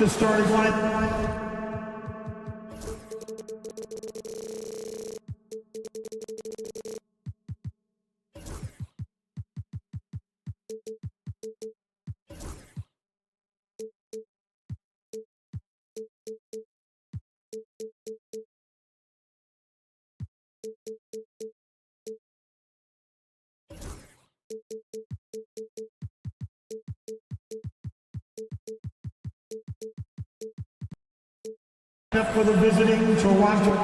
The starting line. For the visiting Toronto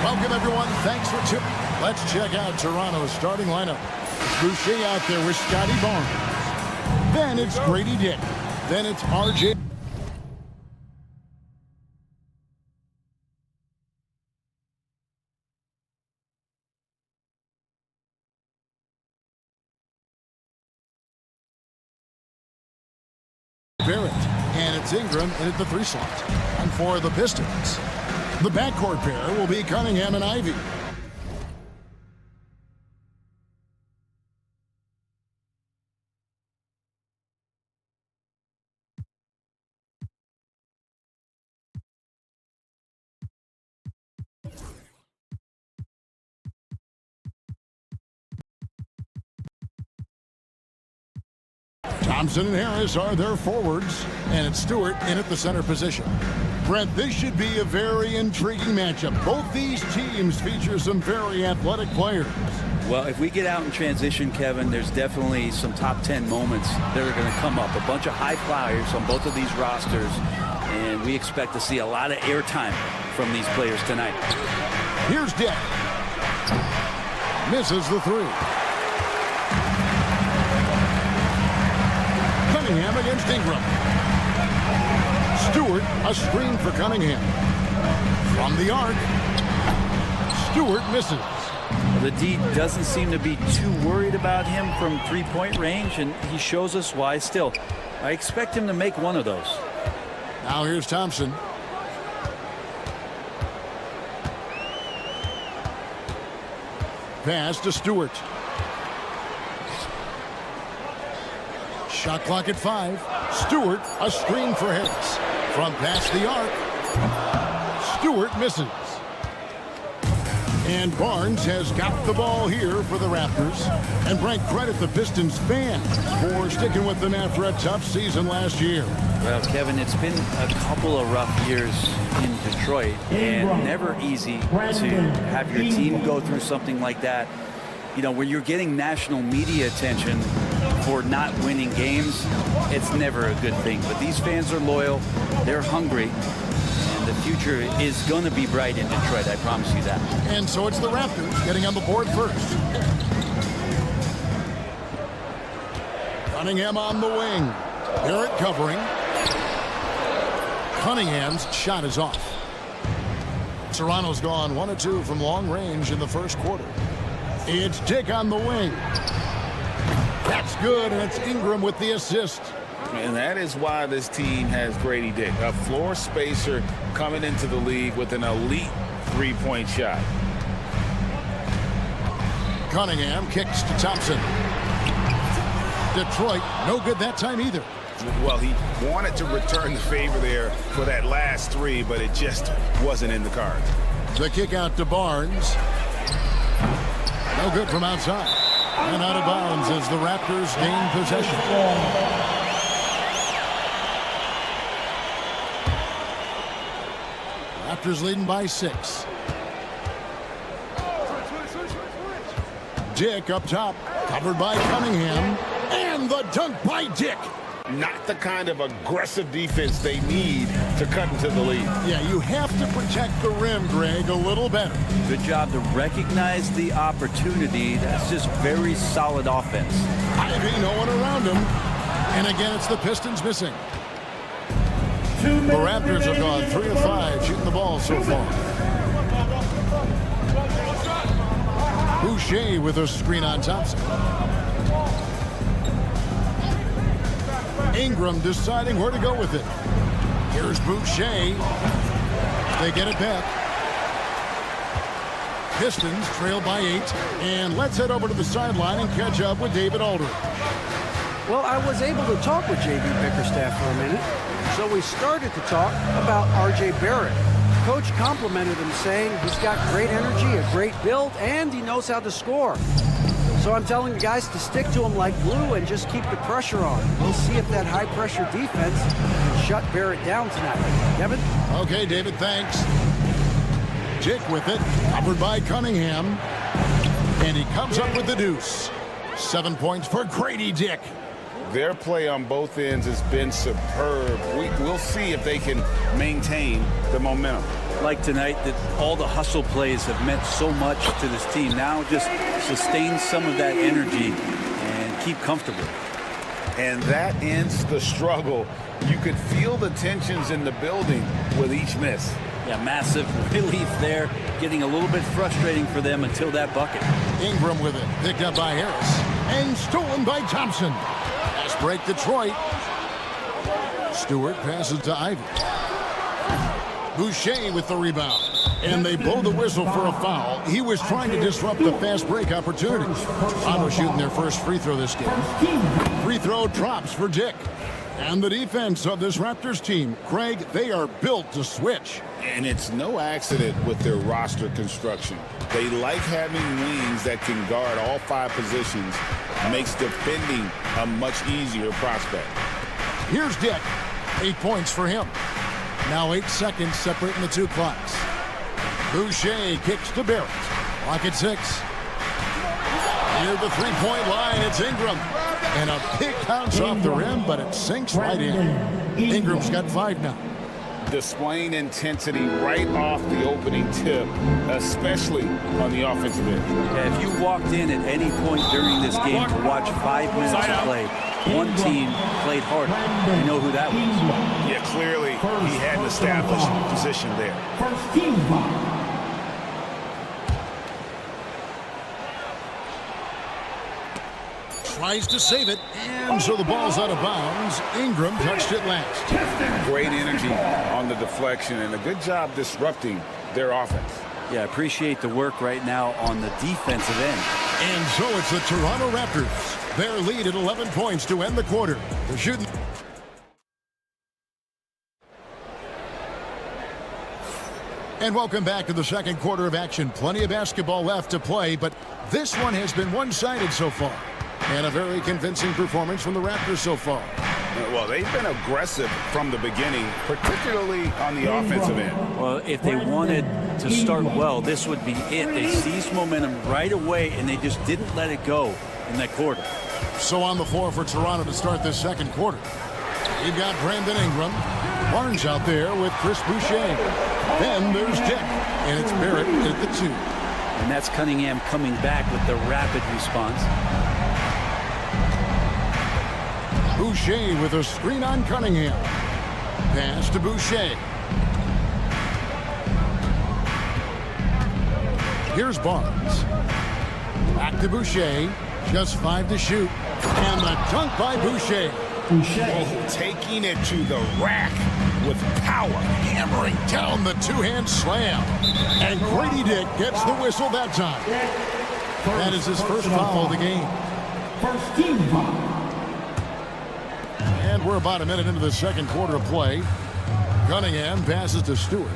Welcome, everyone. Thanks for tuning. Let's check out Toronto's starting lineup. Boucher out there with Scotty Barnes. Then it's Grady Dick. Then it's R.J. Barrett. And it's Ingram in at the 3 slot. And for the Pistons, the backcourt pair will be Cunningham and Ivy. Thompson and Harris are their forwards, and it's Stewart in at the center position. Brent, this should be a very intriguing matchup. Both these teams feature some very athletic players. Well, if we get out in transition, Kevin, there's definitely some top 10 moments that are going to come up. A bunch of high flyers on both of these rosters, and we expect to see a lot of airtime from these players tonight. Here's Dick. Misses the 3. Cunningham against Ingram. Stewart, a screen for Cunningham. From the arc, Stewart misses. The D doesn't seem to be too worried about him from three-point range, and he shows us why still. I expect him to make one of those. Now here's Thompson. Pass to Stewart. Shot clock at 5. Stewart, a screen for Harris. From past the arc, Stewart misses. And Barnes has got the ball here for the Raptors. And Brent, credit the Pistons fans for sticking with them after a tough season last year. Well, Kevin, it's been a couple of rough years in Detroit, and never easy to have your team go through something like that. You know, when you're getting national media attention for not winning games, it's never a good thing. But these fans are loyal, they're hungry, and the future is going to be bright in Detroit, I promise you that. And so it's the Raptors getting on the board first. Cunningham on the wing. Barrett covering. Cunningham's shot is off. Toronto's gone 1 of 2 from long range in the first quarter. It's Dick on the wing. That's good, and it's Ingram with the assist. And that is why this team has Grady Dick, a floor spacer coming into the league with an elite three-point shot. Cunningham kicks to Thompson. Detroit, no good that time either. Well, he wanted to return the favor there for that last 3, but it just wasn't in the cards. The kick out to Barnes. No good from outside. And out of bounds as the Raptors gain possession. Raptors leading by 6. Dick up top, covered by Cunningham. And the dunk by Dick. Not the kind of aggressive defense they need to cut into the lead. Yeah, you have to protect the rim, Greg, a little better. Good job to recognize the opportunity. That's just very solid offense. Ivy, no one around him. And again, it's the Pistons missing. The Raptors have gone 3 of 5 shooting the ball so far. Boucher with a screen on Thompson. Ingram deciding where to go with it. Here's Boucher. They get it back. Pistons trail by 8. And let's head over to the sideline and catch up with David Aldridge. Well, I was able to talk with J.B. Bickerstaff for a minute, so we started to talk about R.J. Barrett. Coach complimented him, saying he's got great energy, a great build, and he knows how to score. So I'm telling the guys to stick to him like glue and just keep the pressure on. We'll see if that high-pressure defense can shut Barrett down tonight. Kevin? Okay, David, thanks. Dick with it, covered by Cunningham. And he comes up with the deuce. 7 points for Grady Dick. Their play on both ends has been superb. We'll see if they can maintain the momentum. Like tonight, that all the hustle plays have meant so much to this team. Now just sustain some of that energy and keep comfortable. And that ends the struggle. You could feel the tensions in the building with each miss. Yeah, massive relief there. Getting a little bit frustrating for them until that bucket. Ingram with it, picked up by Harris. And stolen by Thompson. Fast break Detroit. Stewart passes to Ivy. Boucher with the rebound. And they blow the whistle for a foul. He was trying to disrupt the fast break opportunity. Toronto shooting their first free throw this game. Free throw drops for Dick. And the defense of this Raptors team, Craig, they are built to switch. And it's no accident with their roster construction. They like having wings that can guard all 5 positions. Makes defending a much easier prospect. Here's Dick. 8 points for him. Now 8 seconds separating the two clocks. Boucher kicks to Barrett. Clock at 6. Near the three-point line, it's Ingram. And a big bounce off the rim, but it sinks right in. Ingram's got 5 now. Displaying intensity right off the opening tip, especially on the offensive end. Yeah, if you walked in at any point during this game to watch 5 minutes of play, one team played harder. You know who that was. Yeah, clearly he had an established position there. First team foul. Tries to save it, and so the ball's out of bounds. Ingram touched it last. Great energy on the deflection and a good job disrupting their offense. Yeah, appreciate the work right now on the defensive end. And so it's the Toronto Raptors. Their lead at 11 points to end the quarter. They're shooting. And welcome back to the second quarter of action. Plenty of basketball left to play, but this one has been one-sided so far. And a very convincing performance from the Raptors so far. Well, they've been aggressive from the beginning, particularly on the offensive end. Well, if they wanted to start well, this would be it. They seized momentum right away, and they just didn't let it go in that quarter. So on the floor for Toronto to start this second quarter. You've got Brandon Ingram. Barnes out there with Chris Boucher. Then there's Dick, and it's Barrett at the 2. And that's Cunningham coming back with the rapid response. Boucher with a screen on Cunningham. Pass to Boucher. Here's Barnes. Back to Boucher. Just 5 to shoot. And the dunk by Boucher. Oh, taking it to the rack with power. Hammering down the two-hand slam. And Grady Dick gets the whistle that time. That is his first foul of the game. First team foul. And we're about a minute into the second quarter of play. Cunningham passes to Stewart.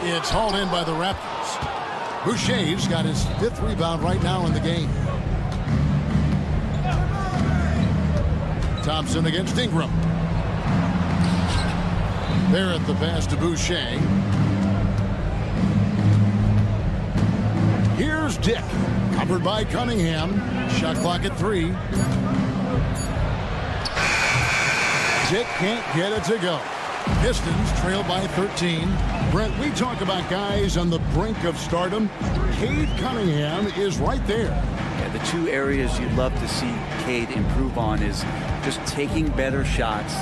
It's hauled in by the Raptors. Boucher's got his 5th rebound right now in the game. Thompson against Ingram. There at the pass to Boucher. Here's Dick. Covered by Cunningham. Shot clock at 3. Dick can't get it to go. Pistons trail by 13. Brent, we talk about guys on the brink of stardom. Cade Cunningham is right there. Yeah, the 2 areas you'd love to see Cade improve on is just taking better shots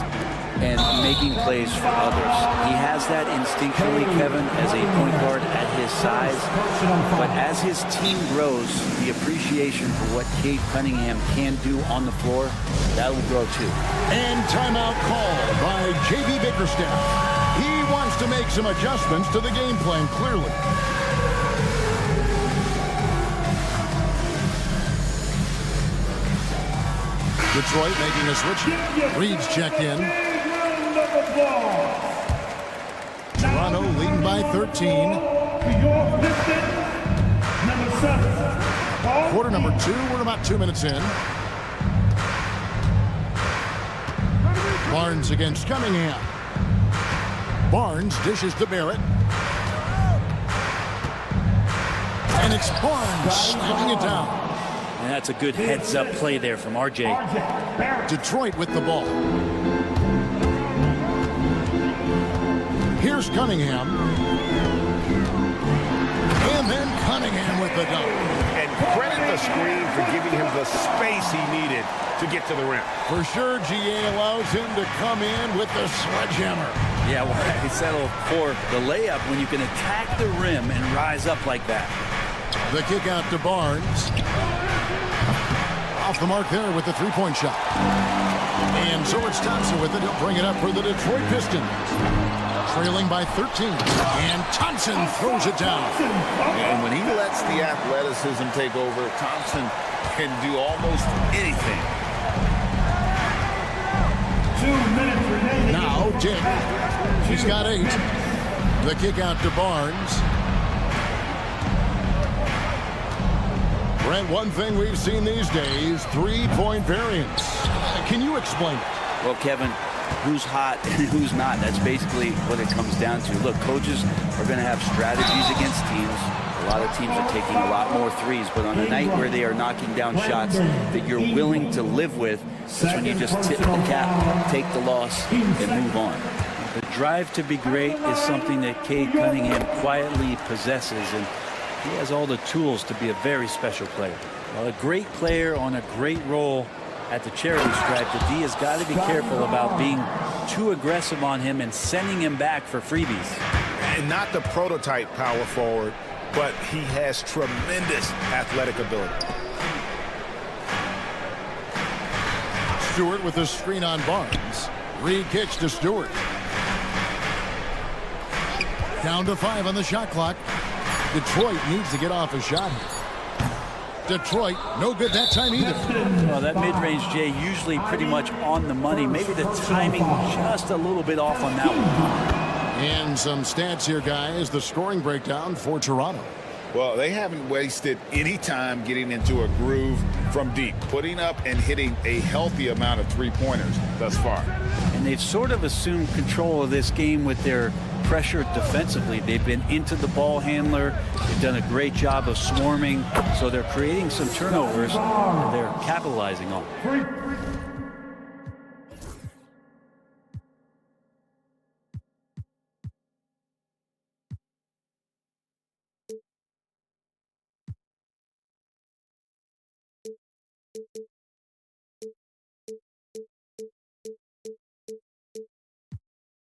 and making plays for others. He has that instinctually, Kevin, as a point guard at his size. But as his team grows, the appreciation for what Cade Cunningham can do on the floor, that will grow too. And timeout called by J.B. Bickerstaff. He wants to make some adjustments to the game plan, clearly. Detroit making a switch. Reed's checked in. Toronto leading by 13. Quarter number 2. We're about 2 minutes in. Barnes against Cunningham. Barnes dishes to Barrett. And it's Barnes slamming it down. And that's a good heads-up play there from RJ. Detroit with the ball. Here's Cunningham. And then Cunningham with the dunk. And credit the screen for giving him the space he needed to get to the rim. For sure, GA allows him to come in with the sledgehammer. Yeah, well, he settled for the layup when you can attack the rim and rise up like that. The kick out to Barnes. Off the mark there with the three-point shot. And so it's Thompson with it. He'll bring it up for the Detroit Pistons. Trailing by 13. And Thompson throws it down. And when he lets the athleticism take over, Thompson can do almost anything. 2 minutes remaining. Now Dick. He's got 8. The kick out to Barnes. Brent, one thing we've seen these days, three-point variance. Can you explain it? Well, Kevin, who's hot and who's not? That's basically what it comes down to. Look, coaches are going to have strategies against teams. A lot of teams are taking a lot more threes, but on a night where they are knocking down shots that you're willing to live with, that's when you just tip the cap, take the loss, and move on. The drive to be great is something that Cade Cunningham quietly possesses, and he has all the tools to be a very special player. Well, a great player on a great role at the charity stripe. The D has got to be careful about being too aggressive on him and sending him back for freebies. And not the prototype power forward, but he has tremendous athletic ability. Stewart with a screen on Barnes. Reed kicks to Stewart. Down to 5 on the shot clock. Detroit needs to get off a shot here. Detroit, no good that time either. Well, that mid-range, Jay, usually pretty much on the money. Maybe the timing just a little bit off on that one. And some stats here, guys. The scoring breakdown for Toronto. Well, they haven't wasted any time getting into a groove from deep, putting up and hitting a healthy amount of three-pointers thus far. And they've sort of assumed control of this game with their pressure defensively. They've been into the ball handler. They've done a great job of swarming. So they're creating some turnovers that they're capitalizing on.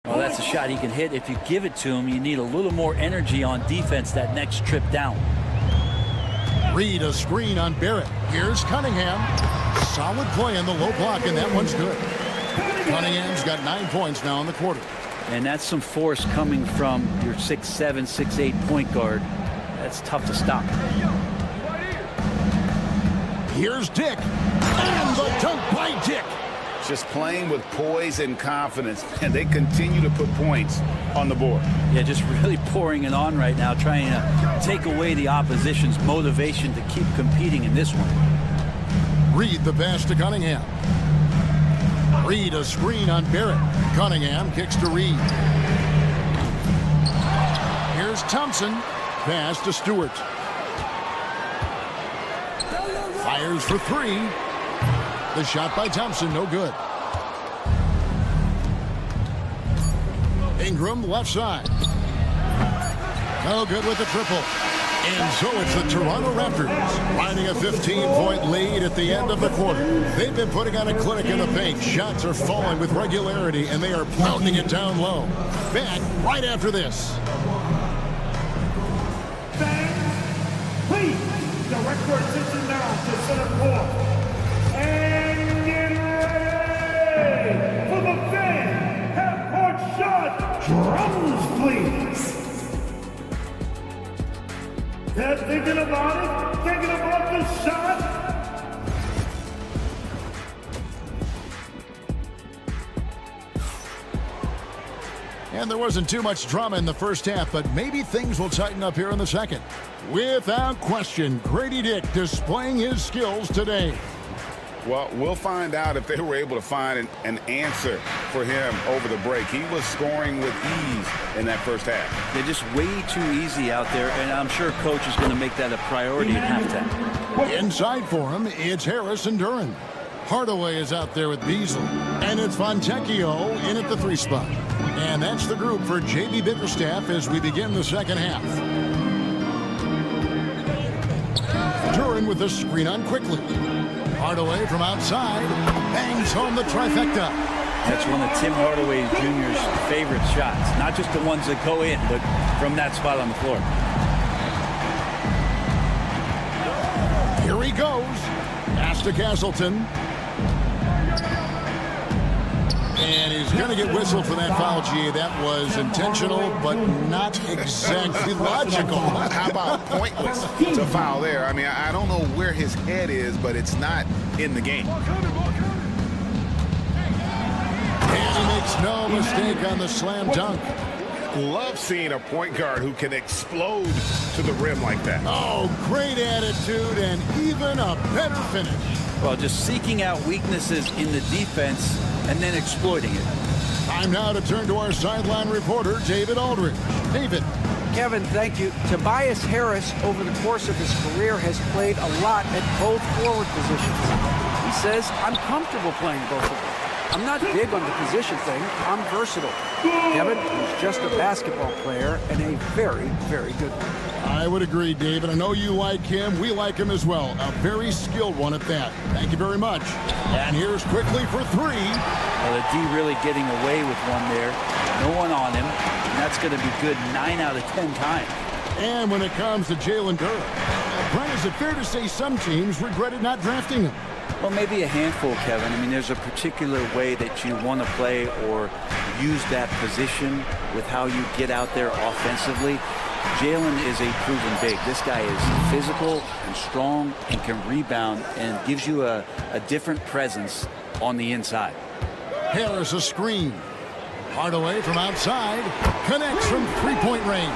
Well, that's a shot he can hit. If you give it to him, you need a little more energy on defense that next trip down. Reed a screen on Barrett. Here's Cunningham. Solid play in the low block, and that one's good. Cunningham's got 9 points now in the quarter. And that's some force coming from your 6'7", 6'8" point guard. That's tough to stop. Here's Dick. And the dunk by Dick. Just playing with poise and confidence, and they continue to put points on the board. Yeah, just really pouring it on right now, trying to take away the opposition's motivation to keep competing in this one. Reed the pass to Cunningham. Reed a screen on Barrett. Cunningham kicks to Reed. Here's Thompson. Pass to Stewart. Fires for 3. The shot by Thompson, no good. Ingram, left side. No good with the triple. And so it's the Toronto Raptors finding a 15-point lead at the end of the quarter. They've been putting on a clinic in the paint. Shots are falling with regularity, and they are pounding it down low. Back right after this. Fans, please direct your attention now to center court. And get ready for the fan half-court shot. Drums, please. They're thinking about it, thinking about the shot. And there wasn't too much drama in the first half, but maybe things will tighten up here in the second. Without question, Grady Dick displaying his skills today. Well, we'll find out if they were able to find an answer for him over the break. He was scoring with ease in that first half. They're just way too easy out there, and I'm sure Coach is going to make that a priority at halftime. Inside for him, it's Harris and Duran. Hardaway is out there with Beasley, and it's Fontecchio in at the 3 spot. And that's the group for JB Bickerstaff as we begin the second half. Duran with the screen on quickly. Hardaway from outside bangs home the trifecta. That's one of Tim Hardaway Jr.'s favorite shots. Not just the ones that go in, but from that spot on the floor. Here he goes. Pass to Castleton. And he's going to get whistled for that foul, G. That was intentional, but not exactly logical. How about pointless to foul there? I mean, I don't know where his head is, but it's not in the game. And he makes no mistake on the slam dunk. Love seeing a point guard who can explode to the rim like that. Oh, great attitude and even a better finish. Well, just seeking out weaknesses in the defense and then exploiting it. Time now to turn to our sideline reporter, David Aldridge. David. Kevin, thank you. Tobias Harris, over the course of his career, has played a lot at both forward positions. He says, I'm comfortable playing both of them. I'm not big on the position thing. I'm versatile. Kevin, he's just a basketball player and a very, very good one. I would agree, David. I know you like him. We like him as well. A very skilled one at that. Thank you very much. And here's quickly for 3. Well, the D really getting away with one there. No one on him. And that's going to be good 9 out of 10 times. And when it comes to Jalen Duran, Brent, is it fair to say some teams regretted not drafting him? Well, maybe a handful, Kevin. I mean, there's a particular way that you want to play or use that position with how you get out there offensively. Jalen is a proven big. This guy is physical and strong and can rebound and gives you a different presence on the inside. Harris a screen. Hardaway from outside. Connects from 3-point range.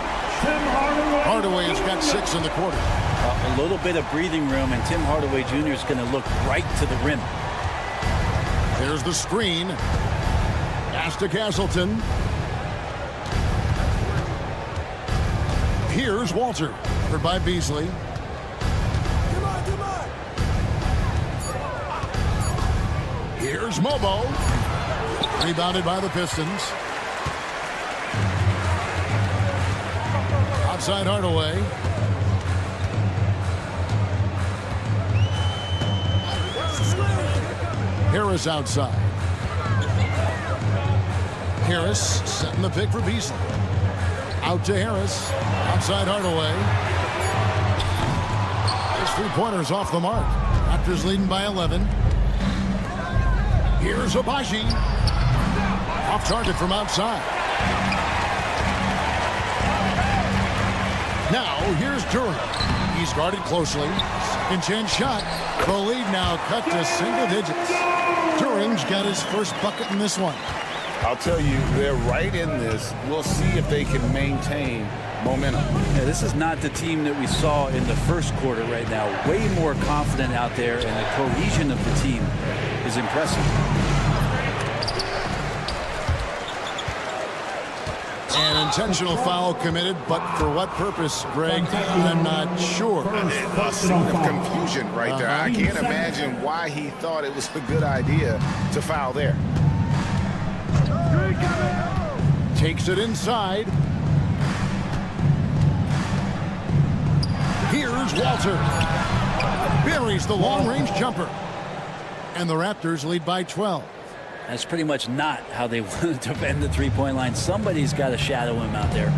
Hardaway has got 6 in the quarter. A little bit of breathing room, and Tim Hardaway Jr. is going to look right to the rim. There's the screen. Pass to Castleton. Here's Walter, covered by Beasley. Here's Mobo. Rebounded by the Pistons. Outside Hardaway. Harris outside. Harris setting the pick for Beasley. Out to Harris. Outside Hardaway. His 3-pointer's off the mark. Raptors leading by 11. Here's Abaji. Off target from outside. Now here's Duran. He's guarded closely. Second chance shot. The lead now cut to single digits. Duran's got his first bucket in this one. I'll tell you, they're right in this. We'll see if they can maintain momentum. Yeah, this is not the team that we saw in the first quarter right now. Way more confident out there, and the cohesion of the team is impressive. An intentional foul committed, but for what purpose, Greg? I'm not sure. A scene of confusion right there. I can't imagine why he thought it was a good idea to foul there. Takes it inside. Here's Walter. Buries the long-range jumper. And the Raptors lead by 12. That's pretty much not how they want to defend the three-point line. Somebody's got to shadow him out there.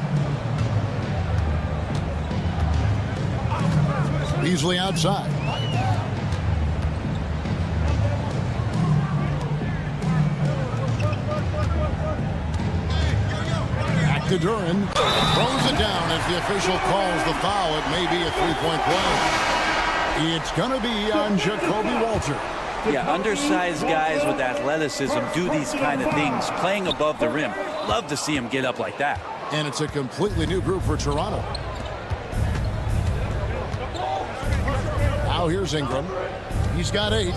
Beasley outside. Back to Duran. Throws it down as the official calls the foul. It may be a three-point play. It's going to be on Jacoby Walter. Yeah, undersized guys with athleticism do these kind of things, playing above the rim. Love to see him get up like that. And it's a completely new group for Toronto. Now here's Ingram. He's got 8.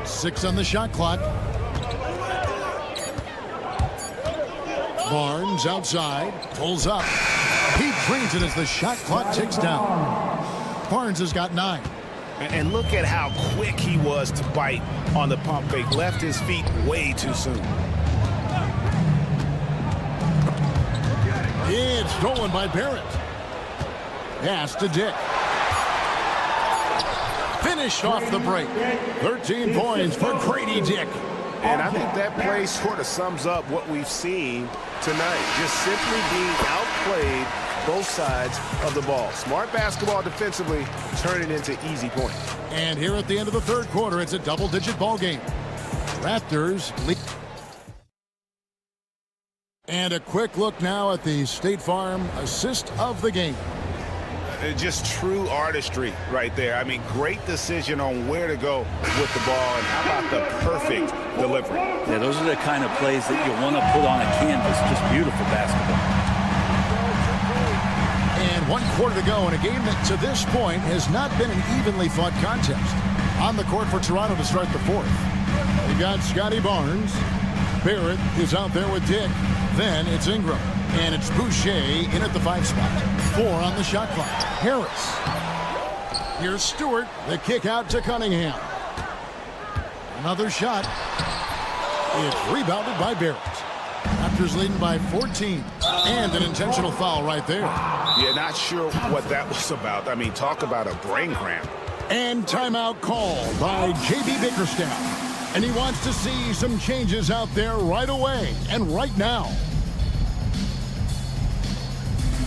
Six on the shot clock. Barnes outside, pulls up. He drains it as the shot clock ticks down. Barnes has got 9. And look at how quick he was to bite on the pump fake. Left his feet way too soon. It's stolen by Barrett. Pass to Dick. Finished off the break. 13 points for Grady Dick. And I think that play sort of sums up what we've seen tonight. Just simply being outplayed both sides of the ball. Smart basketball defensively, turning into easy points. And here at the end of the third quarter, it's a double-digit ball game. Raptors lead. And a quick look now at the State Farm assist of the game. Just true artistry right there. I mean, great decision on where to go with the ball, and how about the perfect delivery. Yeah, those are the kind of plays that you want to put on a canvas. Just beautiful basketball. And 1 quarter to go in a game that to this point has not been an evenly fought contest. On the court for Toronto to start the fourth. They got Scotty Barnes. Barrett is out there with Dick. Then it's Ingram. And it's Boucher in at the 5 spot. 4 on the shot clock. Harris. Here's Stewart. The kick out to Cunningham. Another shot. It's rebounded by Barrett. Raptors leading by 14. And an intentional foul right there. Yeah, not sure what that was about. I mean, talk about a brain cramp. And timeout called by JB Bickerstaff. And he wants to see some changes out there right away and right now.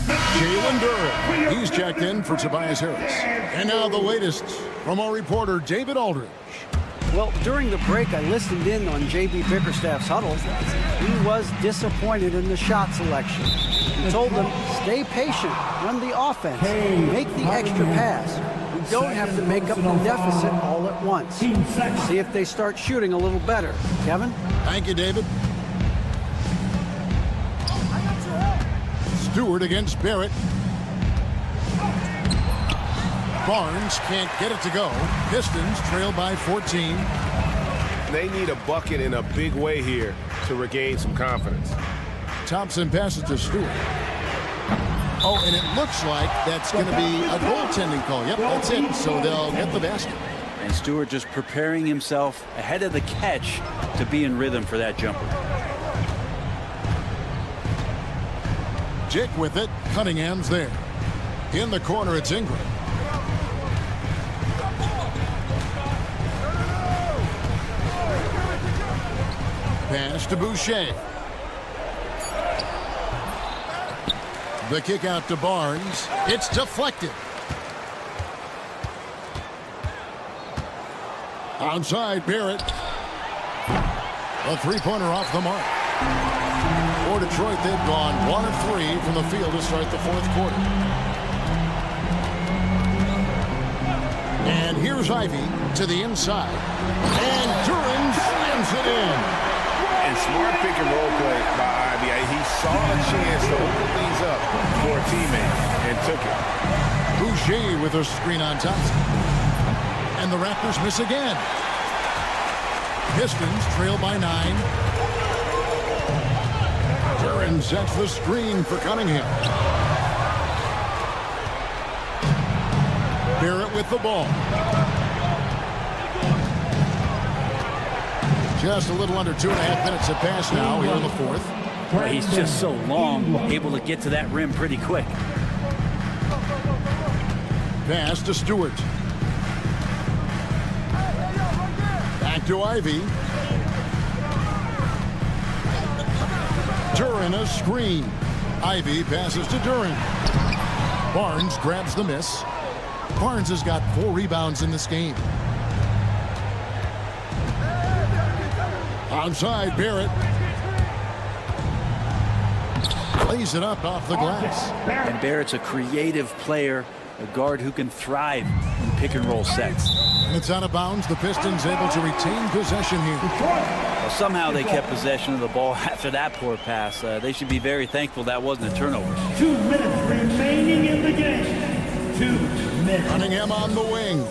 Jalen Durham. He's checked in for Tobias Harris. And now the latest from our reporter, David Aldridge. Well, during the break, I listened in on J.B. Bickerstaff's huddle. He was disappointed in the shot selection. He told them, stay patient, run the offense, make the extra pass. We don't have to make up the deficit all at once. See if they start shooting a little better. Kevin? Thank you, David. Stewart against Barrett. Barnes can't get it to go. Pistons trail by 14. They need a bucket in a big way here to regain some confidence. Thompson passes to Stewart. Oh, and it looks like that's going to be a goaltending call. Yep, that's it. So they'll get the basket. And Stewart just preparing himself ahead of the catch to be in rhythm for that jumper. Dick with it. Cunningham's there. In the corner, it's Ingram. Pass to Boucher. The kick out to Barnes. It's deflected. Outside, Barrett. A three-pointer off the mark. For Detroit, they've gone 1 of 3 from the field to start the fourth quarter. And here's Ivy to the inside. And Duran slams it in. And smart pick and roll play by Ivy. He saw a chance to open things up for a teammate and took it. Boucher with a screen on Thompson. And the Raptors miss again. Pistons trail by 9. Duran sets the screen for Cunningham. Barrett with the ball. Just a little under 2.5 minutes to pass now here in the fourth. Well, he's just so long, able to get to that rim pretty quick. Pass to Stewart. Back to Ivy. Duran a screen. Ivy passes to Duran. Barnes grabs the miss. Barnes has got 4 rebounds in this game. Outside, Barrett. lays it up off the glass. And Barrett's a creative player, a guard who can thrive in pick and roll sets. And it's out of bounds. The Pistons able to retain possession here. Well, somehow they kept possession of the ball after that poor pass. They should be very thankful that wasn't a turnover. 2 minutes remaining in the game. 2 minutes. Cunningham on the wing.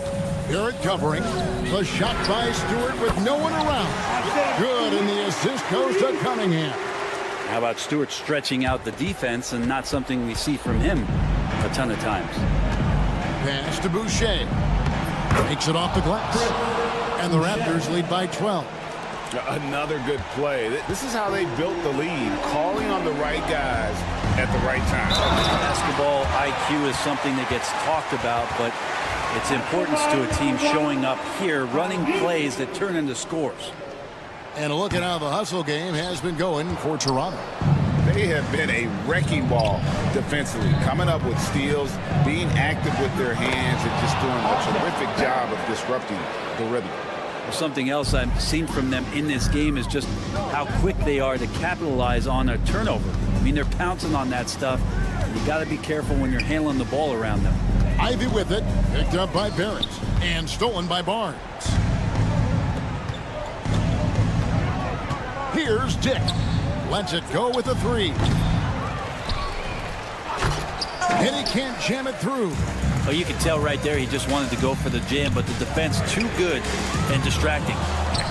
Barrett covering. The shot by Stewart with no one around. Good, and the assist goes to Cunningham. How about Stewart stretching out the defense, and not something we see from him a ton of times. Pass to Boucher. Takes it off the glass. And the Raptors lead by 12. Another good play. This is how they built the lead, calling on the right guys at the right time. Basketball IQ is something that gets talked about, but its importance to a team showing up here, running plays that turn into scores. And look at how the hustle game has been going for Toronto. They have been a wrecking ball defensively, coming up with steals, being active with their hands, and just doing a terrific job of disrupting the rhythm. Well, something else I've seen from them in this game is just how quick they are to capitalize on a turnover. I mean, they're pouncing on that stuff. You got to be careful when you're handling the ball around them. Ivy with it, picked up by Barrett, and stolen by Barnes. Here's Dick. Lets it go with a 3. And he can't jam it through. Oh, you can tell right there he just wanted to go for the jam, but the defense too good and distracting.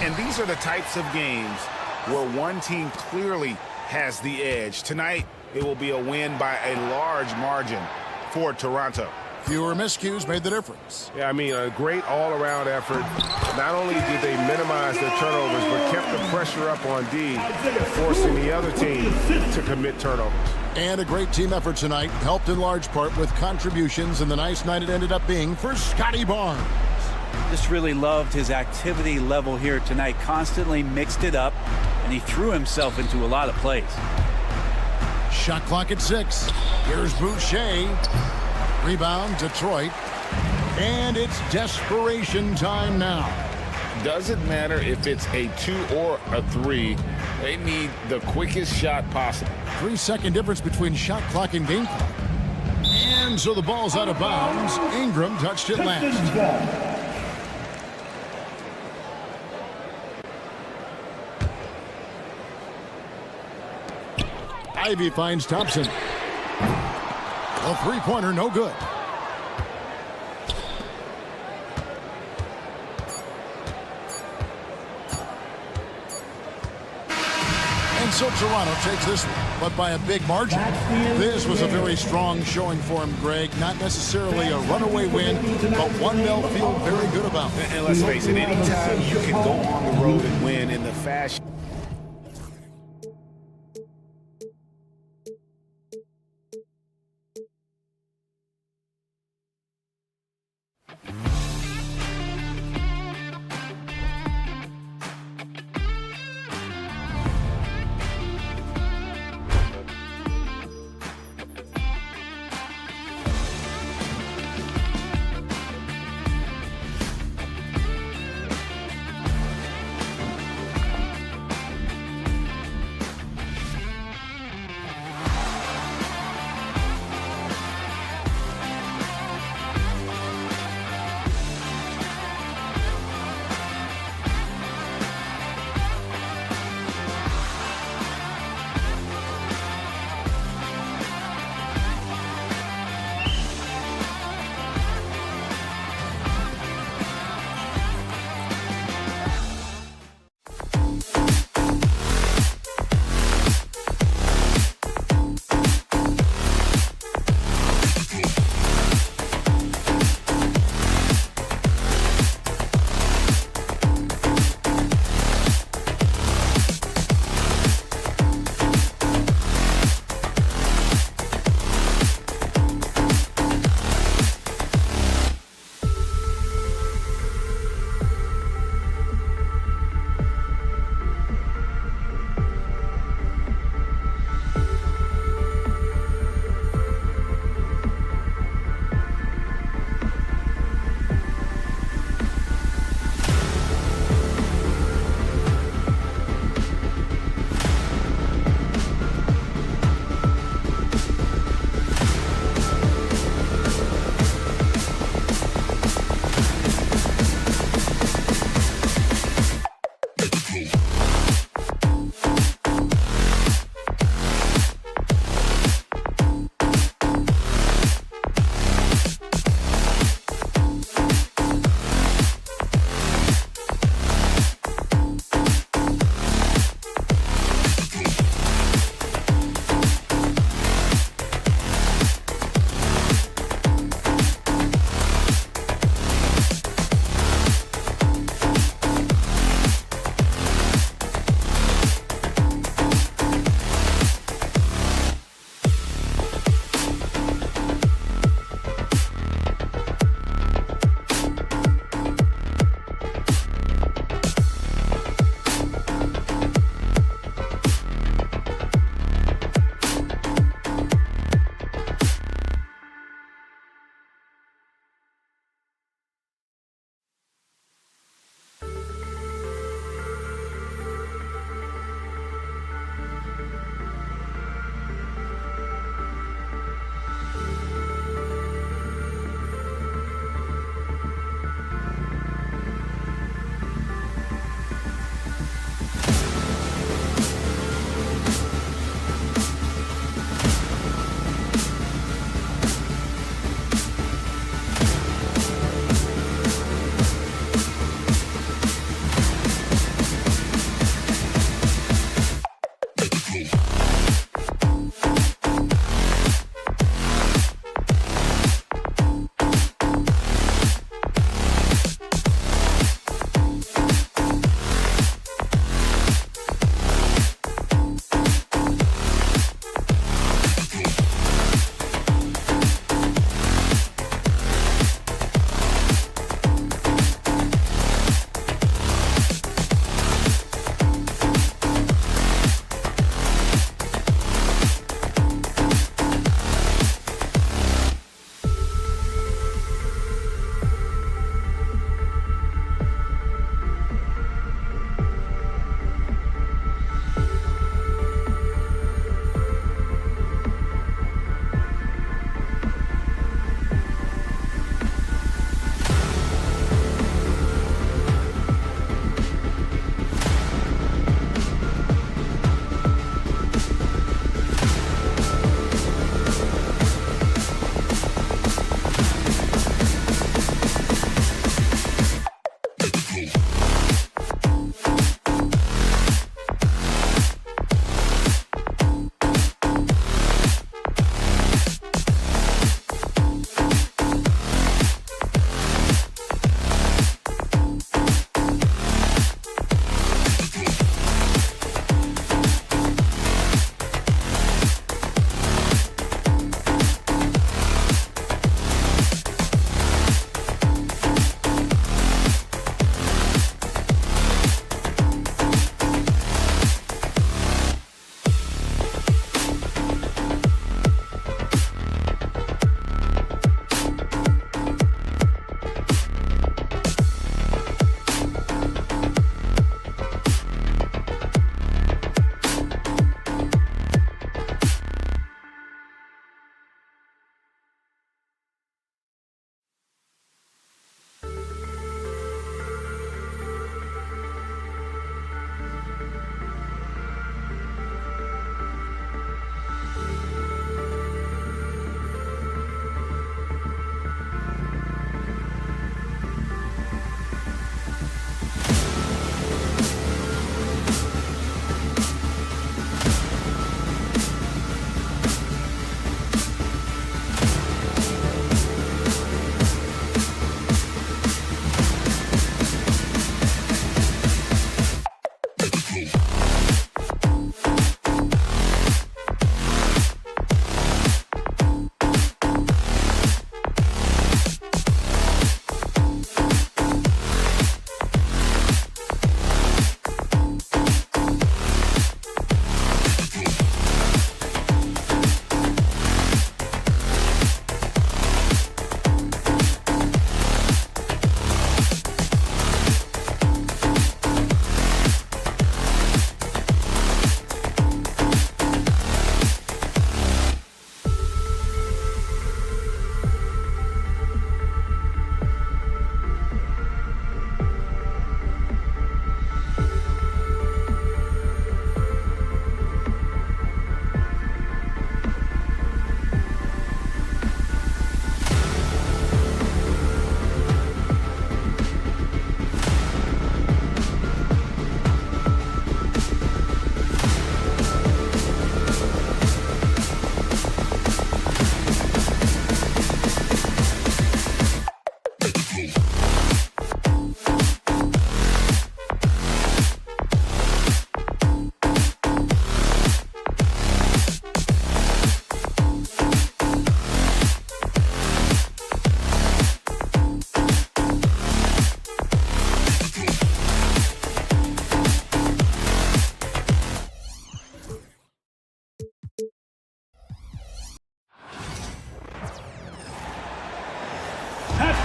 And these are the types of games where one team clearly has the edge. Tonight, it will be a win by a large margin for Toronto. Fewer miscues made the difference. Yeah, I mean, a great all-around effort. Not only did they minimize their turnovers, but kept the pressure up on D, forcing the other team to commit turnovers. And a great team effort tonight, helped in large part with contributions, and the nice night it ended up being for Scotty Barnes. Just really loved his activity level here tonight. Constantly mixed it up, and he threw himself into a lot of plays. Shot clock at 6. Here's Boucher. Rebound, Detroit. And it's desperation time now. Doesn't matter if it's a 2 or a 3. They need the quickest shot possible. 3-second difference between shot clock and game clock. And so the ball's out of bounds. Ingram touched it last. Ivy finds Thompson. A three-pointer, no good. And so Toronto takes this one, but by a big margin. This was a very strong showing for him, Greg. Not necessarily a runaway win, but one they'll feel very good about. And let's face it, anytime you can go on the road and win in the fashion.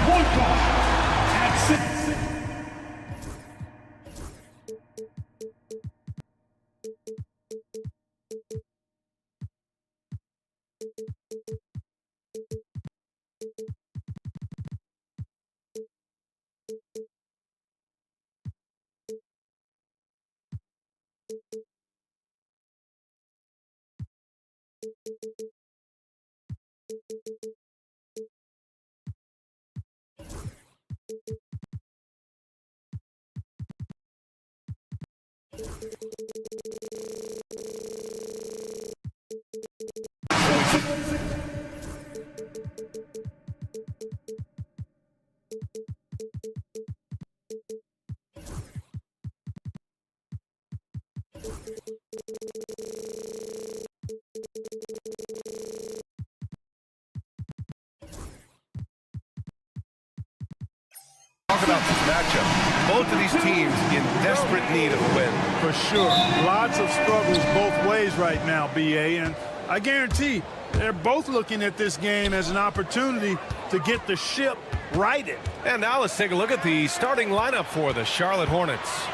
Point guard at 6. Talk about this matchup. Both of these teams in desperate need of a win. For sure. Lots of struggles both ways right now, BA. And I guarantee they're both looking at this game as an opportunity to get the ship righted. And now let's take a look at the starting lineup for the Charlotte Hornets.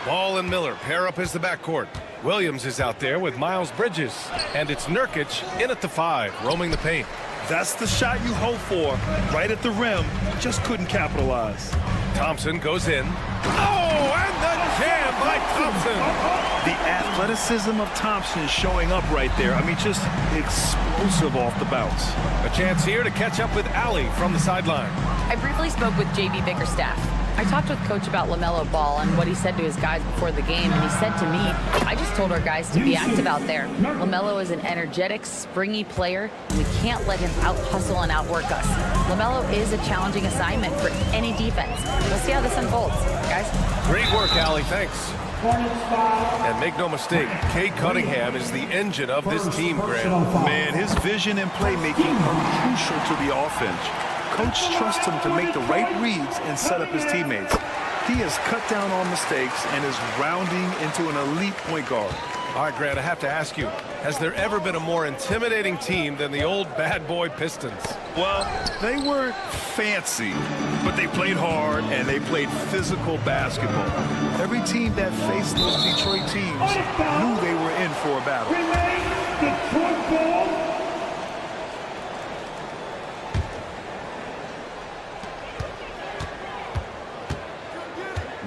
Ball and Miller pair up as the backcourt. Williams is out there with Miles Bridges. And it's Nurkic in at the 5, roaming the paint. That's the shot you hope for, right at the rim. Just couldn't capitalize. Thompson goes in. Oh, and the jam by Thompson. The athleticism of Thompson is showing up right there. I mean, just explosive off the bounce. A chance here to catch up with Allie from the sideline. I briefly spoke with JB Bickerstaff. I talked with Coach about LaMelo Ball and what he said to his guys before the game, and he said to me, I just told our guys to be active out there. LaMelo is an energetic, springy player, and we can't let him out-hustle and outwork us. LaMelo is a challenging assignment for any defense. We'll see how this unfolds, guys. Great work, Allie. Thanks. And make no mistake, Cade Cunningham is the engine of this team, Grant. Man, his vision and playmaking are crucial to the offense. Coach trusts him to make the right reads and set up his teammates. He has cut down on mistakes and is rounding into an elite point guard. All right, Grant, I have to ask you, has there ever been a more intimidating team than the old bad boy Pistons? Well, they weren't fancy, but they played hard and they played physical basketball. Every team that faced those Detroit teams knew they were in for a battle. Detroit ball.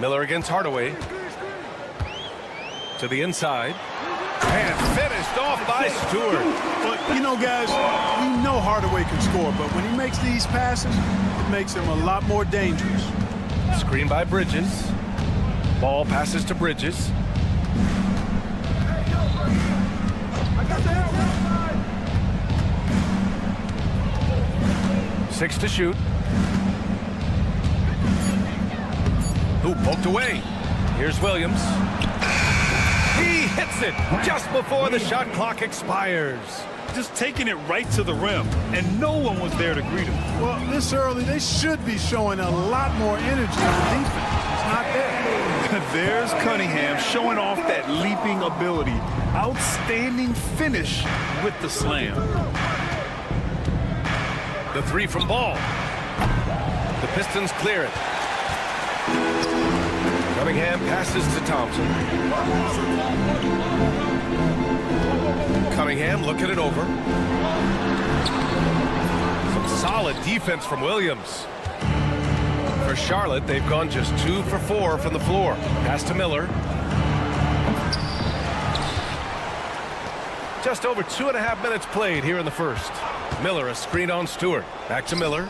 Miller against Hardaway. To the inside. And finished off by Stewart. But, you know, guys, we know Hardaway can score, but when he makes these passes, it makes him a lot more dangerous. Screen by Bridges. Ball passes to Bridges. Six to shoot. Who poked away? Here's Williams. He hits it just before the shot clock expires. Just taking it right to the rim, and no one was there to greet him. Well, this early, they should be showing a lot more energy on defense. It's not there. There's Cunningham showing off that leaping ability. Outstanding finish with the slam. The 3 from Ball. The Pistons clear it. Cunningham passes to Thompson. Cunningham looking it over. Some solid defense from Williams. For Charlotte, they've gone just 2 for 4 from the floor. Pass to Miller. Just over 2.5 minutes played here in the first. Miller, a screen on Stewart. Back to Miller.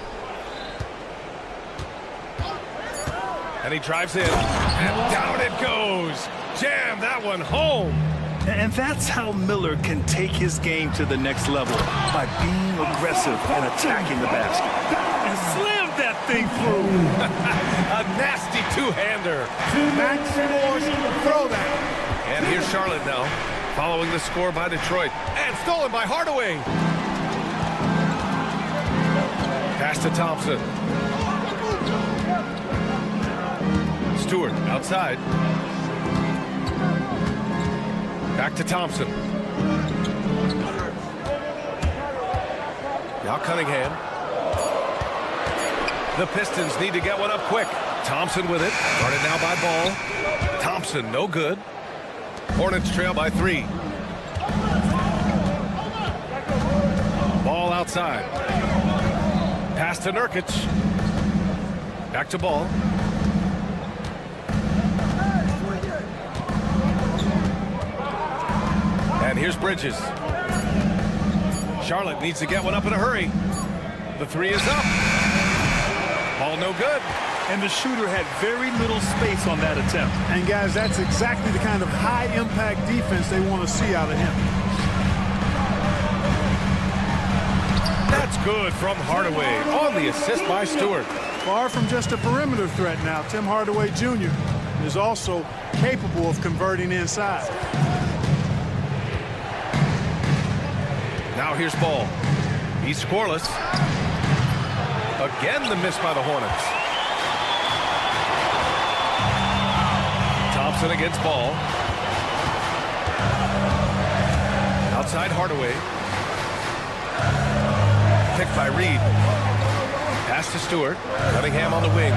And he drives in, and down it goes. Jam that one home. And that's how Miller can take his game to the next level, by being aggressive and attacking the basket. And slammed that thing through. A nasty two-hander. Max scores, throw that. And here's Charlotte now, following the score by Detroit. And stolen by Hardaway. Pass to Thompson. Stewart outside. Back to Thompson. Now Cunningham. The Pistons need to get one up quick. Thompson with it. Guarded now by Ball. Thompson, no good. Hornets trail by 3. Ball outside. Pass to Nurkic. Back to Ball. And here's Bridges. Charlotte needs to get one up in a hurry. The 3 is up. Ball no good. And the shooter had very little space on that attempt. And guys, that's exactly the kind of high-impact defense they want to see out of him. That's good from Hardaway on the assist by Stewart. Far from just a perimeter threat now, Tim Hardaway Jr. is also capable of converting inside. Now here's Ball. He's scoreless. Again, the miss by the Hornets. Thompson against Ball. Outside Hardaway. Picked by Reed. Pass to Stewart. Cunningham on the wing.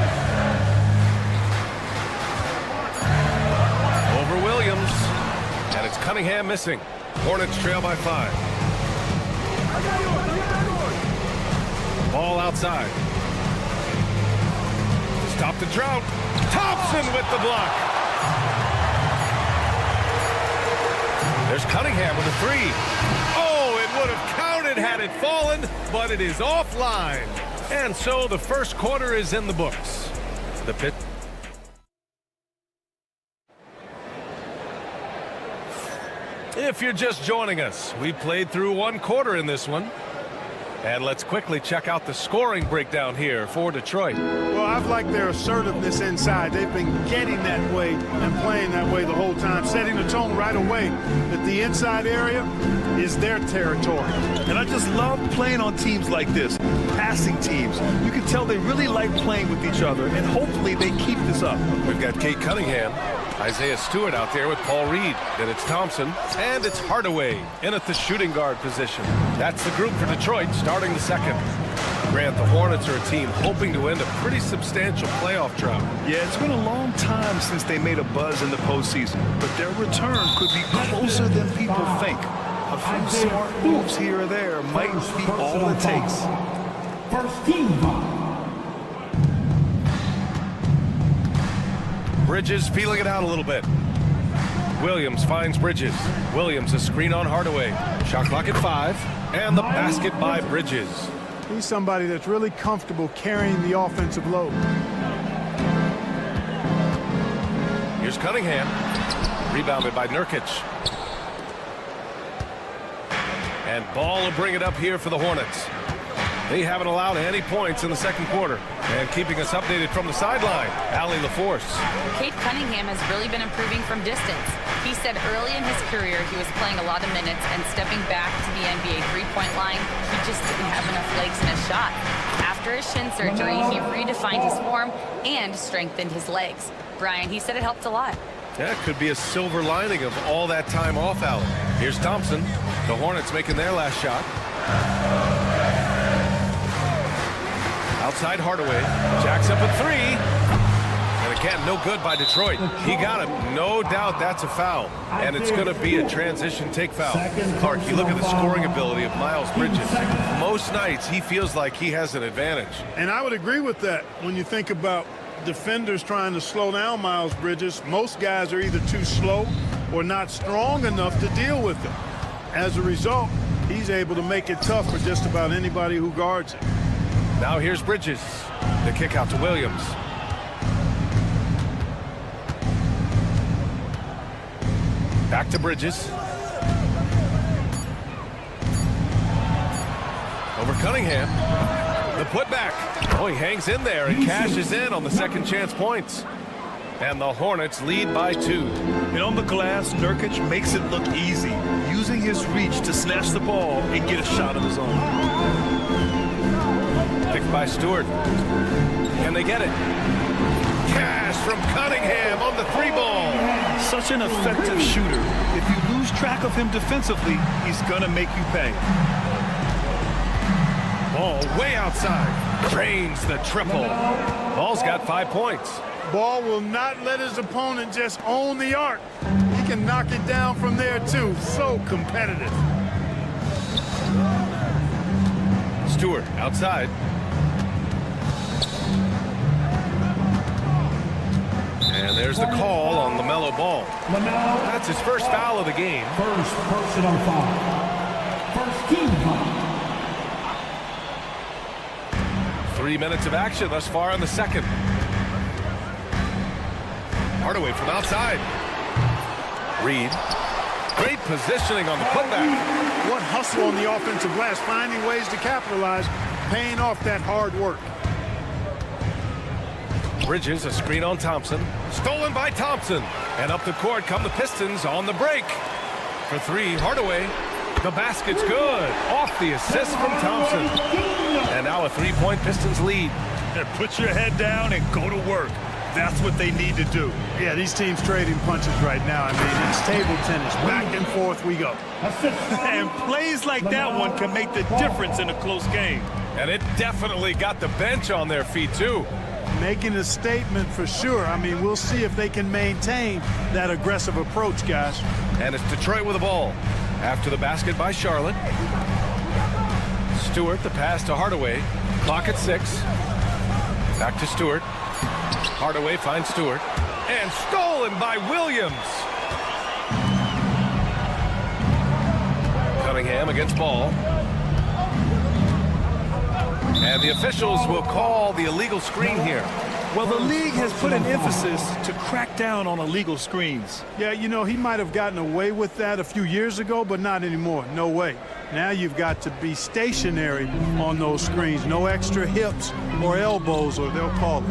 Over Williams. And it's Cunningham missing. Hornets trail by 5. Ball outside. Stop the drought. Thompson with the block. There's Cunningham with a 3. Oh, it would have counted had it fallen, but it is offline. And so the first quarter is in the books. The pit. If you're just joining us, we played through 1 quarter in this one. And let's quickly check out the scoring breakdown here for Detroit. Well, I've liked their assertiveness inside. They've been getting that way and playing that way the whole time, setting the tone right away that the inside area is their territory. And I just love playing on teams like this, passing teams. You can tell they really like playing with each other, and hopefully they keep this up. We've got Kate Cunningham, Isaiah Stewart out there with Paul Reed. Then it's Thompson, and it's Hardaway in at the shooting guard position. That's the group for Detroit starting the second. Grant, the Hornets are a team hoping to end a pretty substantial playoff drought. Yeah, it's been a long time since they made a buzz in the postseason, but their return could be closer than people think. A few smart moves here or there might be all it takes. First team foul. Bridges feeling it out a little bit. Williams finds Bridges. Williams a screen on Hardaway. Shot clock at 5, and the basket by Bridges. He's somebody that's really comfortable carrying the offensive load. Here's Cunningham. Rebounded by Nurkic. And Ball will bring it up here for the Hornets. They haven't allowed any points in the second quarter. And keeping us updated from the sideline, Allie LaForce. Kate Cunningham has really been improving from distance. He said early in his career he was playing a lot of minutes and stepping back to the NBA three-point line, he just didn't have enough legs in his shot. After his shin surgery, he redefined his form and strengthened his legs. Brian, he said it helped a lot. That could be a silver lining of all that time off, Allen. Here's Thompson. The Hornets making their last shot. Outside Hardaway. Jacks up a 3. And again, no good by Detroit. He got him. No doubt that's a foul. And it's going to be a transition take foul. Clark, you look at the scoring ability of Miles Bridges. Most nights, he feels like he has an advantage. And I would agree with that when you think about defenders trying to slow down Miles Bridges. Most guys are either too slow or not strong enough to deal with him. As a result, he's able to make it tough for just about anybody who guards him. Now here's Bridges. The kick out to Williams. Back to Bridges. Over Cunningham. The putback. Oh, he hangs in there and cashes in on the second chance points. And the Hornets lead by 2. And on the glass, Nurkic makes it look easy, using his reach to snatch the ball and get a shot of his own. Picked by Stewart. Can they get it? Cash from Cunningham on the 3-ball. Such an effective shooter. If you lose track of him defensively, he's gonna make you pay. Ball way outside. Cranes the triple. Ball's got 5 points. Ball will not let his opponent just own the arc. He can knock it down from there, too. So competitive. Stewart outside. And there's the call on LaMelo Ball. That's his first foul of the game. First personal foul. First team foul. 3 minutes of action thus far in the second. Hardaway from outside. Reed. Great positioning on the putback. What hustle on the offensive glass, finding ways to capitalize, paying off that hard work. Bridges, a screen on Thompson. Stolen by Thompson. And up the court come the Pistons on the break. For three, Hardaway. The basket's good. Off the assist from Thompson. And now a three-point Pistons lead. Put your head down and go to work. That's what they need to do. Yeah, these teams trading punches right now. I mean, it's table tennis. Back and forth we go. And plays like that one can make the difference in a close game. And it definitely got the bench on their feet, too. Making a statement for sure. I mean, we'll see if they can maintain that aggressive approach, guys. And it's Detroit with the ball. After the basket by Charlotte. Stewart, the pass to Hardaway. Clock at 6. Back to Stewart. Hardaway finds Stewart. And stolen by Williams. Cunningham against Ball. And the officials will call the illegal screen here. Well, the league has put an emphasis to crack down on illegal screens. Yeah, you know, he might have gotten away with that a few years ago, but not anymore. No way. Now you've got to be stationary on those screens. No extra hips or elbows, or they'll call it.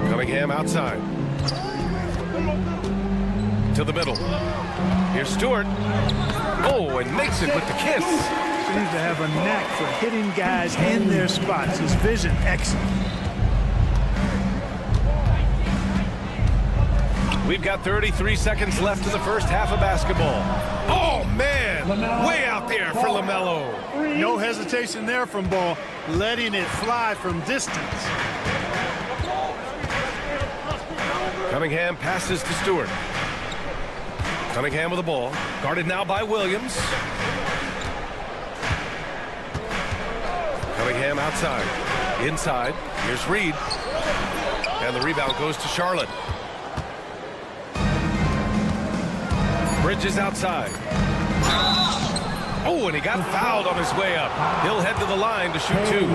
Cunningham outside. To the middle. Here's Stewart. Oh, and makes it with the kiss. Seems to have a knack for hitting guys in their spots. His vision, excellent. We've got 33 seconds left in the first half of basketball. Oh, man. Way out there for LaMelo. No hesitation there from Ball, letting it fly from distance. Cunningham passes to Stewart. Cunningham with the ball. Guarded now by Williams. Cunningham outside. Inside. Here's Reed. And the rebound goes to Charlotte. Bridges outside. Oh, and he got fouled on his way up. He'll head to the line to shoot two.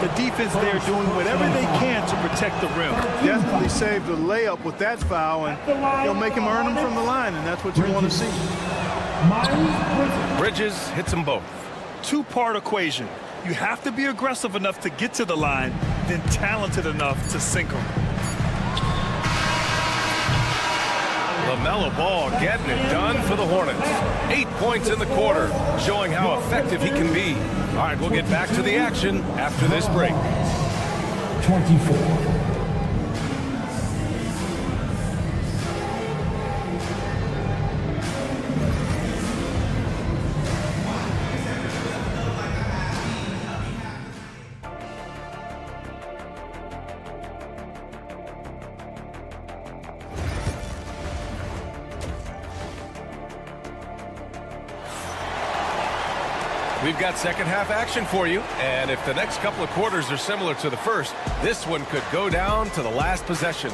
The defense there doing whatever they can to protect the rim. Definitely saved the layup with that foul, and he'll make him earn them from the line, and that's what you want to see. Bridges hits them both. Two-part equation. You have to be aggressive enough to get to the line, then talented enough to sink them. LaMelo Ball getting it done for the Hornets. 8 points in the quarter, showing how effective he can be. All right, we'll get back to the action after this break. 24. We've got second half action for you, and if the next couple of quarters are similar to the first, this one could go down to the last possession.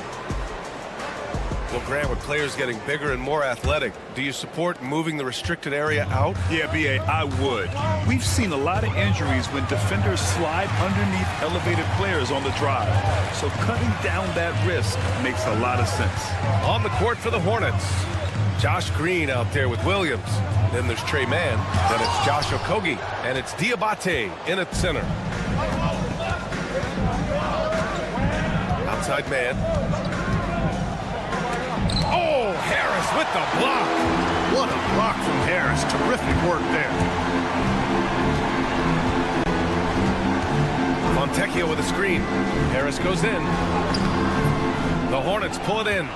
Well, Grant, with players getting bigger and more athletic, do you support moving the restricted area out? Yeah, B.A., I would. We've seen a lot of injuries when defenders slide underneath elevated players on the drive. So cutting down that risk makes a lot of sense. On the court for the Hornets, Josh Green out there with Williams. Then there's Trey Mann. Then it's Josh Okogie. And it's Diabate in at center. Outside man. Oh, Harris with the block. What a block from Harris. Terrific work there. Fontecchio with a screen. Harris goes in. The Hornets pull it in.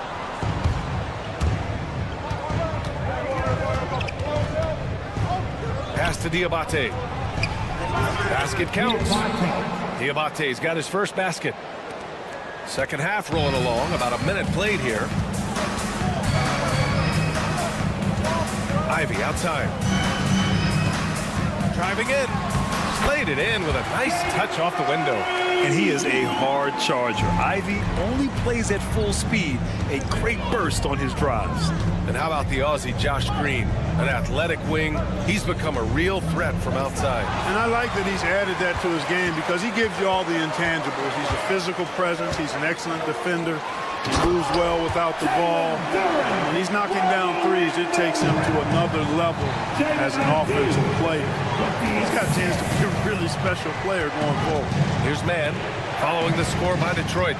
Pass Pass to Diabate. Basket counts. Diabate's got his first basket. Second half rolling along, about a minute played here. Ivy outside. Driving in. Slayed it in with a nice touch off the window. And he is a hard charger. Ivy only plays at full speed. A great burst on his drives. And how about the Aussie Josh Green? An athletic wing. He's become a real threat from outside. And I like that he's added that to his game because he gives you all the intangibles. He's a physical presence. He's an excellent defender. He moves well without the ball. And when he's knocking down threes, it takes him to another level as an offensive player. He's got a chance to be a really special player going forward. Here's Mann following the score by Detroit.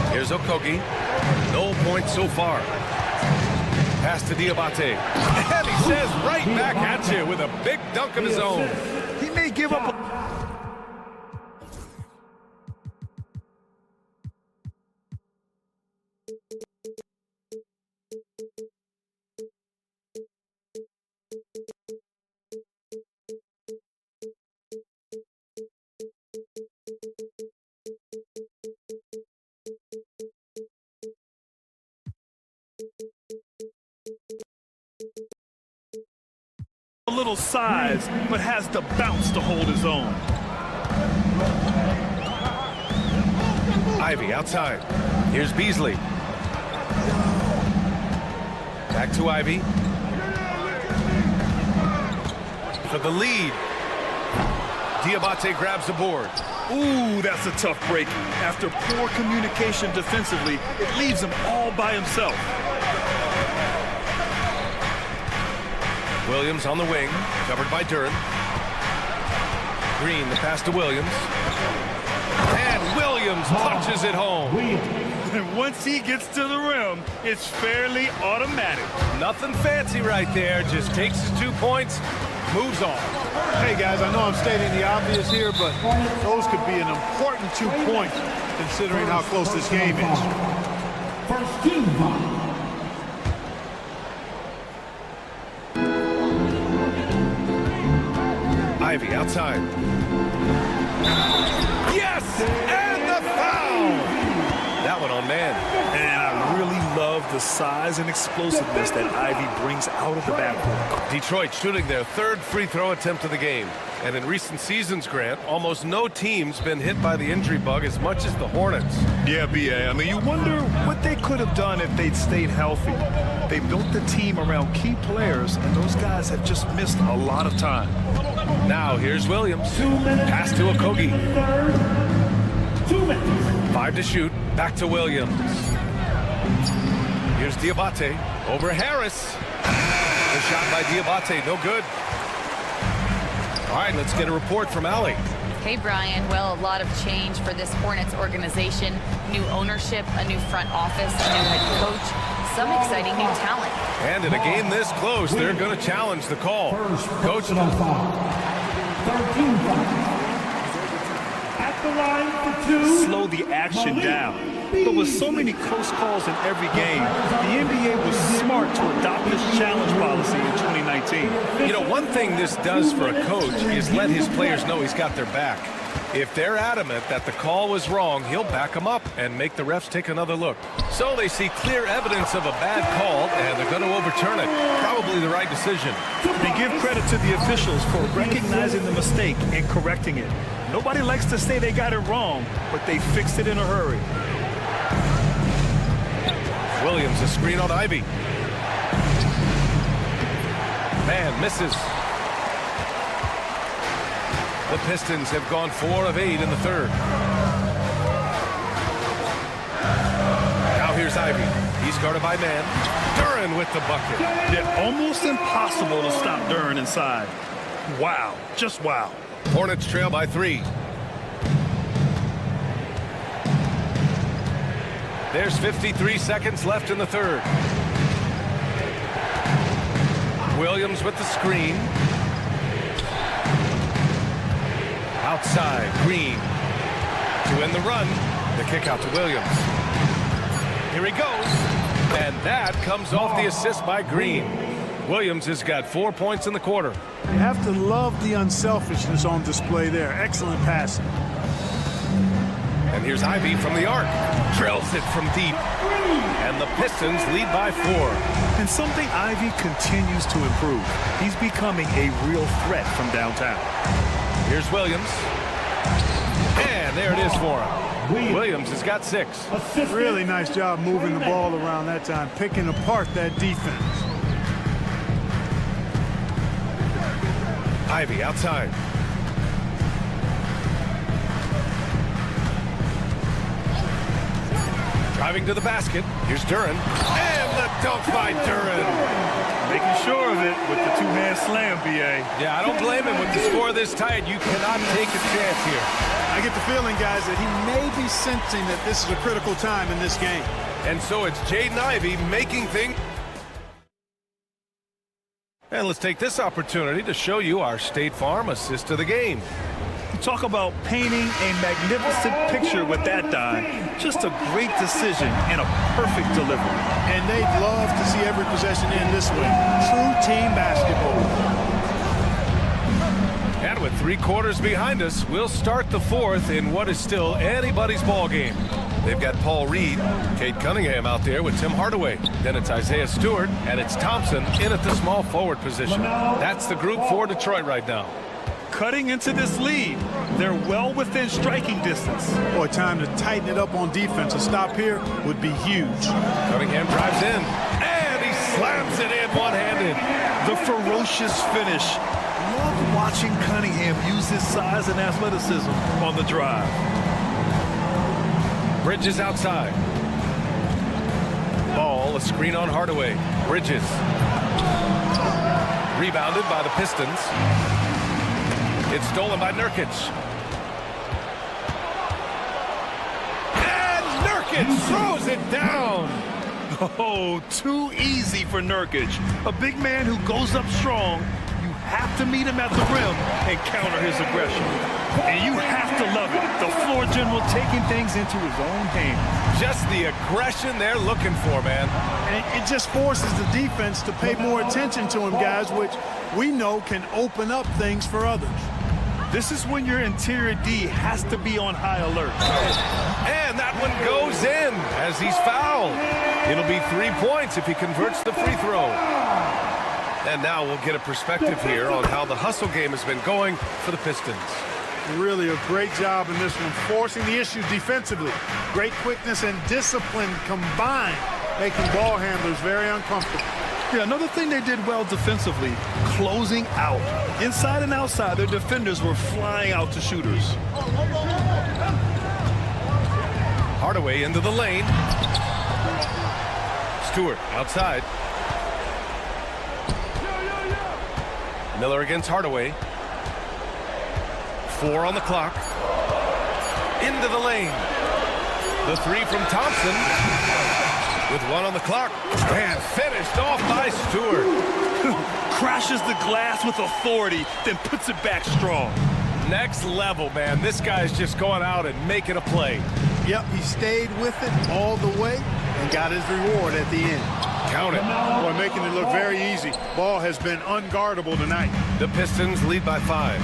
Here's Okogie. No points so far. Pass to Diabate. And he says right back at you with a big dunk of his own. He may give up a little size, but has the bounce to hold his own. Ivy outside. Here's Beasley. Back to Ivy. For the lead. Diabate grabs the board. Ooh, that's a tough break. After poor communication defensively, it leaves him all by himself. Williams on the wing, covered by Duren. Green, the pass to Williams. And Williams punches it home. And once he gets to the rim, it's fairly automatic. Nothing fancy right there, just takes his 2 points, moves on. Hey, guys, I know I'm stating the obvious here, but those could be an important 2 points considering how close this game is. First team foul. Ivy outside. Yes! And the foul! That one on Mann. And I really love the size and explosiveness that Ivy brings out of the backcourt. Detroit shooting their third free throw attempt of the game. And in recent seasons, Grant, almost no team's been hit by the injury bug as much as the Hornets. Yeah, B.A. I mean, you wonder what they could have done if they'd stayed healthy. They built the team around key players, and those guys have just missed a lot of time. Now here's Williams. Pass to Okogie. 2 minutes. 5 to shoot. Back to Williams. Here's Diabate over Harris. The shot by Diabate, no good. All right, let's get a report from Allie. Hey, Brian. Well, a lot of change for this Hornets organization. New ownership, a new front office, a new head coach, some exciting new talent. And in a game this close, they're going to challenge the call. Coach. 13 foul. At the line for 2. Slow the action down. But with so many close calls in every game, the NBA was smart to adopt this challenge policy in 2019. You know, one thing this does for a coach is let his players know he's got their back. If they're adamant that the call was wrong, he'll back them up and make the refs take another look. So they see clear evidence of a bad call, and they're going to overturn it. Probably the right decision. They give credit to the officials for recognizing the mistake and correcting it. Nobody likes to say they got it wrong, but they fixed it in a hurry. Williams, a screen on Ivy. Man misses. The Pistons have gone 4 of 8 in the third. Now here's Ivy. He's guarded by Mann. Duren with the bucket. Yeah, almost impossible to stop Duren inside. Wow, just wow. Hornets trail by 3. There's 53 seconds left in the third. Williams with the screen. Outside, Green to end the run. The kick out to Williams. Here he goes. And that comes off the assist by Green. Williams has got 4 points in the quarter. You have to love the unselfishness on display there. Excellent passing. And here's Ivy from the arc. Drills it from deep. And the Pistons lead by 4. And something Ivy continues to improve. He's becoming a real threat from downtown. Here's Williams. And there it is for him. Williams has got 6. Really nice job moving the ball around that time, picking apart that defense. Ivy outside. Driving to the basket. Here's Duren. And the dunk by Duren. Making sure of it with the two-hand slam, B.A. Yeah, I don't blame him. With the score this tight, you cannot take a chance here. I get the feeling, guys, that he may be sensing that this is a critical time in this game. And so it's Jaden Ivey making things. And let's take this opportunity to show you our State Farm assist of the game. Talk about painting a magnificent picture with that dime. Just a great decision and a perfect delivery. And they'd love to see every possession end this way. True team basketball. And with 3 quarters behind us, we'll start the 4th in what is still anybody's ball game. They've got Paul Reed, Cade Cunningham out there with Tim Hardaway. Then it's Isaiah Stewart, and it's Thompson in at the small forward position. That's the group for Detroit right now. Cutting into this lead, they're well within striking distance. Boy, time to tighten it up on defense. A stop here would be huge. Cunningham drives in, and he slams it in one-handed. The ferocious finish. Love watching Cunningham use his size and athleticism on the drive. Bridges outside. Ball, a screen on Hardaway. Bridges. Rebounded by the Pistons. It's stolen by Nurkic. And Nurkic throws it down. Oh, too easy for Nurkic. A big man who goes up strong. You have to meet him at the rim and counter his aggression. And you have to love it. The floor general taking things into his own hands. Just the aggression they're looking for, man. And it just forces the defense to pay more attention to him, guys, which we know can open up things for others. This is when your interior D has to be on high alert. And that one goes in as he's fouled. It'll be 3 points if he converts the free throw. And now we'll get a perspective here on how the hustle game has been going for the Pistons. Really a great job in this one, forcing the issues defensively. Great quickness and discipline combined, making ball handlers very uncomfortable. Yeah, another thing they did well defensively, closing out. Inside and outside, their defenders were flying out to shooters. Hardaway into the lane. Stewart outside. Miller against Hardaway. 4 on the clock. Into the lane. The 3 from Thompson. With 1 on the clock. And finished off by Stewart. Crashes the glass with authority, then puts it back strong. Next level, man. This guy's just going out and making a play. Yep, he stayed with it all the way and got his reward at the end. Count it. Boy, making it look very easy. Ball has been unguardable tonight. The Pistons lead by 5.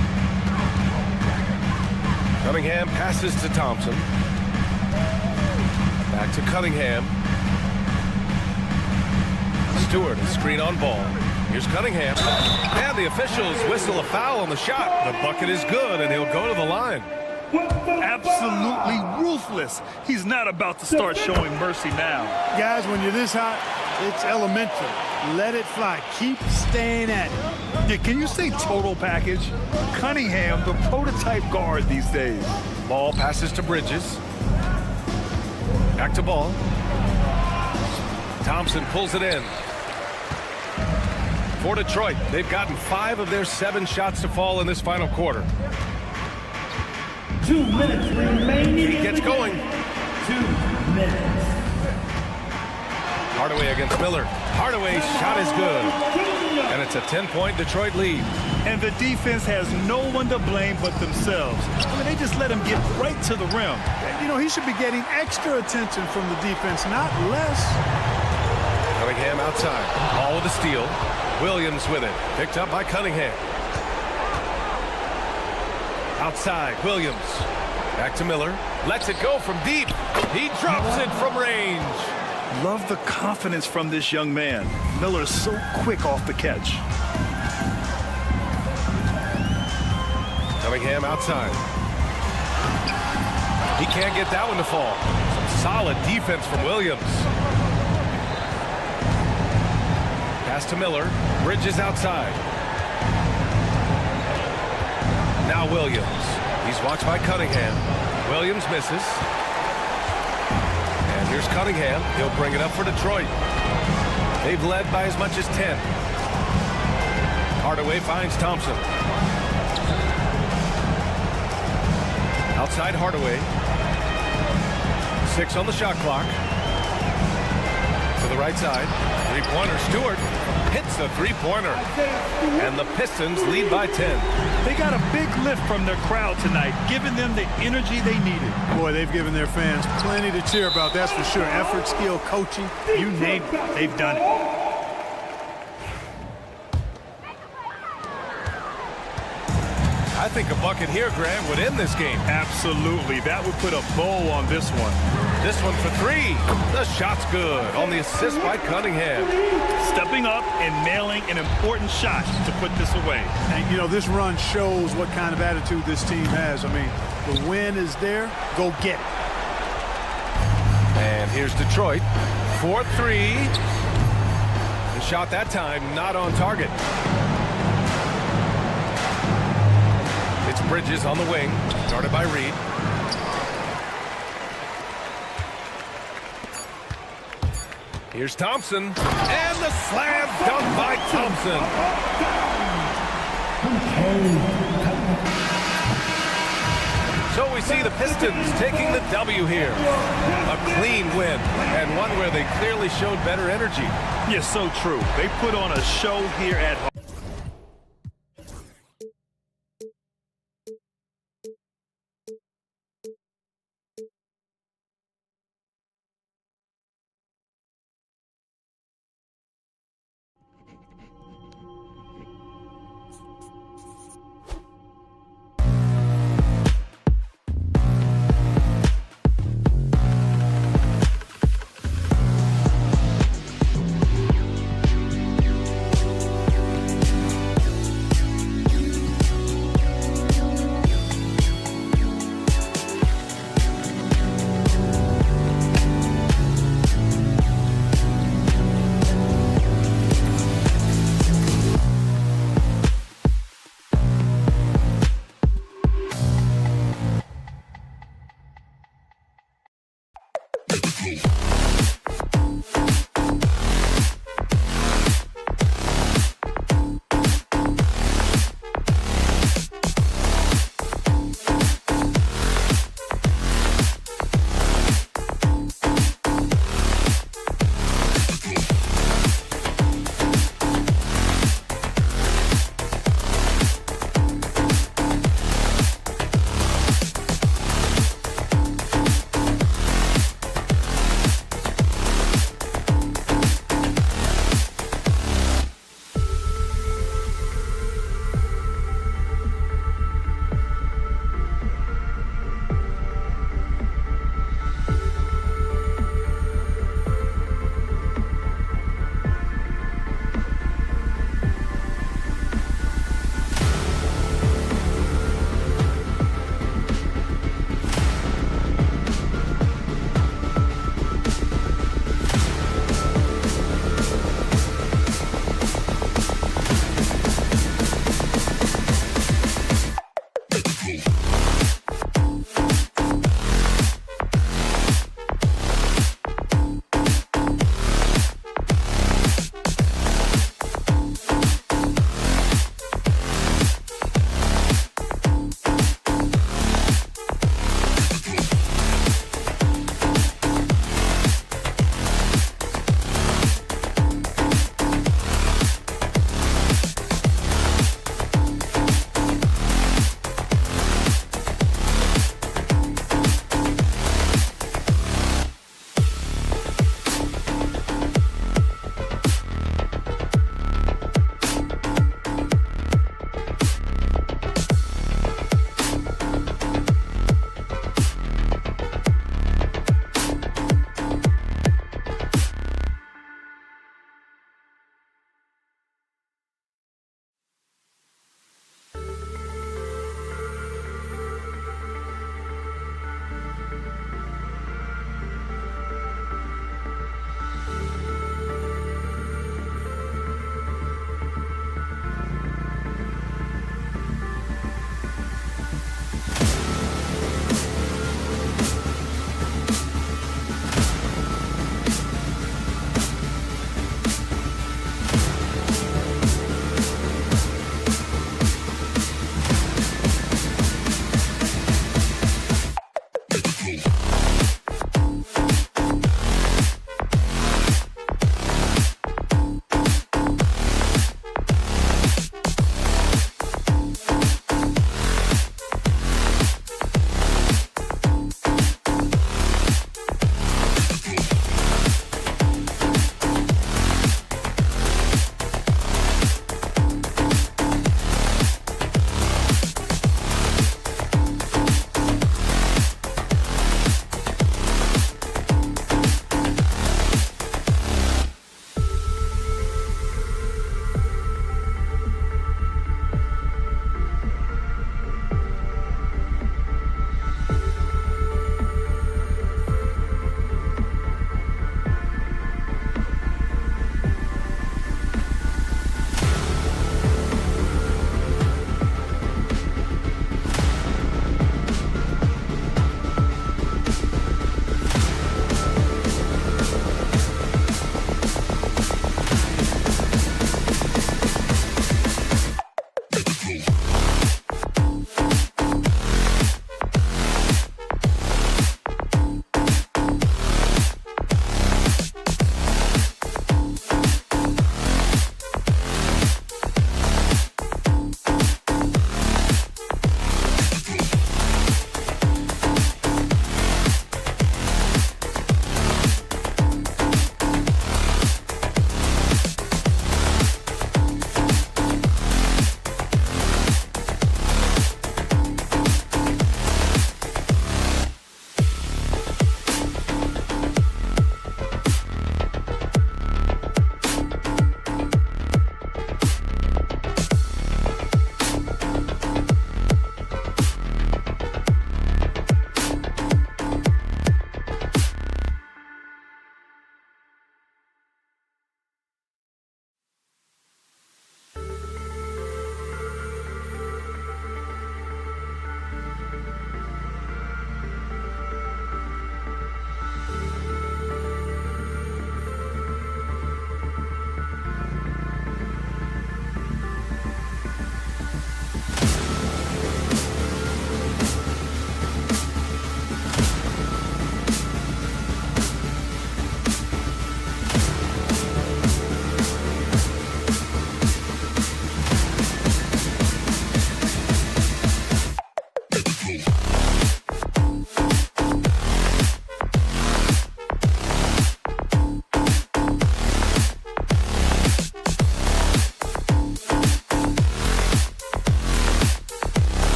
Cunningham passes to Thompson. Back to Cunningham. Stewart, a screen on ball. Here's Cunningham. And the officials whistle a foul on the shot. The bucket is good, and he'll go to the line. Absolutely ruthless. He's not about to start showing mercy now. Guys, when you're this hot, it's elementary. Let it fly. Keep staying at it. Yeah, can you say total package? Cunningham, the prototype guard these days. Ball passes to Bridges. Back to Ball. Thompson pulls it in. For Detroit, they've gotten 5 of their 7 shots to fall in this final quarter. 2 minutes remaining. He gets going. 2 minutes. Hardaway against Miller. Hardaway's shot is good. And it's a 10-point Detroit lead. And the defense has no one to blame but themselves. I mean, they just let him get right to the rim. You know, he should be getting extra attention from the defense, not less. Cunningham outside. Ball with a steal. Williams with it. Picked up by Cunningham. Outside, Williams. Back to Miller. Lets it go from deep. He drops it from range. Love the confidence from this young man. Miller is so quick off the catch. Cunningham outside. He can't get that one to fall. Some solid defense from Williams. Pass to Miller. Bridges outside. Now Williams. He's watched by Cunningham. Williams misses. And here's Cunningham. He'll bring it up for Detroit. They've led by as much as 10. Hardaway finds Thompson. Outside Hardaway. 6 on the shot clock. To the right side. Three-pointer. Stewart hits the three-pointer. And the Pistons lead by 10. They got a big lift from their crowd tonight, giving them the energy they needed. Boy, they've given their fans plenty to cheer about, that's for sure. Effort, skill, coaching, you name it, they've done it. I think a bucket here, Graham, would end this game. Absolutely. That would put a bow on this one. This one for 3. The shot's good on the assist by Cunningham. Stepping up and nailing an important shot to put this away. And, you know, this run shows what kind of attitude this team has. I mean, the win is there. Go get it. And here's Detroit. 4-3. The shot that time not on target. It's Bridges on the wing. Started by Reed. Here's Thompson. And the slam dunk by Thompson. So we see the Pistons taking the W here. A clean win, and one where they clearly showed better energy. Yes, so true. They put on a show here at home.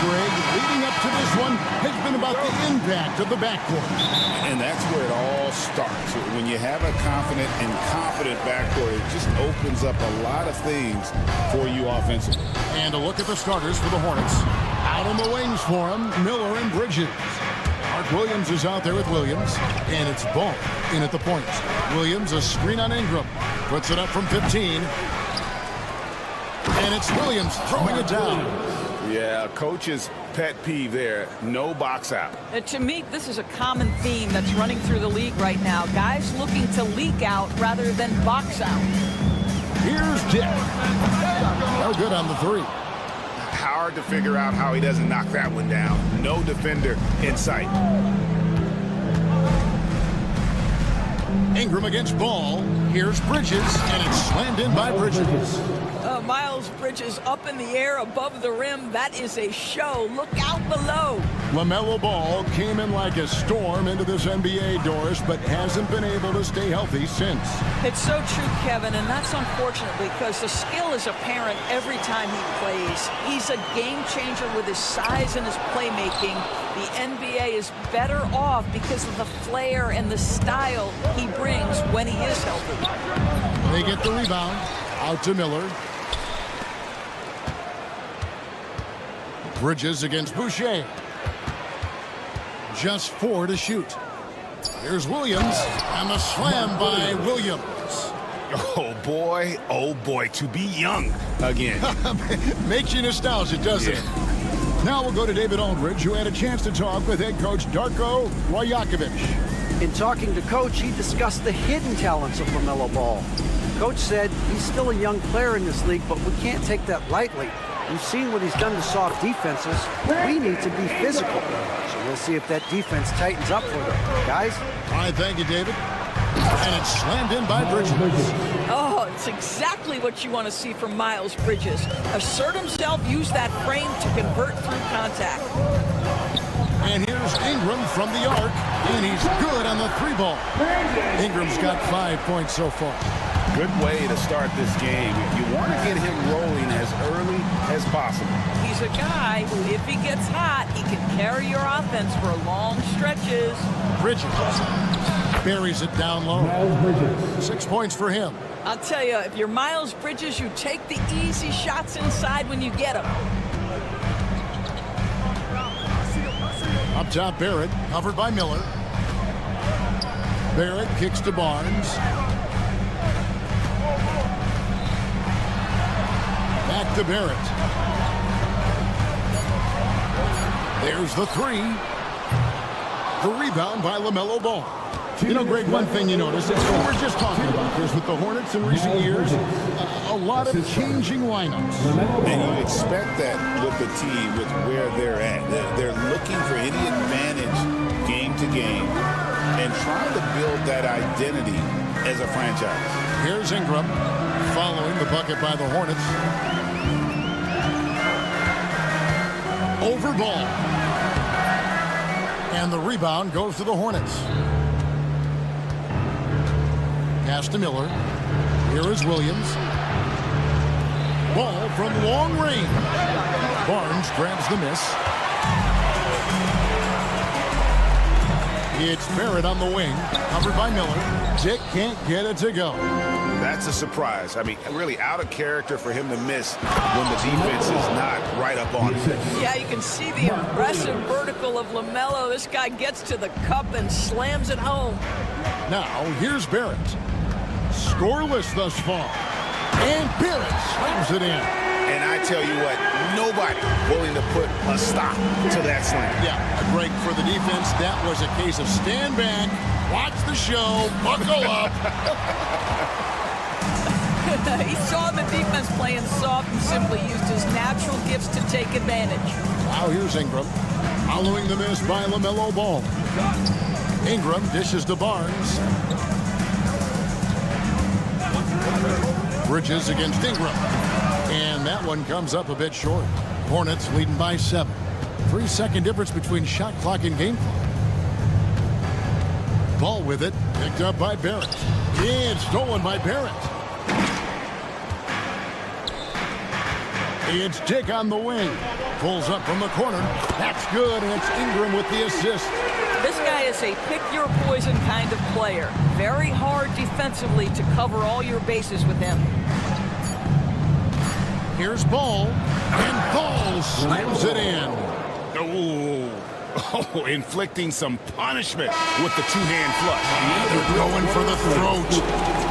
Greg, leading up to this one has been about the impact of the backcourt. And that's where it all starts. When you have a confident and confident backcourt, it just opens up a lot of things for you offensively. And a look at the starters for the Hornets. Out on the wings for them, Miller and Bridges. Mark Williams is out there with Williams, and it's Ball in at the point. Williams, a screen on Ingram. Puts it up from 15. And it's Williams throwing it down. Yeah, coach's pet peeve there. No box out. To me, this is a common theme that's running through the league right now. Guys looking to leak out rather than box out. Here's Dick. No good on the three. Hard to figure out how he doesn't knock that one down. No defender in sight. Ingram against Ball. Here's Bridges, and it's slammed in by Bridges. Miles Bridges up in the air above the rim. That is a show. Look out below. LaMelo Ball came in like a storm into this NBA, Doris, but hasn't been able to stay healthy since. It's so true, Kevin, and that's unfortunate because the skill is apparent every time he plays. He's a game changer with his size and his playmaking. The NBA is better off because of the flair and the style he brings when he is healthy. They get the rebound. Out to Miller. Bridges against Boucher. Just 4 to shoot. Here's Williams, and the slam by Williams. Oh boy, to be young again. Makes you nostalgic, doesn't it? Now we'll go to David Aldridge, who had a chance to talk with head coach Darko Rajakovic. In talking to Coach, he discussed the hidden talents of LaMelo Ball. Coach said he's still a young player in this league, but we can't take that lightly. We've seen what he's done to soft defenses. We need to be physical. So we'll see if that defense tightens up for them. Guys? All right, thank you, David. And it's slammed in by Bridges. Oh, it's exactly what you want to see from Miles Bridges. Assert himself, use that frame to convert through contact. And here's Ingram from the arc, and he's good on the 3-ball. Ingram's got 5 points so far. Good way to start this game. You want to get him rolling as early as possible. He's a guy who, if he gets hot, he can carry your offense for long stretches. Bridges buries it down low. 6 points for him. I'll tell you, if you're Miles Bridges, you take the easy shots inside when you get them. Up top, Barrett, covered by Miller. Barrett kicks to Barnes. Back to Barrett. There's the 3. The rebound by LaMelo Ball. You know, Greg, one thing you notice, we're just talking about this with the Hornets in recent years, a lot of changing lineups. And you expect that with the team, with where they're at. They're looking for any advantage game to game and trying to build that identity as a franchise. Here's Ingram following the bucket by the Hornets. Over Ball. And the rebound goes to the Hornets. Pass to Miller. Here is Williams. Ball from long range. Barnes grabs the miss. It's Barrett on the wing, covered by Miller. Dick can't get it to go. That's a surprise. I mean, really out of character for him to miss when the defense is not right up on him. Yeah, you can see the impressive vertical of LaMelo. This guy gets to the cup and slams it home. Now, here's Barrett. Scoreless thus far. And Barrett slams it in. And I tell you what, nobody willing to put a stop to that slam. Yeah, a break for the defense. That was a case of stand back, watch the show, buckle up. He saw the defense playing soft and simply used his natural gifts to take advantage. Now here's Ingram, following the miss by LaMelo Ball. Ingram dishes to Barnes. Bridges against Ingram. And that one comes up a bit short. Hornets leading by 7. 3-second difference between shot clock and game clock. Ball with it, picked up by Barrett. And stolen by Barrett. It's Dick on the wing. Pulls up from the corner. That's good, and it's Ingram with the assist. This guy is a pick-your-poison kind of player. Very hard defensively to cover all your bases with him. Here's Ball, and Ball slams it in. Oh, inflicting some punishment with the two-hand flush. They're going for the throat.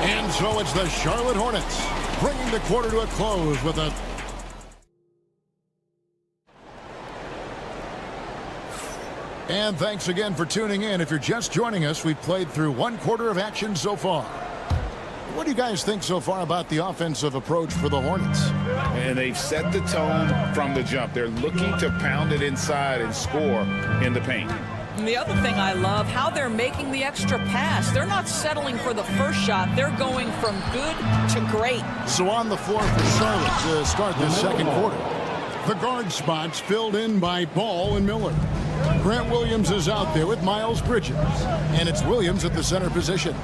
And so it's the Charlotte Hornets bringing the quarter to a close with a... And thanks again for tuning in. If you're just joining us, we've played through one quarter of action so far. What do you guys think so far about the offensive approach for the Hornets? And they've set the tone from the jump. They're looking to pound it inside and score in the paint. And the other thing I love, how they're making the extra pass. They're not settling for the first shot. They're going from good to great. So on the floor for Charlotte to start this second quarter. The guard spots filled in by Ball and Miller. Grant Williams is out there with Miles Bridges. And it's Williams at the center position.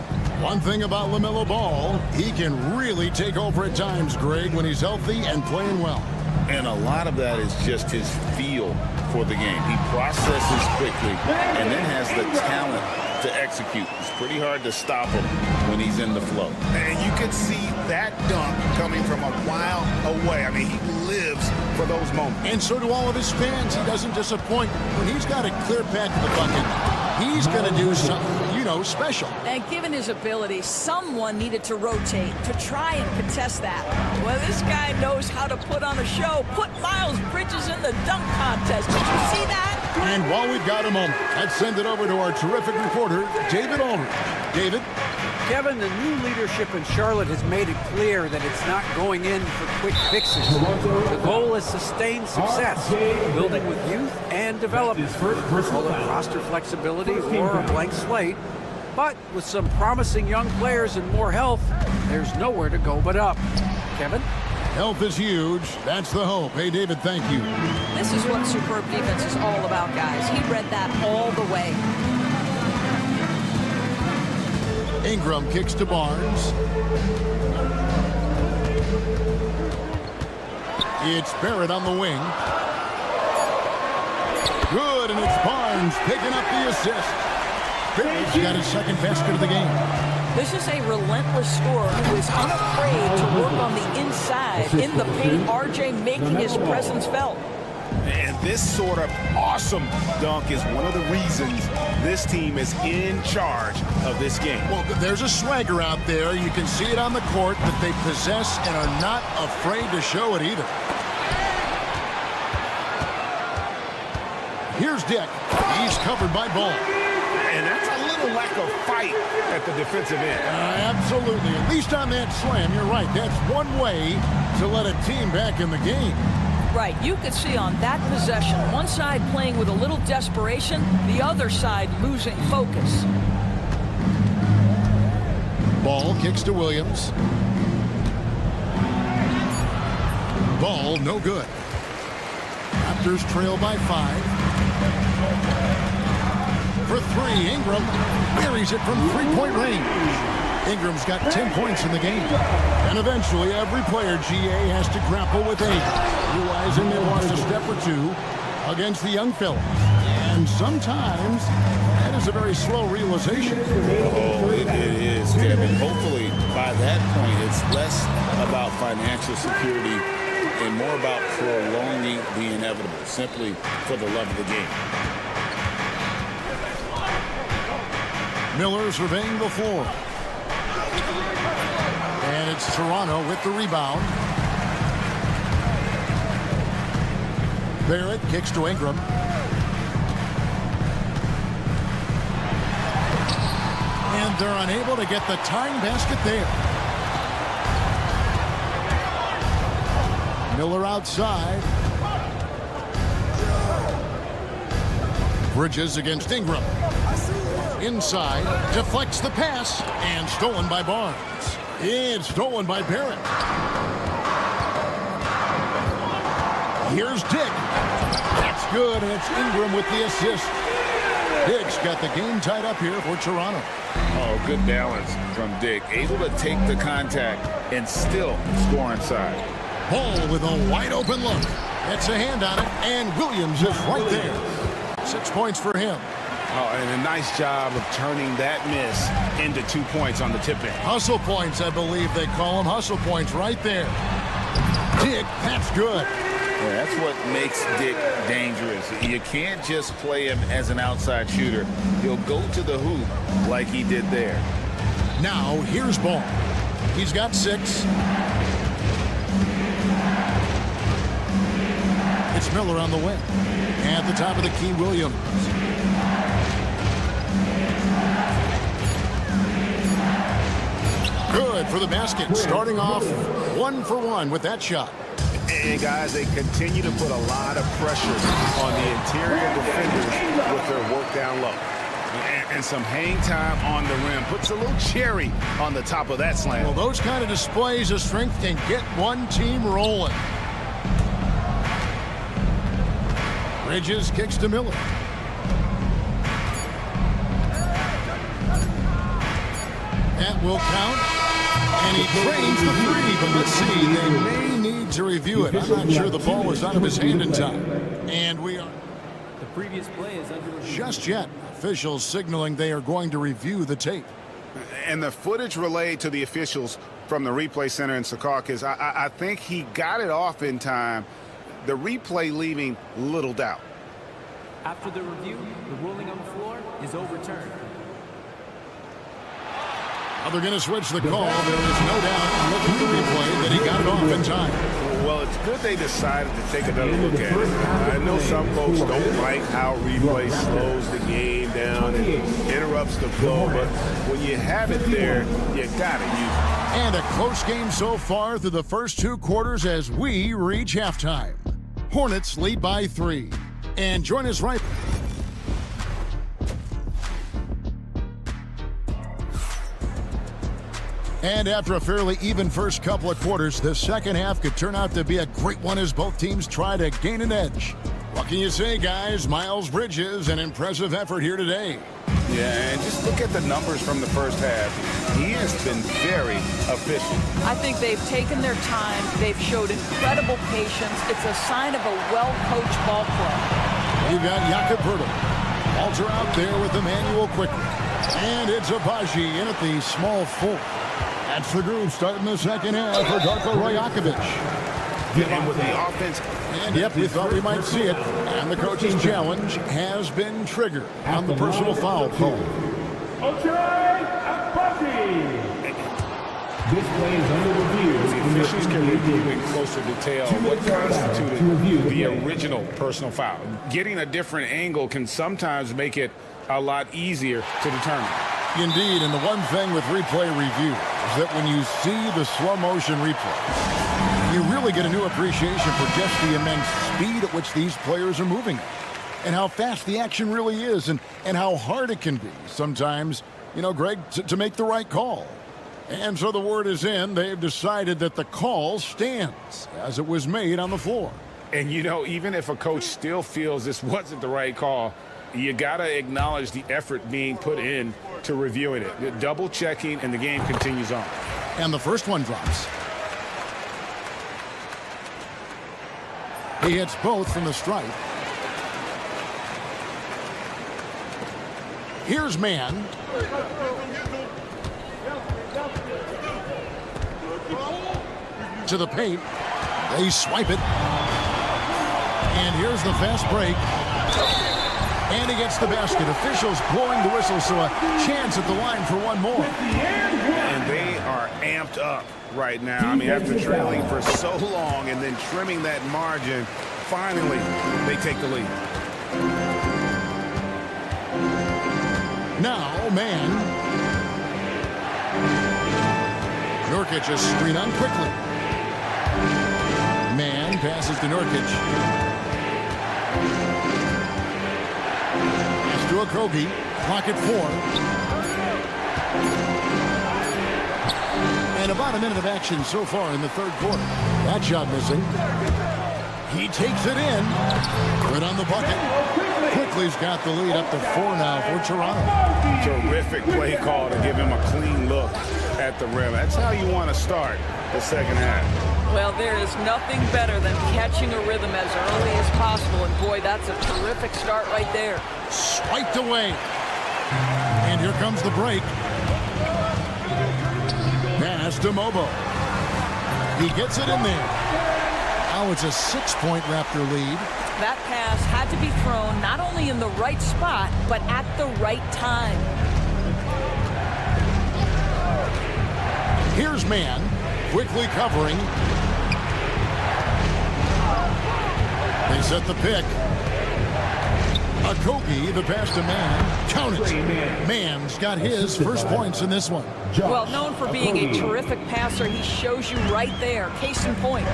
One thing about LaMelo Ball, he can really take over at times, Greg, when he's healthy and playing well. And a lot of that is just his feel for the game. He processes quickly and then has the talent to execute. It's pretty hard to stop him when he's in the flow. And you can see that dunk coming from a while away. I mean, he lives for those moments. And so do all of his fans. He doesn't disappoint. When he's got a clear path to the bucket, he's going to do something, you know, special. And given his ability, someone needed to rotate to try and contest that. Well, this guy knows how to put on a show. Put Miles Bridges in the dunk contest. Did you see that? And while we've got a moment, let's send it over to our terrific reporter, David Aldridge. David? Kevin, the new leadership in Charlotte has made it clear that it's not going in for quick fixes. The goal is sustained success, building with youth and development. Call it roster flexibility or a blank slate. But with some promising young players and more health, there's nowhere to go but up. Kevin? Health is huge. That's the hope. Hey, David, thank you. This is what superb defense is all about, guys. He read that all the way. Ingram kicks to Barnes. It's Barrett on the wing. Good, and it's Barnes picking up the assist. Barrett's got his second basket of the game. This is a relentless scorer who is unafraid to work on the inside in the paint. RJ making his presence felt. And this sort of awesome dunk is one of the reasons this team is in charge of this game. Well, there's a swagger out there. You can see it on the court that they possess and are not afraid to show it either. Here's Dick. He's covered by Ball. And that's a little lack of fight at the defensive end. Absolutely. At least on that slam, you're right. That's one way to let a team back in the game. Right, you could see on that possession, one side playing with a little desperation, the other side losing focus. Ball kicks to Williams. Ball, no good. Raptors trail by 5. For 3, Ingram buries it from three-point range. Ingram's got 10 points in the game. And eventually, every player, GA, has to grapple with age, realizing they lost a step or two against the young fellas. And sometimes, that is a very slow realization. Oh, it is, Kevin. Hopefully, by that point, it's less about financial security and more about prolonging the inevitable, simply for the love of the game. Miller surveying the floor. And it's Toronto with the rebound. Barrett kicks to Ingram. And they're unable to get the tying basket there. Miller outside. Bridges against Ingram. Inside, deflects the pass, and stolen by Barnes. It's stolen by Barrett. Here's Dick. That's good, and it's Ingram with the assist. Dick's got the game tied up here for Toronto. Oh, good balance from Dick. Able to take the contact and still score inside. Ball with a wide open look. Gets a hand on it, and Williams is right there. 6 points for him. Oh, and a nice job of turning that miss into 2 points on the tip-in. Hustle points, I believe they call them. Hustle points right there. Dick, that's good. Yeah, that's what makes Dick dangerous. You can't just play him as an outside shooter. He'll go to the hoop like he did there. Now, here's Ball. He's got 6. It's Miller on the wing. At the top of the key, Williams. Good for the basket. Starting off 1 for 1 with that shot. And guys, they continue to put a lot of pressure on the interior defenders with their work down low. And some hang time on the rim. Puts a little cherry on the top of that slam. Well, those kind of displays of strength can get one team rolling. Bridges kicks to Miller. That will count. And he trains the 3, but let's see. They may need to review it. I'm not sure the ball was out of his hand in time. And we are... The previous play is under review. Just yet, officials signaling they are going to review the tape. And the footage relayed to the officials from the replay center in Secaucus, I think he got it off in time. The replay leaving little doubt. After the review, the ruling on the floor is overturned. Now they're going to switch the call. There is no doubt, looking at the replay, that he got it off in time. Well, it's good they decided to take another look at it. I know some folks don't like how replay slows the game down and interrupts the flow, but when you have it there, you got to use it. And a close game so far through the first 2 quarters as we reach halftime. Hornets lead by 3. And join us right... And after a fairly even first couple of quarters, the second half could turn out to be a great one as both teams try to gain an edge. What can you say, guys? Miles Bridges, an impressive effort here today. Yeah, and just look at the numbers from the first half. He has been very efficient. I think they've taken their time. They've showed incredible patience. It's a sign of a well-coached ball club. You've got Jakob Poeltl. Walter out there with Emmanuel quickly. And it's Abaji in at the small 4. That's the group starting the second half for Darko Rajakovic. And with the offense... And yep, we thought we might see it. And the coach's challenge has been triggered on the personal foul call. This play is under review. The officials can review in closer detail what constituted the original personal foul. Getting a different angle can sometimes make it a lot easier to determine. Indeed, and the one thing with replay review is that when you see the slow motion replay, you really get a new appreciation for just the immense speed at which these players are moving and how fast the action really is and how hard it can be sometimes, you know, Greg, to make the right call. And so the word is in. They've decided that the call stands as it was made on the floor. And, you know, even if a coach still feels this wasn't the right call, you got to acknowledge the effort being put in to reviewing it. Double checking, and the game continues on. And the first one drops. He hits both from the stripe. Here's man. To the paint. They swipe it. And here's the fast break. And he gets the basket. Officials blowing the whistle, so a chance at the line for one more. And they are amped up right now. I mean, after trailing for so long and then trimming that margin, finally they take the lead. Now, man. Nurkic is screen on quickly. Man passes to Nurkic. Pass to Okogie. Clock at 4. And about a minute of action so far in the third quarter. That shot missing. He takes it in. Good on the bucket. Quickly's got the lead up to 4 now for Toronto. Terrific play call to give him a clean look at the rim. That's how you want to start the second half. Well, there is nothing better than catching a rhythm as early as possible, and boy, that's a terrific start right there. Swiped away. And here comes the break. Pass to Mobo. He gets it in there. Now it's a 6-point Raptor lead. That pass had to be thrown not only in the right spot, but at the right time. Here's man, quickly covering. They set the pick. Akogi, the pass to man. Count it. Man's got his first points in this one. Well, known for being a terrific passer, he shows you right there. Case in point.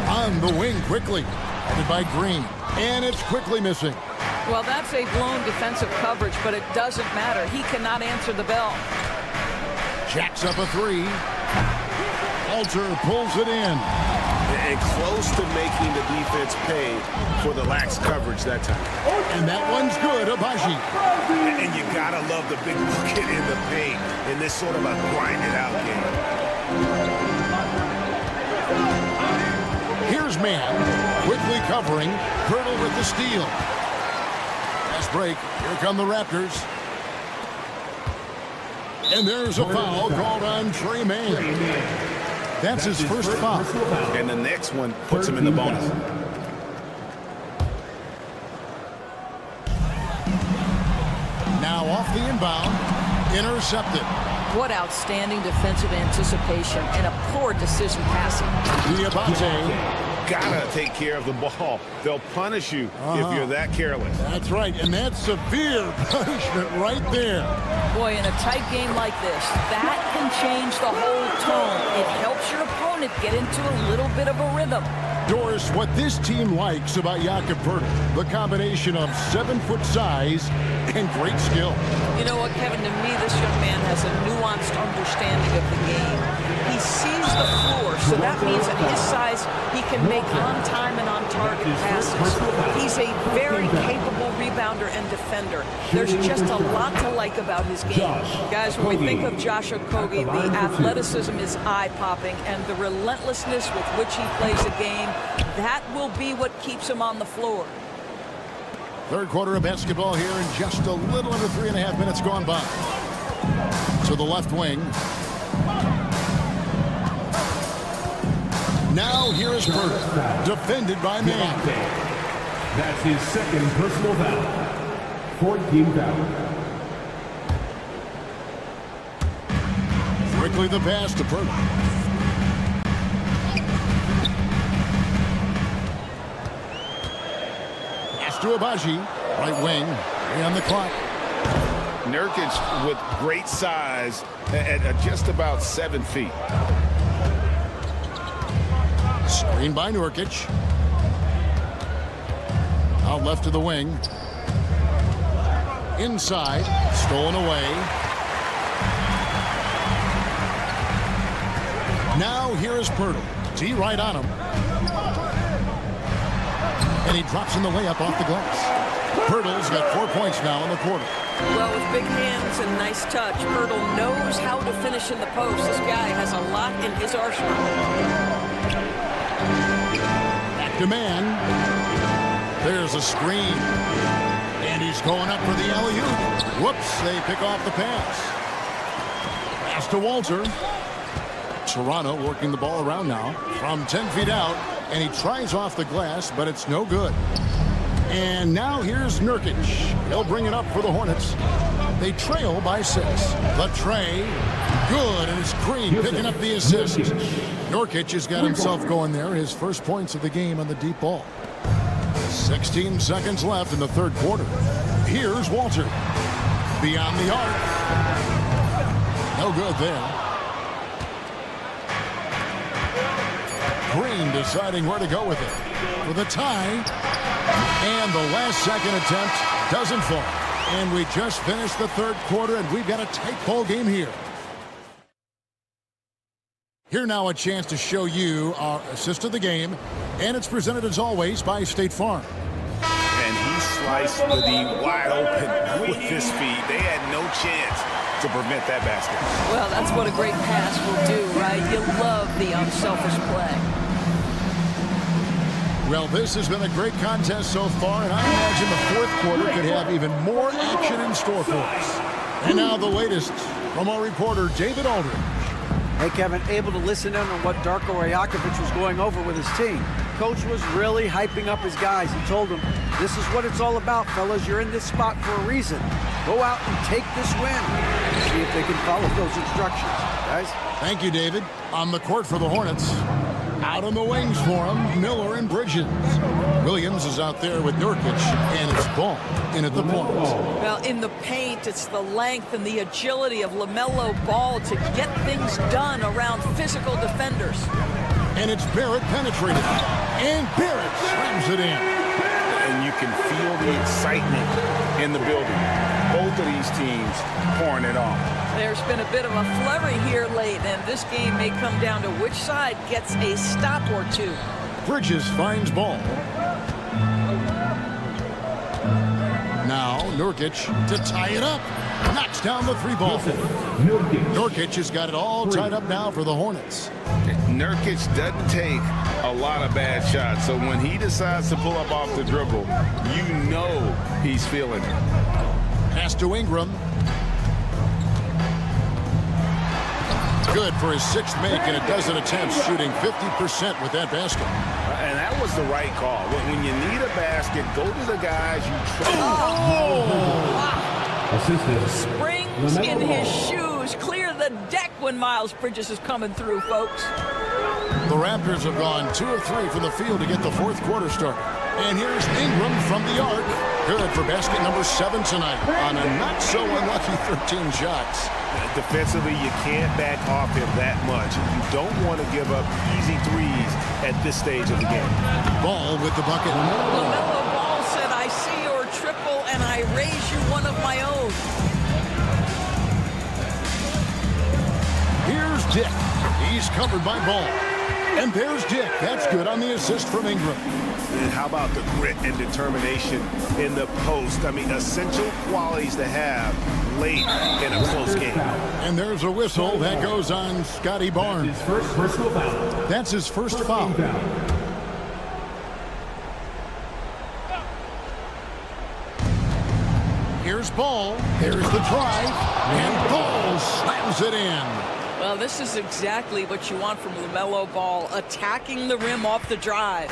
On the wing quickly. Headed by Green. And it's quickly missing. Well, that's a blown defensive coverage, but it doesn't matter. He cannot answer the bell. Jacks up a three. Walter pulls it in. And close to making the defense pay for the lax coverage that time. And that one's good, Abaji. And you gotta love the big bucket in the paint in this sort of a grinded out game. Here's man, quickly covering. Hurdle with the steal. Fast break. Here come the Raptors. And there's a foul called on Trey Mann. That's his first foul. And the next one puts him in the bonus. Now off the inbound. Intercepted. What outstanding defensive anticipation and a poor decision passing. Diabate. Gotta take care of the ball. They'll punish you if you're that careless. That's right, and that's severe punishment right there. Boy, in a tight game like this, that can change the whole tone. It helps your opponent get into a little bit of a rhythm. Doris, what this team likes about Jakob Poeltl, the combination of 7-foot size and great skill. You know what, Kevin, to me, this young man has a nuanced understanding of the game. He sees the floor, so that means at his size, he can make on-time and on-target passes. He's a very capable rebounder and defender. There's just a lot to like about his game. Guys, when we think of Josh Okogie, the athleticism is eye-popping, and the relentlessness with which he plays a game, that will be what keeps him on the floor. Third quarter of basketball here, and just a little under 3.5 minutes gone by. To the left wing. Now here is Poeltl, defended by Mann. That's his second personal foul. 14 foul. Quickly the pass to Poeltl. Pass to Abaji, right wing, 3 on the clock. Nurkic with great size at just about 7 feet. Screen by Nurkic. Out left to the wing. Inside. Stolen away. Now here is Poeltl. D right on him. And he drops in the layup off the glass. Poeltl's got 4 points now in the quarter. Well, with big hands and nice touch, Poeltl knows how to finish in the post. This guy has a lot in his arsenal. To man. There's a screen. And he's going up for the alley-oop. Whoops, they pick off the pass. Pass to Walter. Toronto working the ball around now from 10 feet out. And he tries off the glass, but it's no good. And now here's Nurkic. He'll bring it up for the Hornets. They trail by 6. The tray. Good, and it's Green picking up the assist. Nurkic has got himself going there. His first points of the game on the deep ball. 16 seconds left in the third quarter. Here's Walter. Beyond the arc. No good there. Green deciding where to go with it. For the tie. And the last second attempt doesn't fall. And we just finished the third quarter, and we've got a tight ball game here. Here now a chance to show you our assist of the game, and it's presented as always by State Farm. And he slice the D wide open with his feet. They had no chance to prevent that basket. Well, that's what a great pass will do, right? You love the unselfish play. Well, this has been a great contest so far, and I imagine the fourth quarter could have even more action in store for us. And now the latest from our reporter, David Aldridge. Hey, Kevin, able to listen in on what Darko Rajakovic was going over with his team. Coach was really hyping up his guys. He told them, this is what it's all about, fellas. You're in this spot for a reason. Go out and take this win. See if they can follow those instructions, guys. Thank you, David. On the court for the Hornets. Out on the wings for him, Miller and Bridges. Williams is out there with Nurkic, and it's Ball in at the point. Well, in the paint, it's the length and the agility of LaMelo Ball to get things done around physical defenders. And it's Barrett penetrated. And Barrett slams it in. And you can feel the excitement in the building. Both of these teams pouring it on. There's been a bit of a flurry here late, and this game may come down to which side gets a stop or two. Bridges finds Ball. Now Nurkic to tie it up. Knocks down the three ball. Nurkic has got it all tied up now for the Hornets. Nurkic doesn't take a lot of bad shots, so when he decides to pull up off the dribble, you know he's feeling it. Pass to Ingram. Good for his sixth make and a dozen attempts, shooting 50% with that basket. And that was the right call. When you need a basket, go to the guys you trust. Springs in his shoes. Clear the deck when Miles Bridges is coming through, folks. The Raptors have gone 2 of 3 from the field to get the fourth quarter started. And here's Ingram from the arc. Good for basket number 7 tonight on a not-so-unlucky 13 shots. Defensively, you can't back off him that much. You don't want to give up easy threes at this stage of the game. Ball with the bucket. LaMelo Ball said, I see your triple and I raise you one of my own. Here's Dick. He's covered by Ball. And there's Dick. That's good on the assist from Ingram. And how about the grit and determination in the post? I mean, essential qualities to have late in a close game. And there's a whistle that goes on Scotty Barnes. His first personal foul. That's his first foul. Here's Ball. Here's the drive. And Ball slams it in. Well, this is exactly what you want from LaMelo Ball, attacking the rim off the drive.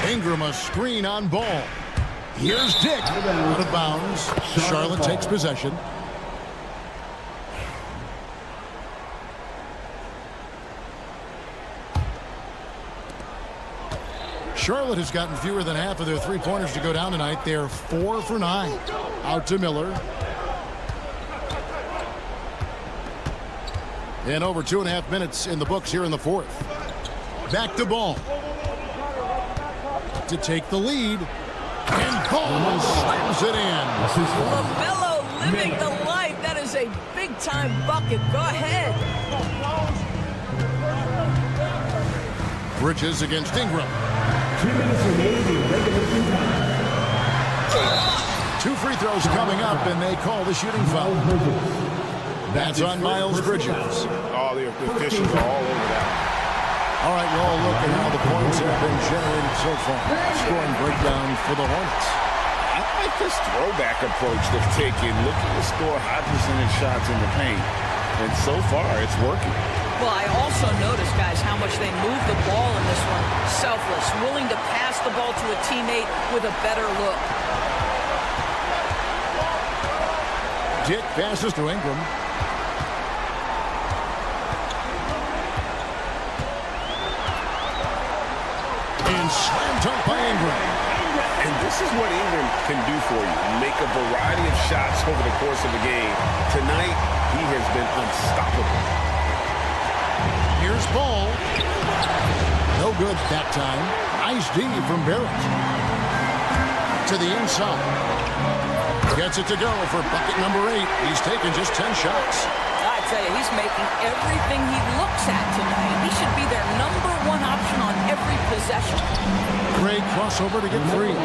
Ingram a screen on Ball. Here's Dick. Out of bounds. Charlotte takes possession. Charlotte has gotten fewer than half of their three-pointers to go down tonight. They're 4 for 9. Out to Miller. And over 2.5 minutes in the books here in the fourth. Back to Ball. To take the lead. And Ball slams it in. LaMelo living the life. That is a big-time bucket. Go ahead. Bridges against Ingram. 2 minutes remaining. Regulation time. 2 free throws coming up, and they call the shooting foul. That's on Miles Bridges. All the officials are all over that. All right, we'll all look at how the points have been generated so far. Scoring breakdown for the Hornets. I like this throwback approach they've taken, looking to score high percentage shots in the paint. And so far, it's working. Well, I also noticed, guys, how much they move the ball in this one. Selfless, willing to pass the ball to a teammate with a better look. Dick passes to Ingram. And slam dunk by Ingram. And this is what Ingram can do for you. Make a variety of shots over the course of a game. Tonight, he has been unstoppable. Here's Ball. No good that time. Nice D from Barrett. To the inside. Gets it to go for bucket number 8. He's taken just 10 shots. I tell you, he's making everything he looks at tonight. He should be their #1 option on every possession. Great crossover to get free.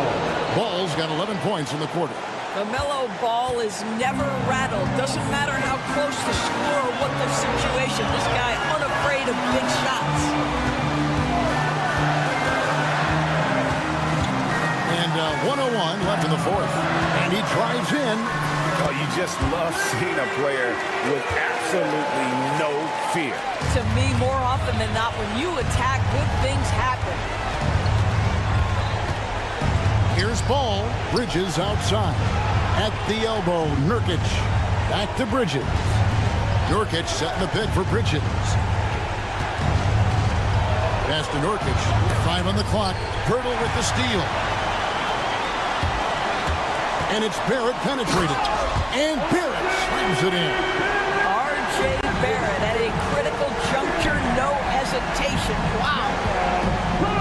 Ball's got 11 points in the quarter. LaMelo Ball is never rattled. Doesn't matter how close the score or what the situation. This guy unafraid of big shots. And 101 left in the fourth. And he drives in. Oh, you just love seeing a player with absolutely no fear. To me, more often than not, when you attack, good things happen. Here's Ball. Bridges outside. At the elbow, Nurkic. Back to Bridges. Nurkic setting the pick for Bridges. Pass to Nurkic. 5 on the clock. Hurdle with the steal. And it's Barrett penetrated. And Barrett slams it in. R.J. Barrett at a critical juncture, no hesitation. Wow.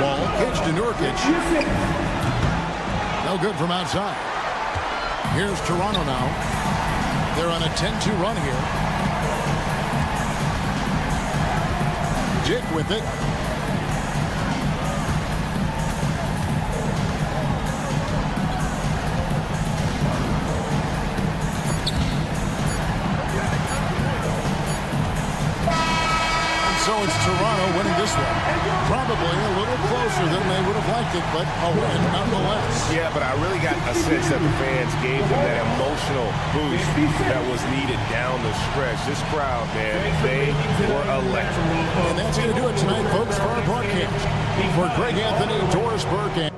Ball pitched to Nurkic. No good from outside. Here's Toronto now. They're on a 10-2 run here. Dick with it. So it's Toronto winning this one. Probably a little closer than they would have liked it, but a win nonetheless. Yeah, but I really got a sense that the fans gave them that emotional boost that was needed down the stretch. This crowd, man, they were electric. And that's going to do it tonight, folks, for our broadcast. For Greg Anthony, Doris Burke, and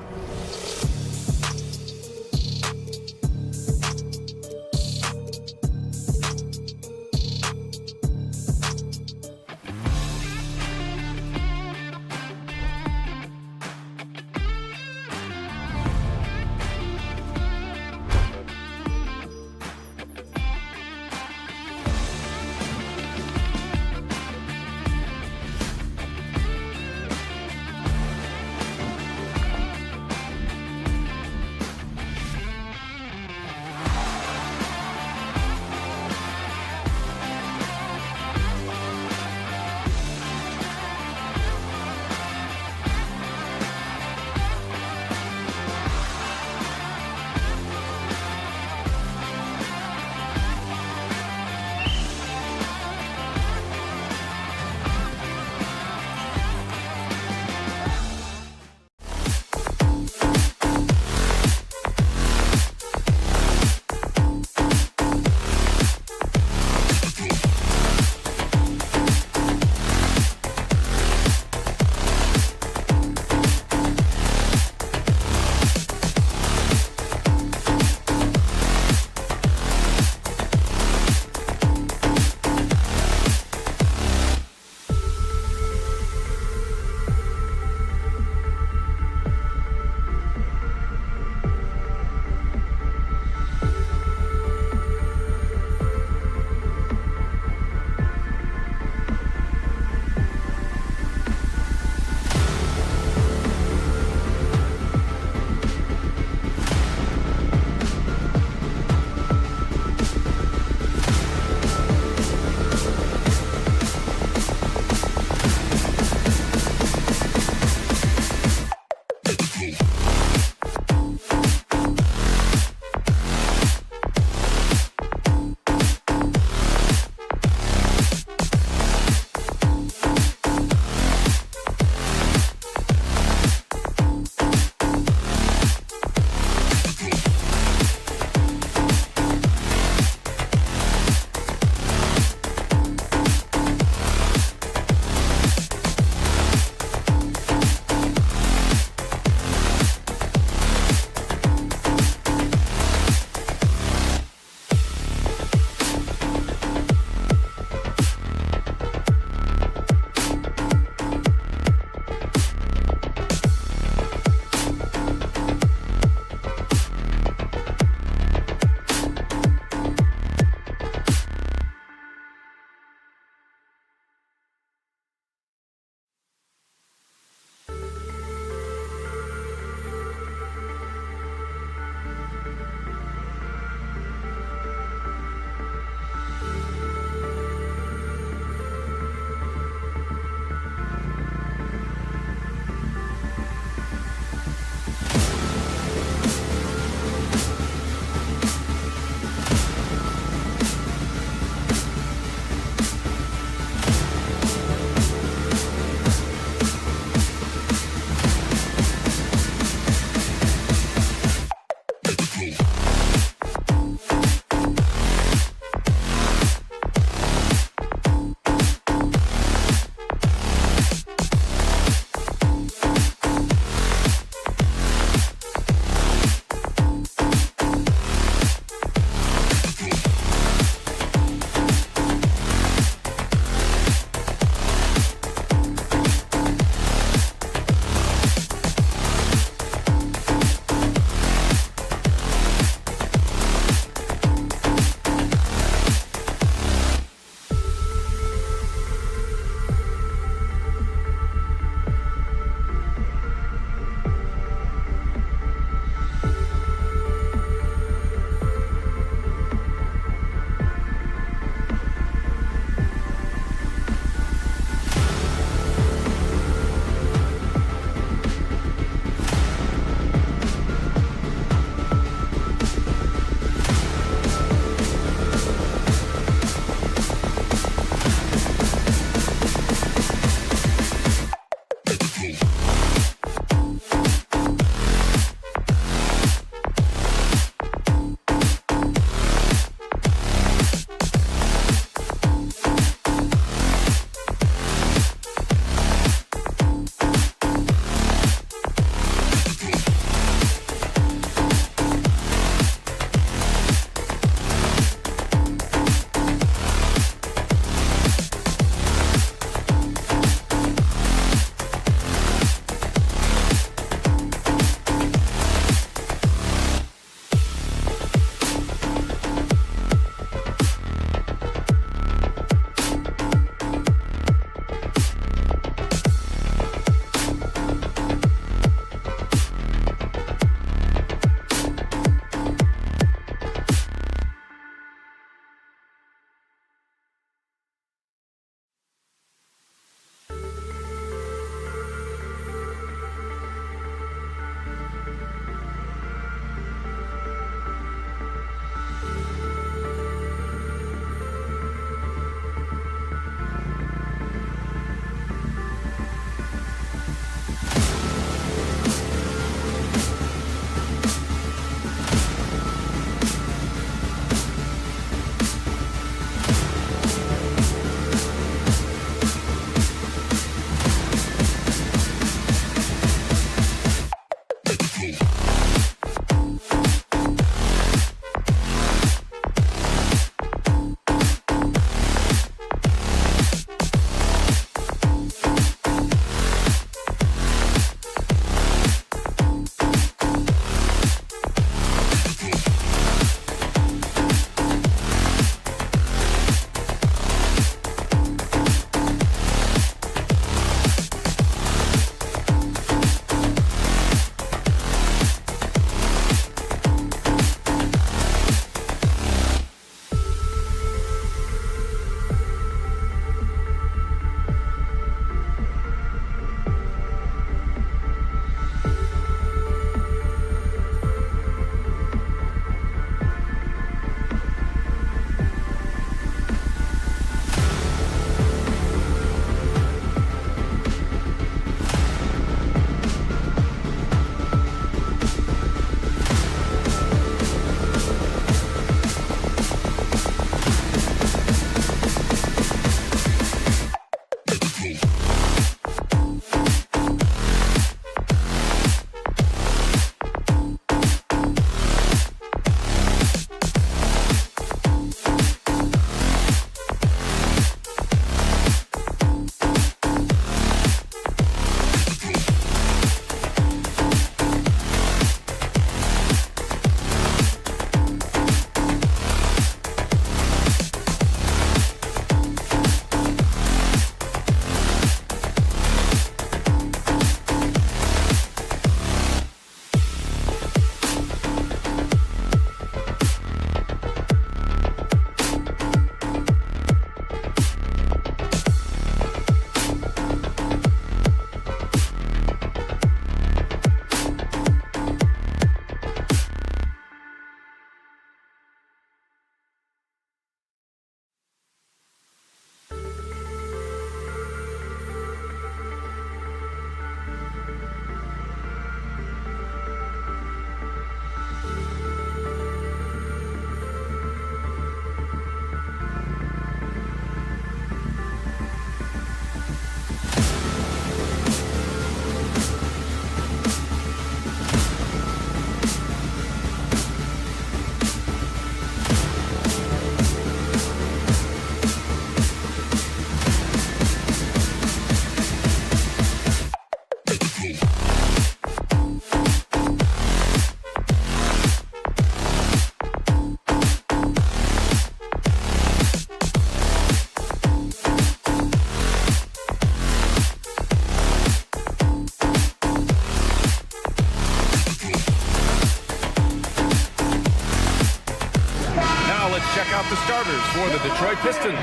for the Detroit Pistons.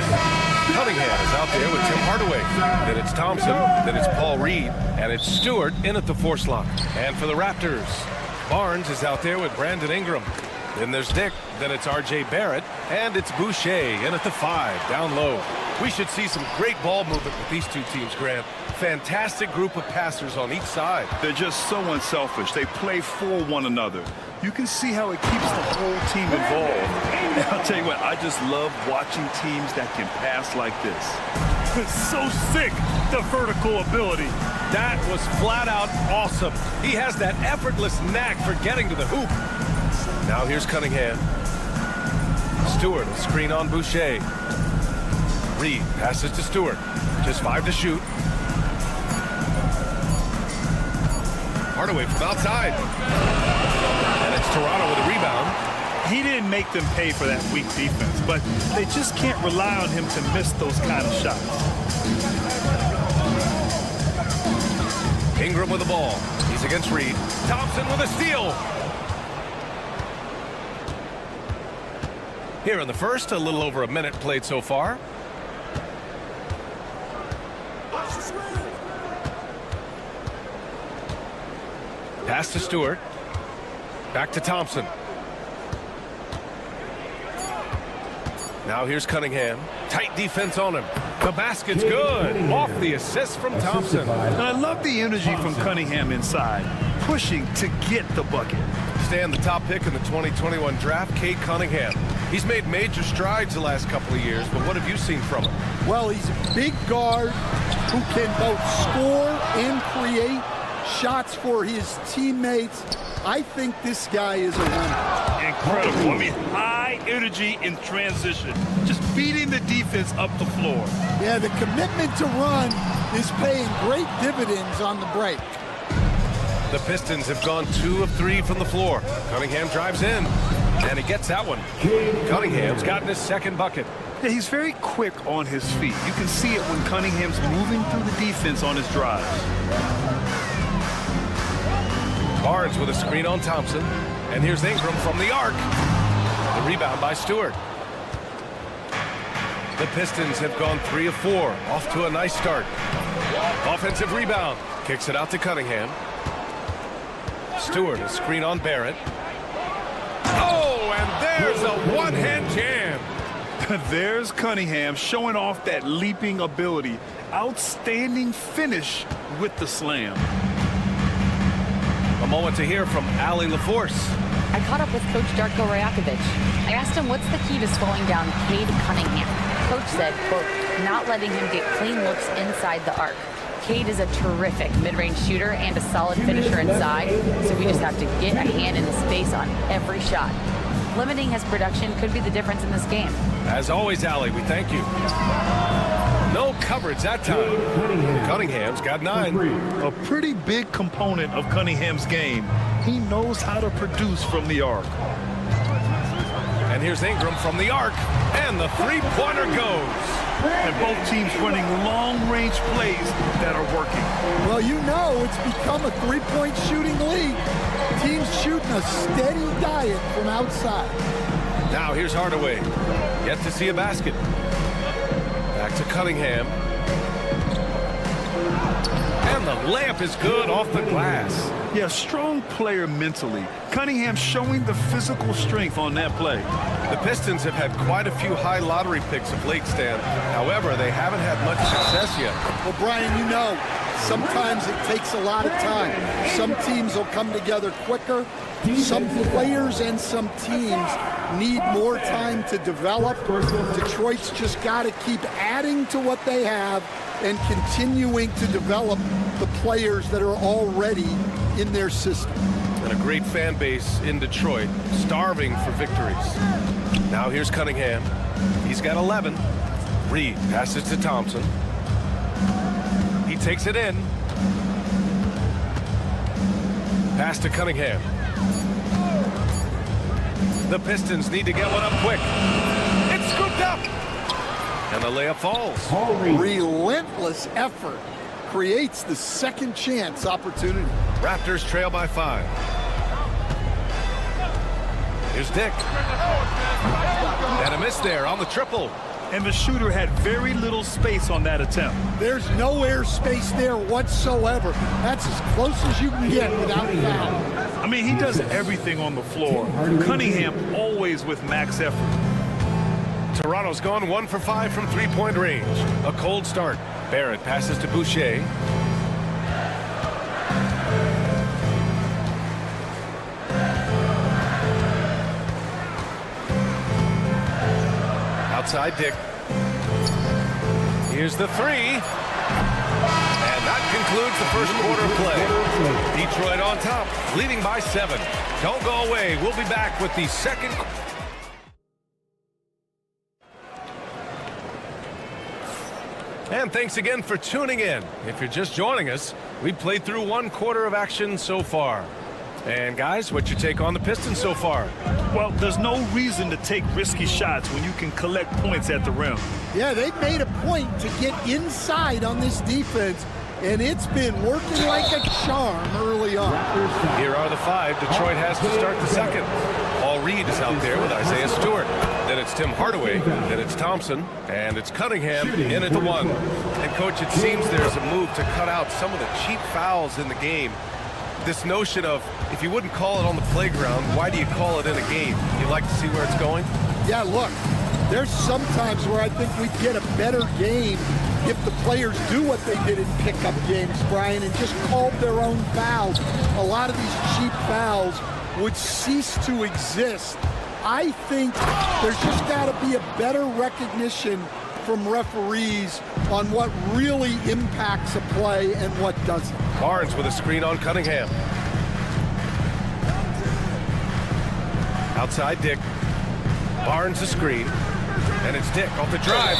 Cunningham is out there with Tim Hardaway. Then it's Thompson, then it's Paul Reed, and it's Stewart in at the 4 slot. And for the Raptors, Barnes is out there with Brandon Ingram. Then there's Dick, then it's R.J. Barrett, and it's Boucher in at the 5, down low. We should see some great ball movement with these two teams, Grant. Fantastic group of passers on each side. They're just so unselfish. They play for one another. You can see how it keeps the whole team involved. And I'll tell you what, I just love watching teams that can pass like this. It's so sick, the vertical ability. That was flat out awesome. He has that effortless knack for getting to the hoop. Now here's Cunningham. Stewart, a screen on Boucher. Reed passes to Stewart. Just 5 to shoot. Hardaway from outside. And it's Toronto with a rebound. He didn't make them pay for that weak defense, but they just can't rely on him to miss those kind of shots. Ingram with the ball. He's against Reed. Thompson with a steal. Here in the first, a little over a minute played so far. Pass to Stewart. Back to Thompson. Now here's Cunningham. Tight defense on him. The basket's good. Off the assist from Thompson. And I love the energy from Cunningham inside, pushing to get the bucket. Staying the top pick in the 2021 draft, Cade Cunningham. He's made major strides the last couple of years, but what have you seen from him? Well, he's a big guard who can both score and create shots for his teammates. I think this guy is a winner. Incredible. I mean, high energy in transition. Just beating the defense up the floor. Yeah, the commitment to run is paying great dividends on the break. The Pistons have gone 2 of 3 from the floor. Cunningham drives in, and he gets that one. Cunningham's gotten his second bucket. Yeah, he's very quick on his feet. You can see it when Cunningham's moving through the defense on his drives. Barnes with a screen on Thompson. And here's Ingram from the arc. The rebound by Stewart. The Pistons have gone 3 of 4. Off to a nice start. Offensive rebound. Kicks it out to Cunningham. Stewart, a screen on Barrett. Oh, and there's a one-hand jam. There's Cunningham showing off that leaping ability. Outstanding finish with the slam. A moment to hear from Allie LaForce. I caught up with Coach Darko Rajakovic. I asked him what's the key to slowing down Cade Cunningham. Coach said, quote, not letting him get clean looks inside the arc. Cade is a terrific mid-range shooter and a solid finisher inside, so we just have to get a hand in his face on every shot. Limiting his production could be the difference in this game. As always, Allie, we thank you. No coverage that time. Cunningham's got 9. A pretty big component of Cunningham's game. He knows how to produce from the arc. And here's Ingram from the arc, and the three-pointer goes. And both teams running long-range plays that are working. Well, you know it's become a three-point shooting league. Teams shooting a steady diet from outside. Now here's Hardaway. Yet to see a basket. Back to Cunningham. And the layup is good off the glass. Yeah, strong player mentally. Cunningham showing the physical strength on that play. The Pistons have had quite a few high lottery picks of late, Stan. However, they haven't had much success yet. Well, Brian, you know, sometimes it takes a lot of time. Some teams will come together quicker. Some players and some teams need more time to develop. Detroit's just got to keep adding to what they have and continuing to develop the players that are already in their system. And a great fan base in Detroit, starving for victories. Now here's Cunningham. He's got 11. Reed passes to Thompson. He takes it in. Pass to Cunningham. The Pistons need to get one up quick. It's scooped up. And the layup falls. Relentless effort creates the second chance opportunity. Raptors trail by 5. Here's Dick. And a miss there on the triple. And the shooter had very little space on that attempt. There's no air space there whatsoever. That's as close as you can get without foul. I mean, he does everything on the floor. Cunningham always with max effort. Toronto's gone 1 for 5 from three-point range. A cold start. Barrett passes to Boucher. Outside Dick. Here's the three. And that concludes the first quarter of play. Detroit on top, leading by 7. Don't go away. We'll be back with the second. And thanks again for tuning in. If you're just joining us, we've played through 1 quarter of action so far. And guys, what's your take on the Pistons so far? Well, there's no reason to take risky shots when you can collect points at the rim. Yeah, they've made a point to get inside on this defense, and it's been working like a charm early on. Here are the 5 Detroit has to start the second. Paul Reed is out there with Isaiah Stewart. Then it's Tim Hardaway. Then it's Thompson. And it's Cunningham in at the 1. And, Coach, it seems there's a move to cut out some of the cheap fouls in the game. This notion of, if you wouldn't call it on the playground, why do you call it in a game? You like to see where it's going? Yeah, look, there's some times where I think we'd get a better game if the players do what they did in pickup games, Brian, and just called their own fouls. A lot of these cheap fouls would cease to exist. I think there's just got to be a better recognition from referees on what really impacts a play and what doesn't. Barnes with a screen on Cunningham. Outside Dick. Barnes a screen. And it's Dick off the drive.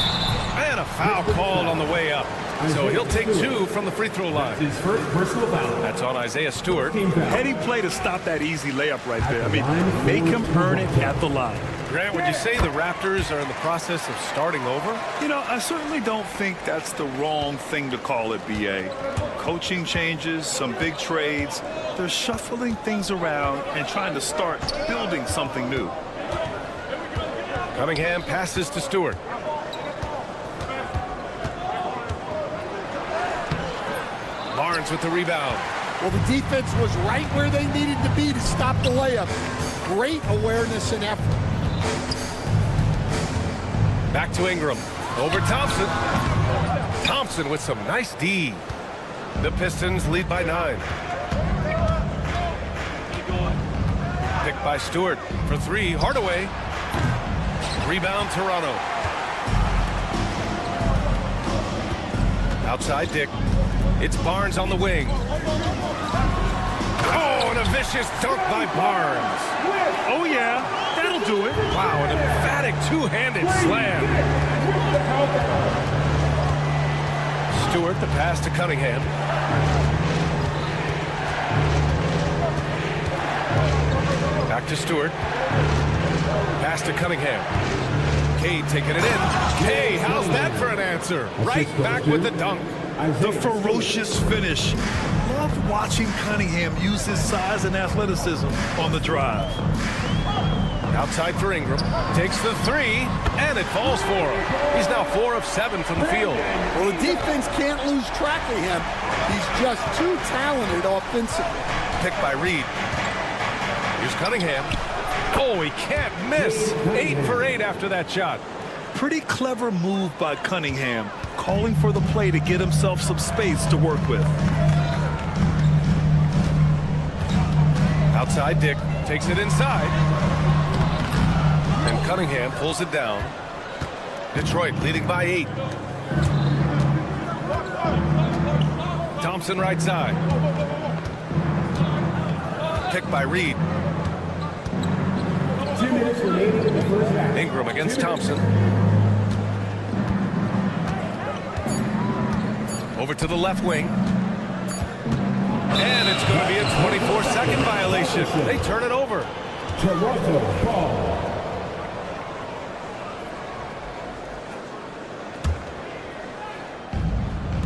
And a foul called on the way up. So he'll take 2 from the free throw line. His first personal foul. That's on Isaiah Stewart. Heady play to stop that easy layup right there. I mean, make him earn it at the line. Grant, would you say the Raptors are in the process of starting over? You know, I certainly don't think that's the wrong thing to call it, B.A. Coaching changes, some big trades. They're shuffling things around and trying to start building something new. Cunningham passes to Stewart. Barnes with the rebound. Well, the defense was right where they needed to be to stop the layup. Great awareness and effort. Back to Ingram. Over Thompson. Thompson with some nice D. The Pistons lead by 9. Picked by Stewart for 3. Hardaway. Rebound Toronto. Outside Dick. It's Barnes on the wing. Oh, and a vicious dunk by Barnes. Oh, yeah. That'll do it. Wow, an emphatic two-handed slam. Stewart, the pass to Cunningham. Back to Stewart. Pass to Cunningham. Cade taking it in. Hey, how's that for an answer? Right back with the dunk. The ferocious finish. Loved watching Cunningham use his size and athleticism on the drive. Outside for Ingram. Takes the 3, and it falls for him. He's now 4 of 7 from the field. Well, the defense can't lose track of him. He's just too talented offensively. Picked by Reed. Here's Cunningham. Oh, he can't miss. 8 for 8 after that shot. Pretty clever move by Cunningham, calling for the play to get himself some space to work with. Outside Dick takes it inside. And Cunningham pulls it down. Detroit leading by 8. Thompson right side. Picked by Reed. 2 minutes remaining in the first half. Ingram against Thompson. Over to the left wing. And it's going to be a 24-second violation. They turn it over. Toronto ball.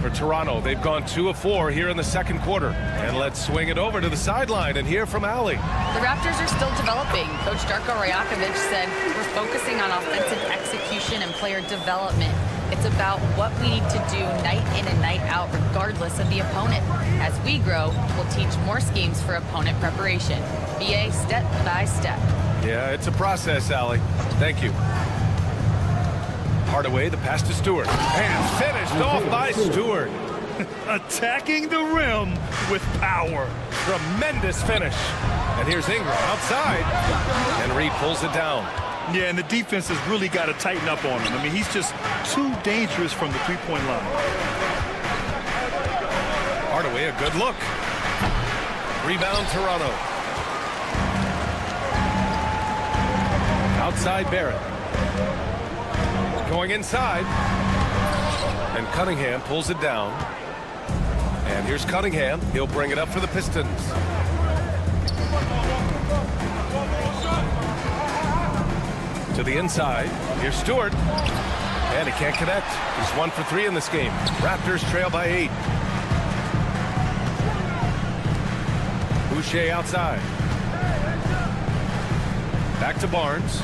for Toronto. They've gone 2 of 4 here in the second quarter. And let's swing it over to the sideline and hear from Allie. The Raptors are still developing. Coach Darko Rajakovic said, we're focusing on offensive execution and player development. It's about what we need to do night in and night out, regardless of the opponent. As we grow, we'll teach more schemes for opponent preparation. BA step by step. Yeah, it's a process, Allie. Thank you. Hardaway, the pass to Stewart. And finished off by Stewart. Attacking the rim with power. Tremendous finish. And here's Ingram outside. And Reed pulls it down. Yeah, and the defense has really got to tighten up on him. I mean, he's just too dangerous from the three-point line. Hardaway, a good look. Rebound, Toronto. Outside Barrett. Going inside. And Cunningham pulls it down. And here's Cunningham. He'll bring it up for the Pistons. To the inside. Here's Stewart. And he can't connect. He's 1 for 3 in this game. Raptors trail by 8. Boucher outside. Back to Barnes.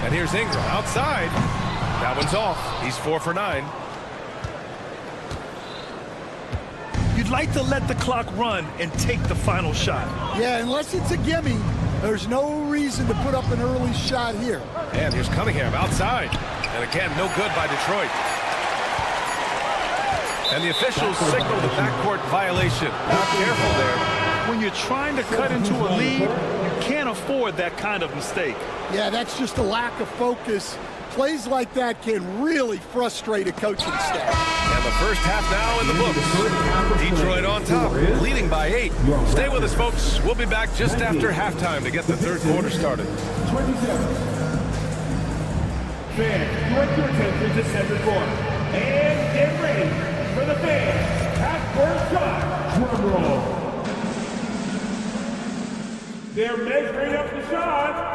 And here's Ingram outside. That one's off. He's 4 for 9. You'd like to let the clock run and take the final shot. Yeah, unless it's a gimme, there's no reason to put up an early shot here. And here's Cunningham outside. And again, no good by Detroit. And the officials signal the backcourt violation. Not careful there. When you're trying to cut into a lead, you can't afford that kind of mistake. Yeah, that's just a lack of focus. Plays like that can really frustrate a coaching staff. And the first half now in the books. Detroit on top, leading by 8. Stay with us, folks. We'll be back just after halftime to get the third quarter started. 27. Fans, direct your attention to center court. And get ready for the fans. Half-court shot. Drum roll. They're measuring up the shot.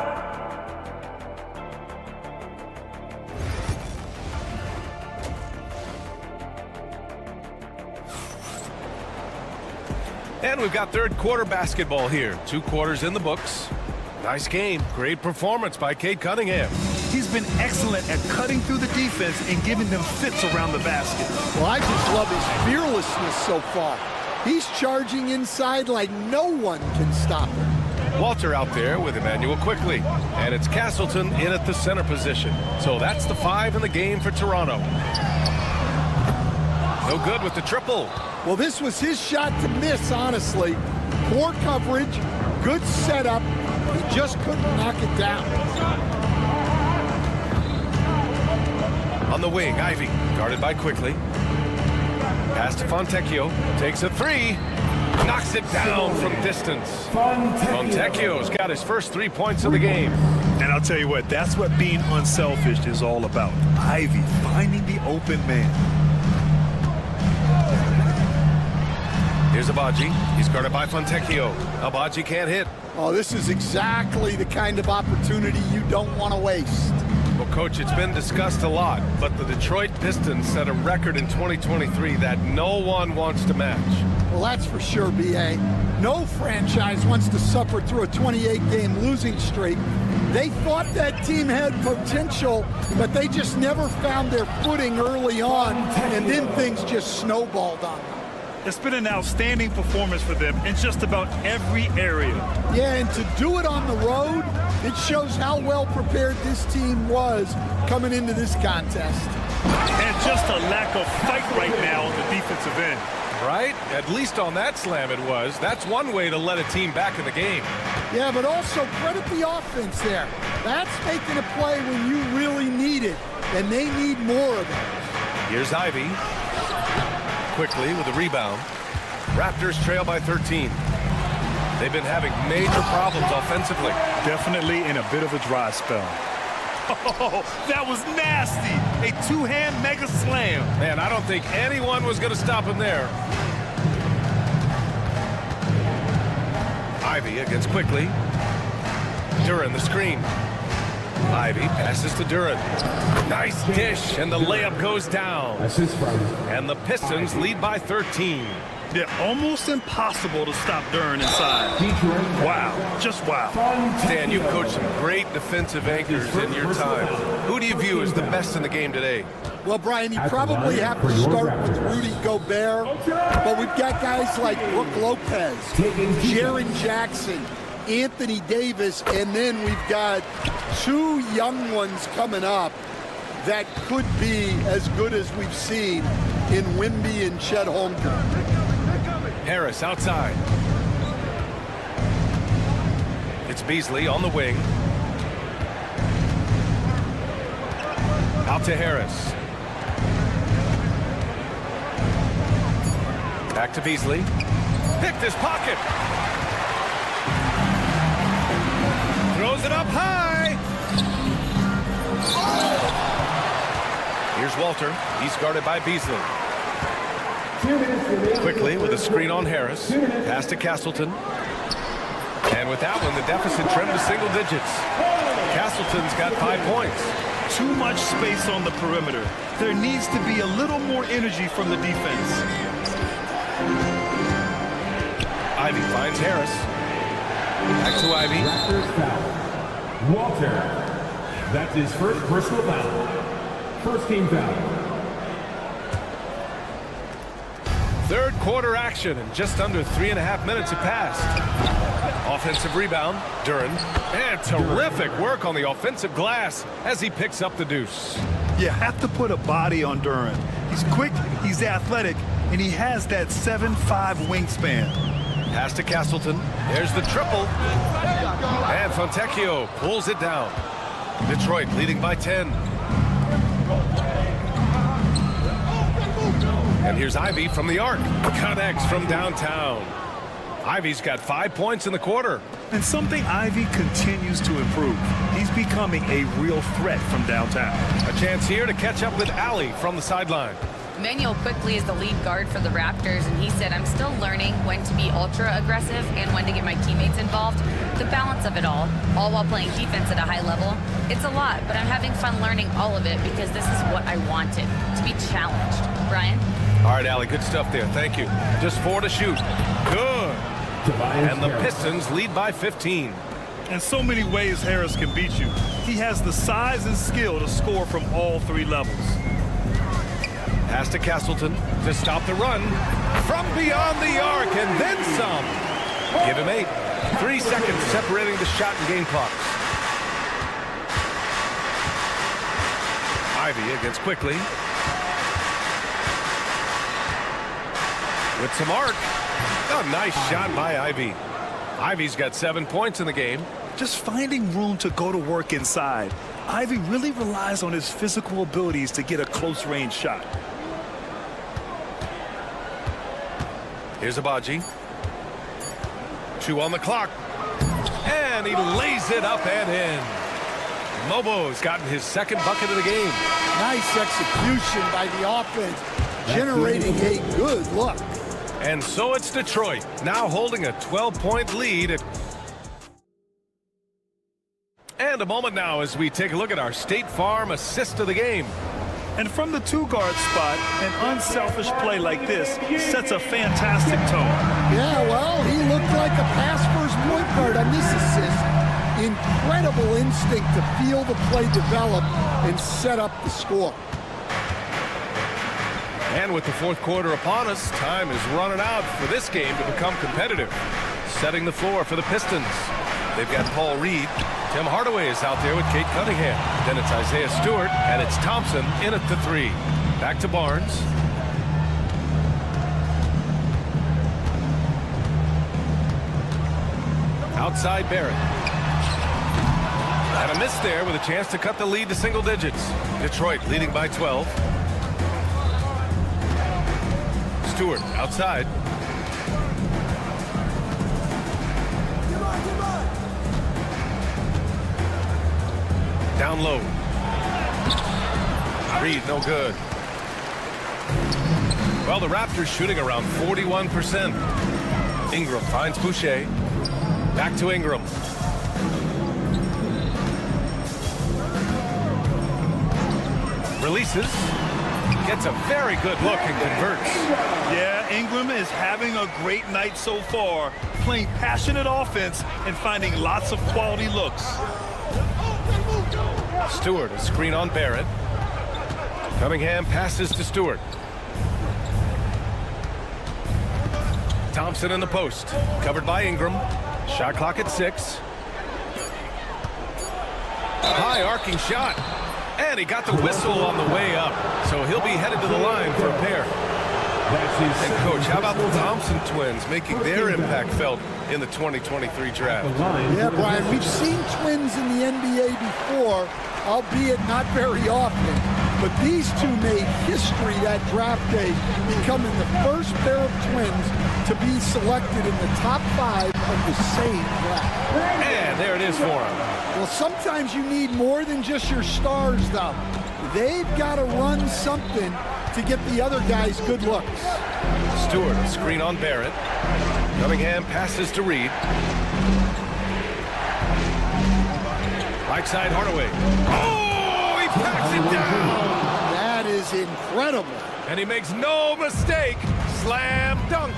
And we've got third quarter basketball here. 2 quarters in the books. Nice game. Great performance by Cade Cunningham. He's been excellent at cutting through the defense and giving them fits around the basket. Well, I just love his fearlessness so far. He's charging inside like no one can stop him. Walter out there with Emmanuel quickly. And it's Castleton in at the center position. So that's the 5 in the game for Toronto. No good with the triple. Well, this was his shot to miss, honestly. Poor coverage, good setup. He just couldn't knock it down. On the wing, Ivy, guarded by Quickly. Pass to Fontecchio, takes a 3. Knocks it down from distance. Fontecchio's got his first 3 points of the game. And I'll tell you what, that's what being unselfish is all about. Ivy finding the open man. Here's Abaji. He's guarded by Fontecchio. Abaji can't hit. Oh, this is exactly the kind of opportunity you don't want to waste. Well, Coach, it's been discussed a lot, but the Detroit Pistons set a record in 2023 that no one wants to match. Well, that's for sure, B.A. No franchise wants to suffer through a 28-game losing streak. They thought that team had potential, but they just never found their footing early on, and then things just snowballed on them. It's been an outstanding performance for them in just about every area. Yeah, and to do it on the road, it shows how well prepared this team was coming into this contest. And just a lack of fight right now on the defensive end. Right? At least on that slam it was. That's one way to let a team back in the game. Yeah, but also credit the offense there. That's making a play when you really need it, and they need more of it. Here's Ivy. Quickly with a rebound. Raptors trail by 13. They've been having major problems offensively. Definitely in a bit of a dry spell. Oh, that was nasty. A 2-hand mega slam. Man, I don't think anyone was going to stop him there. Ivy against Quickly. Duran the screen. Ivy passes to Duran. Nice dish, and the layup goes down. And the Pistons lead by 13. Yeah, almost impossible to stop Duran inside. Wow, just wow. Dan, you've coached some great defensive anchors in your time. Who do you view as the best in the game today? Well, Brian, you probably have to start with Rudy Gobert, but we've got guys like Brook Lopez, Jaren Jackson, Anthony Davis, and then we've got 2 young ones coming up that could be as good as we've seen in Wemby and Chet Holmgren. Harris outside. It's Beasley on the wing. Out to Harris. Back to Beasley. Picked his pocket. Throws it up high. Here's Walter. He's guarded by Beasley. Quickly with a screen on Harris. Pass to Castleton. And with that one, the deficit trimmed to single digits. Castleton's got 5 points. Too much space on the perimeter. There needs to be a little more energy from the defense. Ivy finds Harris. Back to Ivy. Raptors foul. Walter. That's his first personal foul. First team foul. Third quarter action, and just under 3.5 minutes have passed. Offensive rebound, Duran. And terrific work on the offensive glass as he picks up the deuce. You have to put a body on Duran. He's quick, he's athletic, and he has that 7'5" wingspan. Pass to Castleton. There's the triple. And Fontecchio pulls it down. Detroit leading by 10. And here's Ivy from the arc. Connects from downtown. Ivy's got 5 points in the quarter. And something Ivy continues to improve. He's becoming a real threat from downtown. A chance here to catch up with Allie from the sideline. Manuel quickly is the lead guard for the Raptors, and he said, I'm still learning when to be ultra aggressive and when to get my teammates involved. The balance of it all while playing defense at a high level. It's a lot, but I'm having fun learning all of it because this is what I wanted, to be challenged. Brian? All right, Allie, good stuff there. Thank you. Just 4 to shoot. Good. And the Pistons lead by 15. In so many ways, Harris can beat you. He has the size and skill to score from all 3 levels. Pass to Castleton to stop the run from beyond the arc and then some. Give him 8. 3 seconds separating the shot and game clocks. Ivy against Quickly. With some arc. A nice shot by Ivy. Ivy's got 7 points in the game. Just finding room to go to work inside. Ivy really relies on his physical abilities to get a close-range shot. Here's Abaji. 2 on the clock. And he lays it up and in. Mobo's gotten his 2nd bucket of the game. Nice execution by the offense, generating a good look. And so it's Detroit, now holding a 12-point lead. And a moment now as we take a look at our State Farm assist of the game. And from the 2-guard spot, an unselfish play like this sets a fantastic tone. Yeah, well, he looked like a pass-first point guard on this assist. Incredible instinct to feel the play develop and set up the score. And with the 4th quarter upon us, time is running out for this game to become competitive. Setting the floor for the Pistons. They've got Paul Reed. Tim Hardaway is out there with Kate Cunningham. Then it's Isaiah Stewart, and it's Thompson in at the 3. Back to Barnes. Outside Barrett. And a miss there with a chance to cut the lead to single digits. Detroit leading by 12. Stewart outside. Down low. Reed, no good. Well, the Raptors shooting around 41%. Ingram finds Boucher. Back to Ingram. releases. Gets a very good look and converts. Yeah, Ingram is having a great night so far, playing passionate offense and finding lots of quality looks. Stewart, a screen on Barrett. Cunningham passes to Stewart. Thompson in the post, covered by Ingram. Shot clock at 6. High arcing shot. And he got the whistle on the way up. So he'll be headed to the line for a pair. And coach, how about the Thompson twins making their impact felt in the 2023 draft? Yeah, Brian, we've seen twins in the NBA before, albeit not very often. But these two made history that draft day, becoming the first pair of twins to be selected in the top 5 of the same draft. And there it is for him. Well, sometimes you need more than just your stars, though. They've got to run something to get the other guys good looks. Stewart, a screen on Barrett. Cunningham passes to Reed. Right side, Hardaway. Oh, he packs it down. That is incredible. And he makes no mistake. Slam dunk.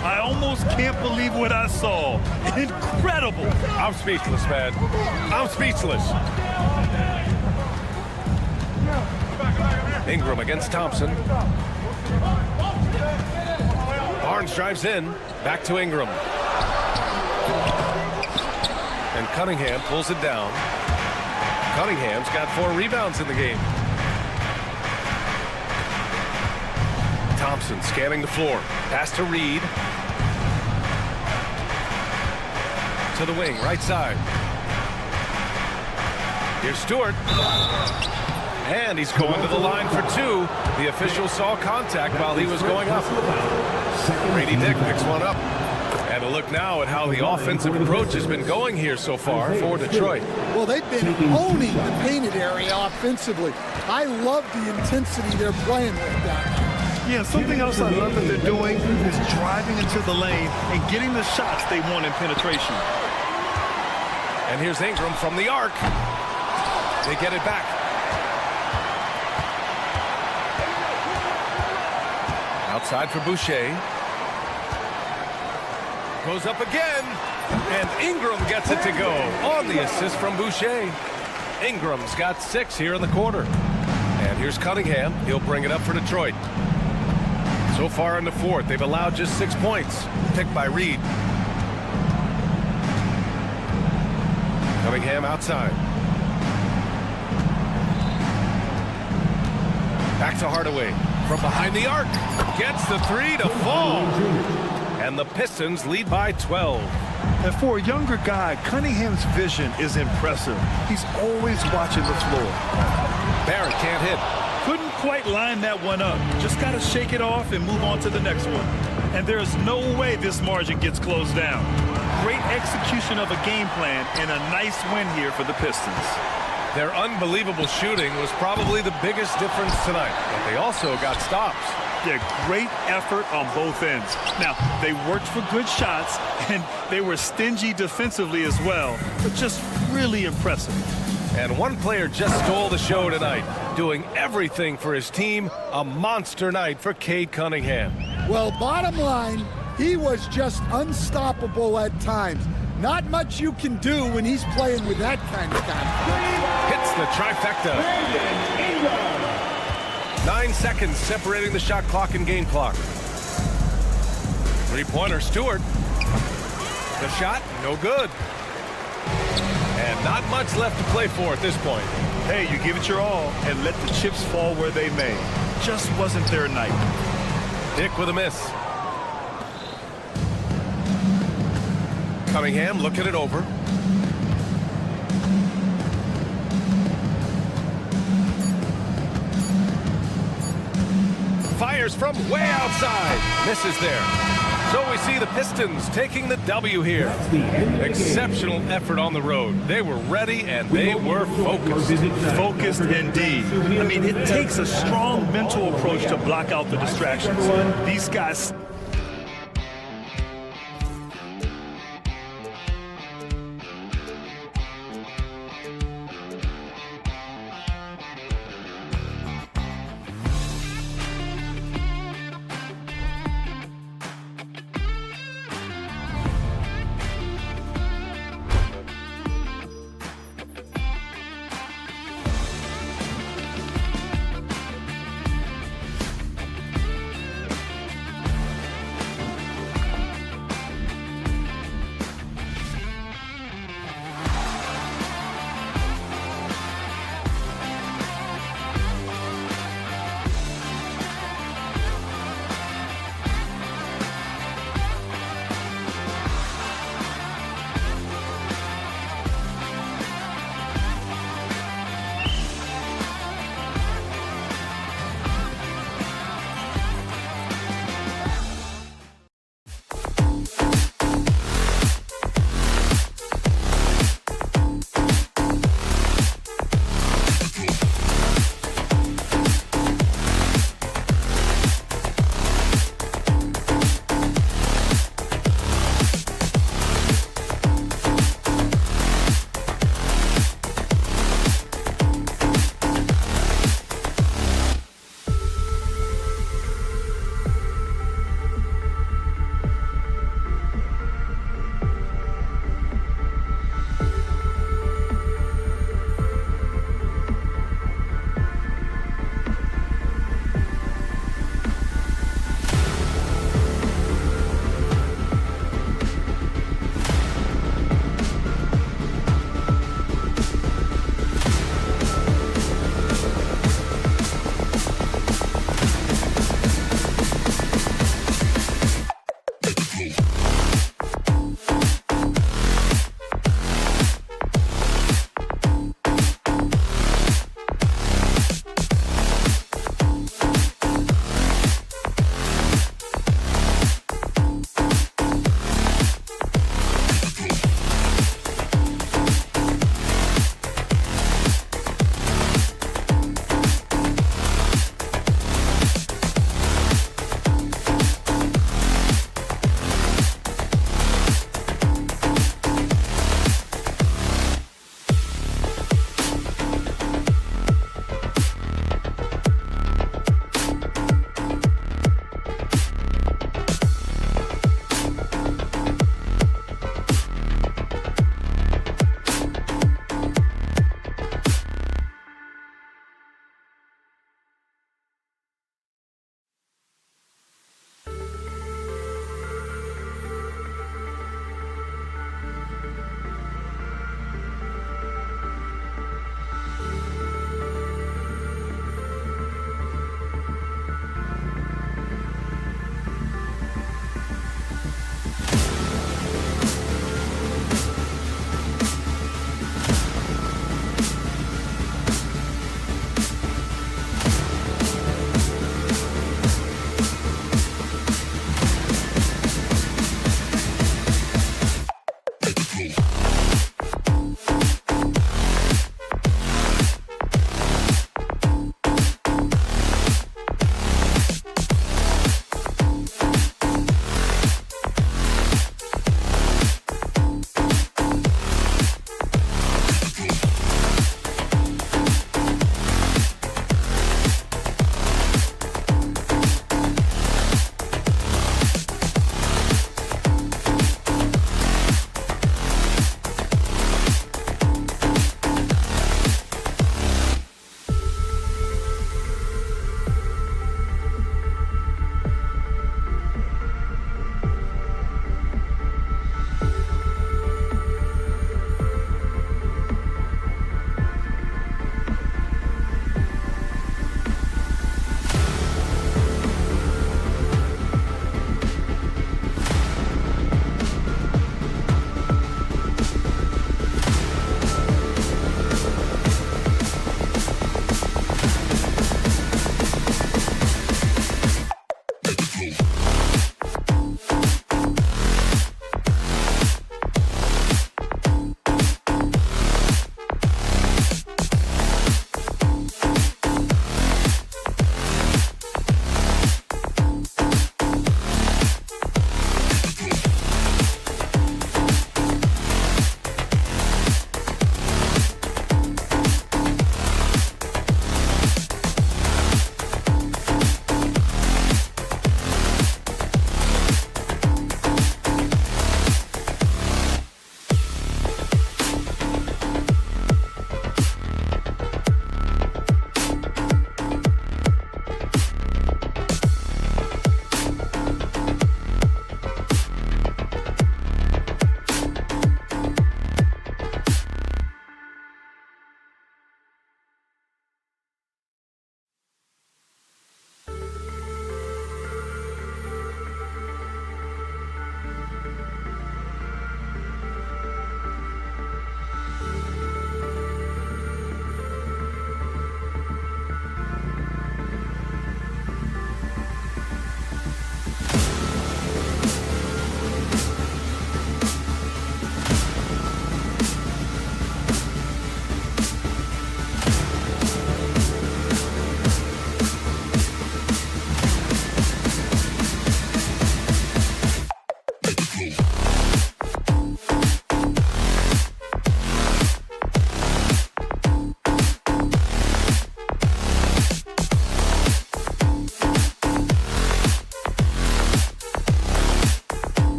I almost can't believe what I saw. Incredible. I'm speechless, man. I'm speechless. Ingram against Thompson. Barnes drives in. Back to Ingram. And Cunningham pulls it down. Cunningham's got 4 rebounds in the game. Thompson scanning the floor. Pass to Reed. To the wing, right side. Here's Stewart. And he's going to the line for 2. The official saw contact while he was going up. Brady Dick picks one up. And a look now at how the offensive approach has been going here so far for Detroit. Well, they've been owning the painted area offensively. I love the intensity they're playing with down. Yeah, something else I love that they're doing is driving into the lane and getting the shots they want in penetration. And here's Ingram from the arc. They get it back. Outside for Boucher. Goes up again. And Ingram gets it to go on the assist from Boucher. Ingram's got 6 here in the quarter. And here's Cunningham. He'll bring it up for Detroit. So far in the 4th, they've allowed just 6 points. Picked by Reed. Cunningham outside. Back to Hardaway. From behind the arc. Gets the 3 to fall. And the Pistons lead by 12. And for a younger guy, Cunningham's vision is impressive. He's always watching the floor. Barrett can't hit. Couldn't quite line that one up. Just got to shake it off and move on to the next one. And there's no way this margin gets closed down. Great execution of a game plan and a nice win here for the Pistons. Their unbelievable shooting was probably the biggest difference tonight, but they also got stops. Yeah, great effort on both ends. Now, they worked for good shots, and they were stingy defensively as well, but just really impressive. And one player just stole the show tonight, doing everything for his team. A monster night for Cade Cunningham. Well, bottom line, he was just unstoppable at times. Not much you can do when he's playing with that kind of confidence. Hits the trifecta. 9 seconds separating the shot clock and game clock. Three-pointer, Stewart. The shot, no good. And not much left to play for at this point. Hey, you give it your all and let the chips fall where they may. Just wasn't their night. Dick with a miss. Cunningham looking it over. Fires from way outside. Misses there. So we see the Pistons taking the W here. Exceptional effort on the road. They were ready and they were focused. Focused indeed. I mean, it takes a strong mental approach to block out the distractions. These guys...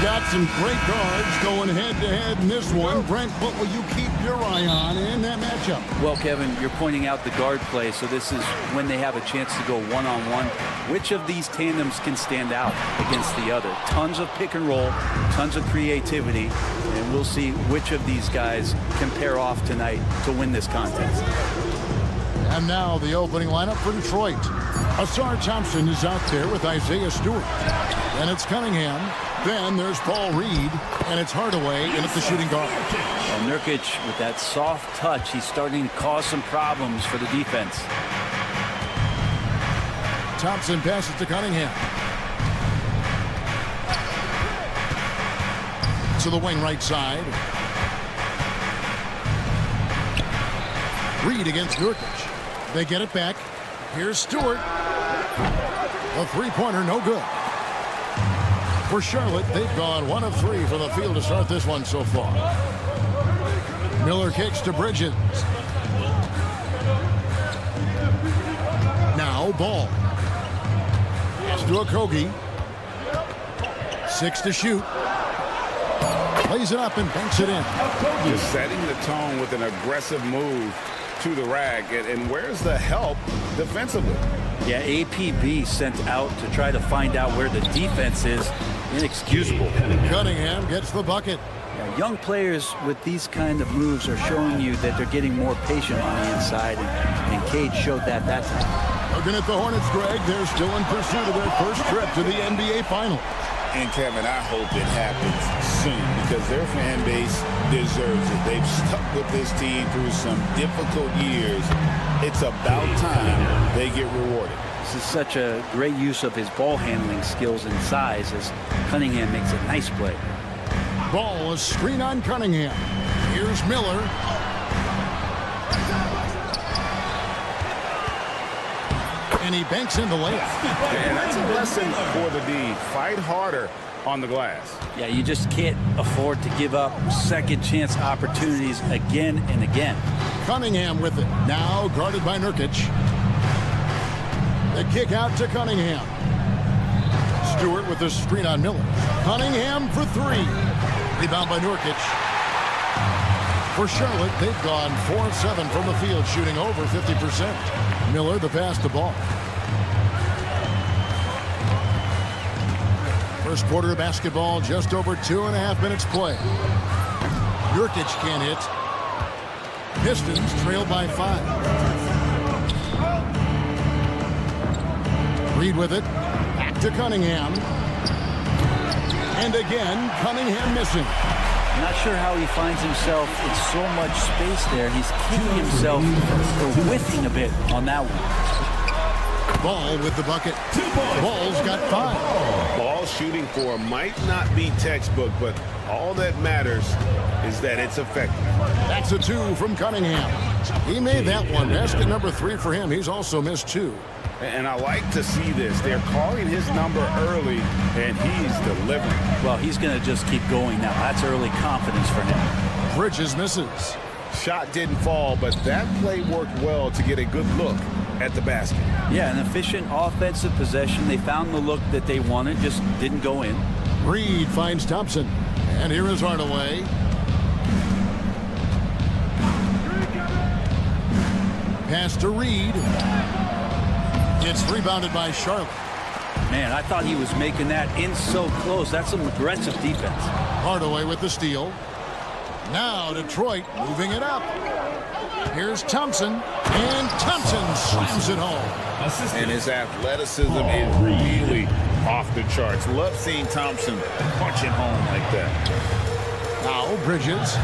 Got some great guards going head-to-head in this one. Brent, what will you keep your eye on in that matchup? Well, Kevin, you're pointing out the guard play, so this is when they have a chance to go one-on-one. Which of these tandems can stand out against the other? Tons of pick and roll, tons of creativity, and we'll see which of these guys can pair off tonight to win this contest. And now the opening lineup for Detroit. Asar Thompson is out there with Isaiah Stewart. And it's Cunningham. Then there's Paul Reed. And it's Hardaway in at the shooting guard. Well, Nurkic, with that soft touch, he's starting to cause some problems for the defense. Thompson passes to Cunningham. To the wing right side. Reed against Nurkic. They get it back. Here's Stewart. A three-pointer, no good. For Charlotte, they've gone 1 of 3 from the field to start this one so far. Miller kicks to Bridges. Now Ball. Pass to Okogie. 6 to shoot. Plays it up and banks it in. Just setting the tone with an aggressive move to the rack. And where's the help defensively? Yeah, APB sent out to try to find out where the defense is. Inexcusable. Cunningham gets the bucket. Yeah, young players with these kind of moves are showing you that they're getting more patient on the inside, and Cade showed that time. Looking at the Hornets, Greg, they're still in pursuit of their first trip to the NBA Finals. And Kevin, I hope it happens soon because their fan base deserves it. They've stuck with this team through some difficult years. It's about time they get rewarded. This is such a great use of his ball handling skills and size as Cunningham makes a nice play. Ball, a screen on Cunningham. Here's Miller. And he banks in the layup. And that's a lesson for the D. Fight harder on the glass. Yeah, you just can't afford to give up second chance opportunities again and again. Cunningham with it. Now guarded by Nurkic. The kick out to Cunningham. Stewart with the screen on Miller. Cunningham for 3. Rebound by Nurkic. For Charlotte, they've gone 4 of 7 from the field, shooting over 50%. Miller the pass to Ball. First quarter of basketball, just over 2.5 minutes play. Nurkic can't hit. Pistons trail by 5. Reed with it. Back to Cunningham. And again, Cunningham missing. Not sure how he finds himself in so much space there. He's kicking himself for whiffing a bit on that one. Ball with the bucket. Ball's got 5. Ball shooting for might not be textbook, but all that matters is that it's effective. That's a 2 from Cunningham. He made that one. Basket number 3 for him. He's also missed 2. And I like to see this. They're calling his number early, and he's delivering. Well, he's going to just keep going now. That's early confidence for him. Bridges misses. Shot didn't fall, but that play worked well to get a good look at the basket. Yeah, an efficient offensive possession. They found the look that they wanted, just didn't go in. Reed finds Thompson. And here is Hardaway. Pass to Reed. It's rebounded by Charlotte. Man, I thought he was making that in so close. That's some aggressive defense. Hardaway with the steal. Now Detroit moving it up. Here's Thompson. And Thompson slams it home. And his athleticism is really off the charts. Love seeing Thompson punching home like that. Now Bridges.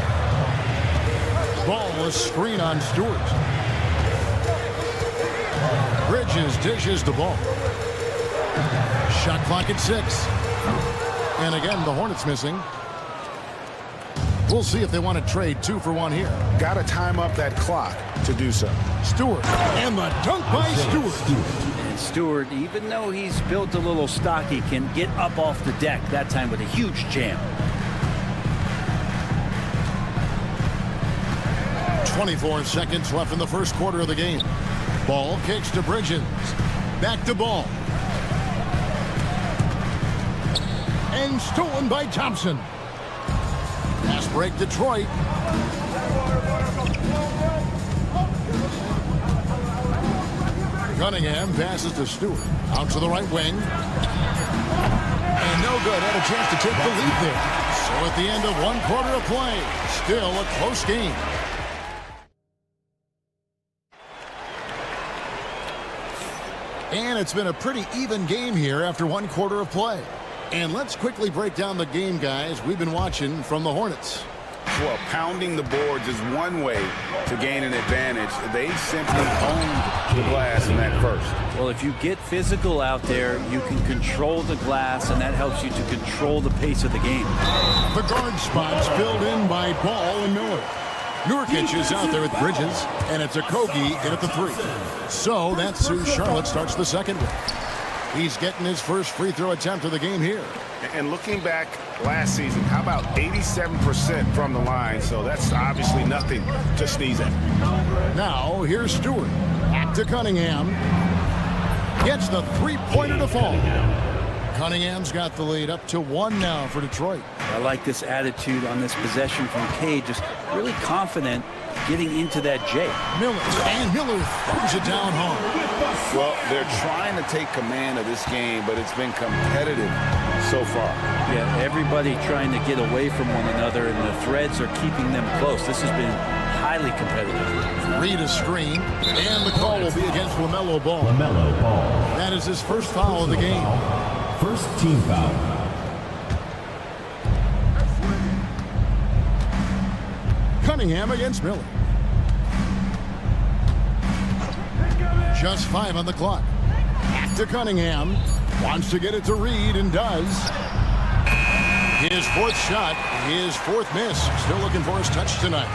Ball, a screen on Stewart. Bridges dishes the ball. Shot clock at 6. And again, the Hornets missing. We'll see if they want to trade 2 for 1 here. Got to time up that clock to do so. Stewart. And the dunk by Stewart. And Stewart, even though he's built a little stocky, can get up off the deck, that time with a huge jam. 24 seconds left in the first quarter of the game. Ball kicks to Bridges. Back to Ball. And stolen by Thompson. Pass break Detroit. Cunningham passes to Stewart. Out to the right wing. And no good. Had a chance to take the lead there. So at the end of one quarter of play, still a close game. And it's been a pretty even game here after one quarter of play. And let's quickly break down the game, guys, we've been watching from the Hornets. Well, pounding the boards is one way to gain an advantage. They simply owned the glass in that first. Well, if you get physical out there, you can control the glass, and that helps you to control the pace of the game. The guard spot's filled in by Ball and Miller. Nurkic is out there with Bridges, and it's a Kogi in at the 3. So that's who Charlotte starts the second with. He's getting his first free throw attempt of the game here. And looking back last season, how about 87% from the line? So that's obviously nothing to sneeze at. Now, here's Stewart. Back to Cunningham. Gets the three-pointer to fall. Cunningham's got the lead up to 1 now for Detroit. I like this attitude on this possession from Cade. Just really confident getting into that J. Miller throws it down hard. Well, they're trying to take command of this game, but it's been competitive so far. Yeah, everybody trying to get away from one another, and the threads are keeping them close. This has been highly competitive. Read a screen, and the call will be against LaMelo Ball. That is his first foul of the game. First team foul. Cunningham against Miller. Just 5 on the clock. Back to Cunningham. Wants to get it to Reed and does. His 4th shot, his 4th miss. Still looking for his touch tonight.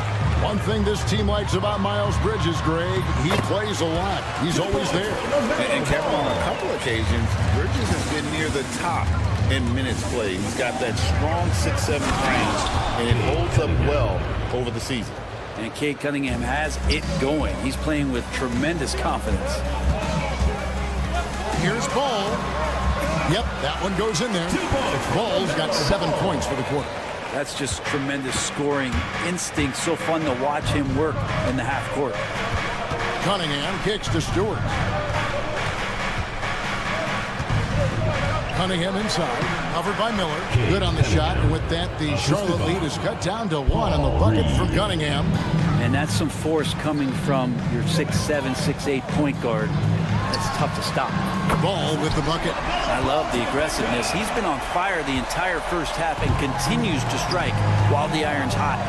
One thing this team likes about Miles Bridges, Greg, he plays a lot. He's always there. And Kevin, on a couple occasions, Bridges has been near the top in minutes played. He's got that strong 6'7" range, and it holds up well over the season. And Cade Cunningham has it going. He's playing with tremendous confidence. Here's Ball. Yep, that one goes in there. Ball's got 7 points for the quarter. That's just tremendous scoring instinct. So fun to watch him work in the half court. Cunningham kicks to Stewart. Cunningham inside, covered by Miller. Good on the shot, and with that, the Charlotte lead is cut down to 1 on the bucket from Cunningham. And that's some force coming from your 6'7", 6'8" point guard. That's tough to stop. Ball with the bucket. I love the aggressiveness. He's been on fire the entire first half and continues to strike while the iron's hot.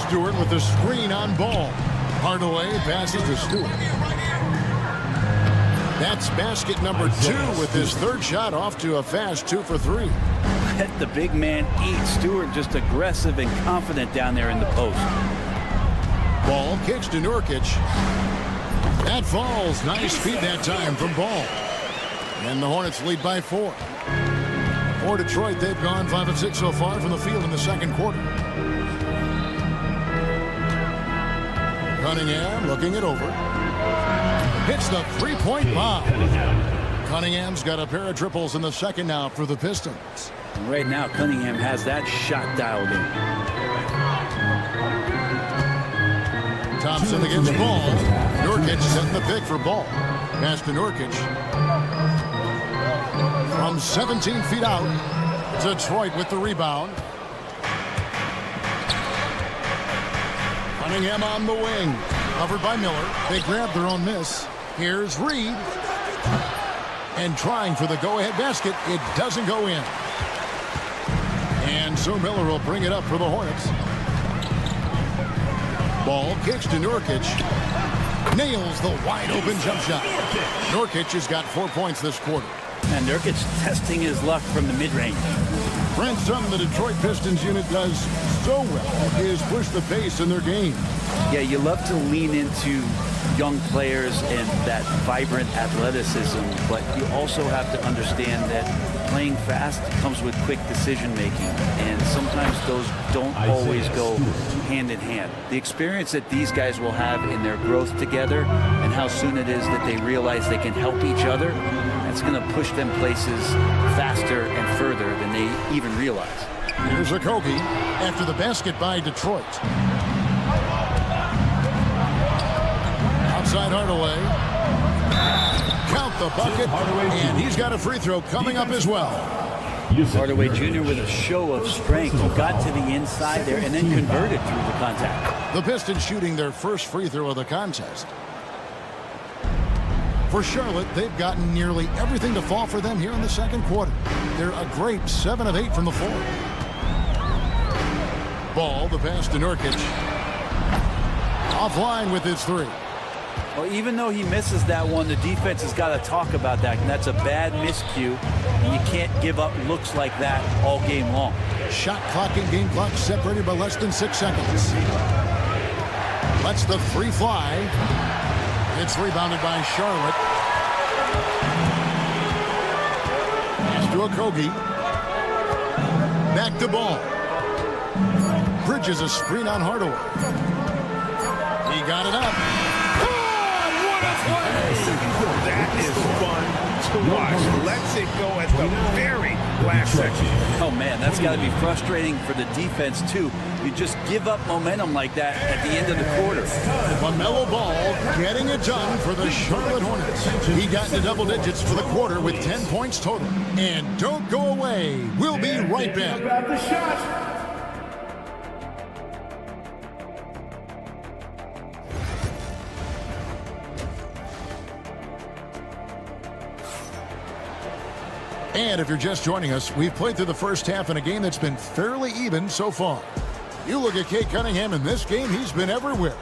Stewart with the screen on Ball. Hardaway passes to Stewart. That's basket number 2 with his 3rd shot off to a fast 2 for 3. Let the big man eat. Stewart just aggressive and confident down there in the post. Ball kicks to Nurkic. That falls. Nice feed that time from Ball. And the Hornets lead by 4. For Detroit, they've gone 5 of 6 so far from the field in the second quarter. Cunningham looking it over. Hits the three-point bomb. Cunningham's got a pair of triples in the second now for the Pistons. And right now, Cunningham has that shot dialed in. Thompson against Ball. Nurkic setting the pick for Ball. Pass to Nurkic. From 17 feet out, Detroit with the rebound. Cunningham on the wing. Covered by Miller. They grab their own miss. Here's Reed. And trying for the go-ahead basket. It doesn't go in. And so Miller will bring it up for the Hornets. Ball kicks to Nurkic. Nails the wide-open jump shot. Nurkic has got 4 points this quarter. And Nurkic testing his luck from the mid-range. Brent Sutton, the Detroit Pistons unit, does so well is push the pace in their game. Yeah, you love to lean into young players and that vibrant athleticism, but you also have to understand that playing fast comes with quick decision making, and sometimes those don't always go hand in hand. The experience that these guys will have in their growth together and how soon it is that they realize they can help each other, that's going to push them places faster and further than they even realize. Here's Okogie after the basket by Detroit. Outside Hardaway. Count the bucket, and he's got a free throw coming up as well. Hardaway Jr. with a show of strength. Got to the inside there and then converted through the contact. The Pistons shooting their first free throw of the contest. For Charlotte, they've gotten nearly everything to fall for them here in the second quarter. They're a great 7 of 8 from the floor. Ball, the pass to Nurkic. Offline with his three. Well, even though he misses that one, the defense has got to talk about that. And that's a bad miscue. And you can't give up looks like that all game long. Shot clock and game clock separated by less than 6 seconds. Lets the three fly. It's rebounded by Charlotte. Pass to Okogie. Back to Ball. Bridges a screen on Hardaway. He got it up. That is fun to watch. Lets it go at the very last second. Oh, man, that's got to be frustrating for the defense, too. You just give up momentum like that at the end of the quarter. LaMelo Ball getting it done for the Charlotte Hornets. He got into double digits for the quarter with 10 points total. And don't go away. We'll be right back. About the shot. And if you're just joining us, we've played through the first half in a game that's been fairly even so far. You look at Cade Cunningham in this game, he's been everywhere.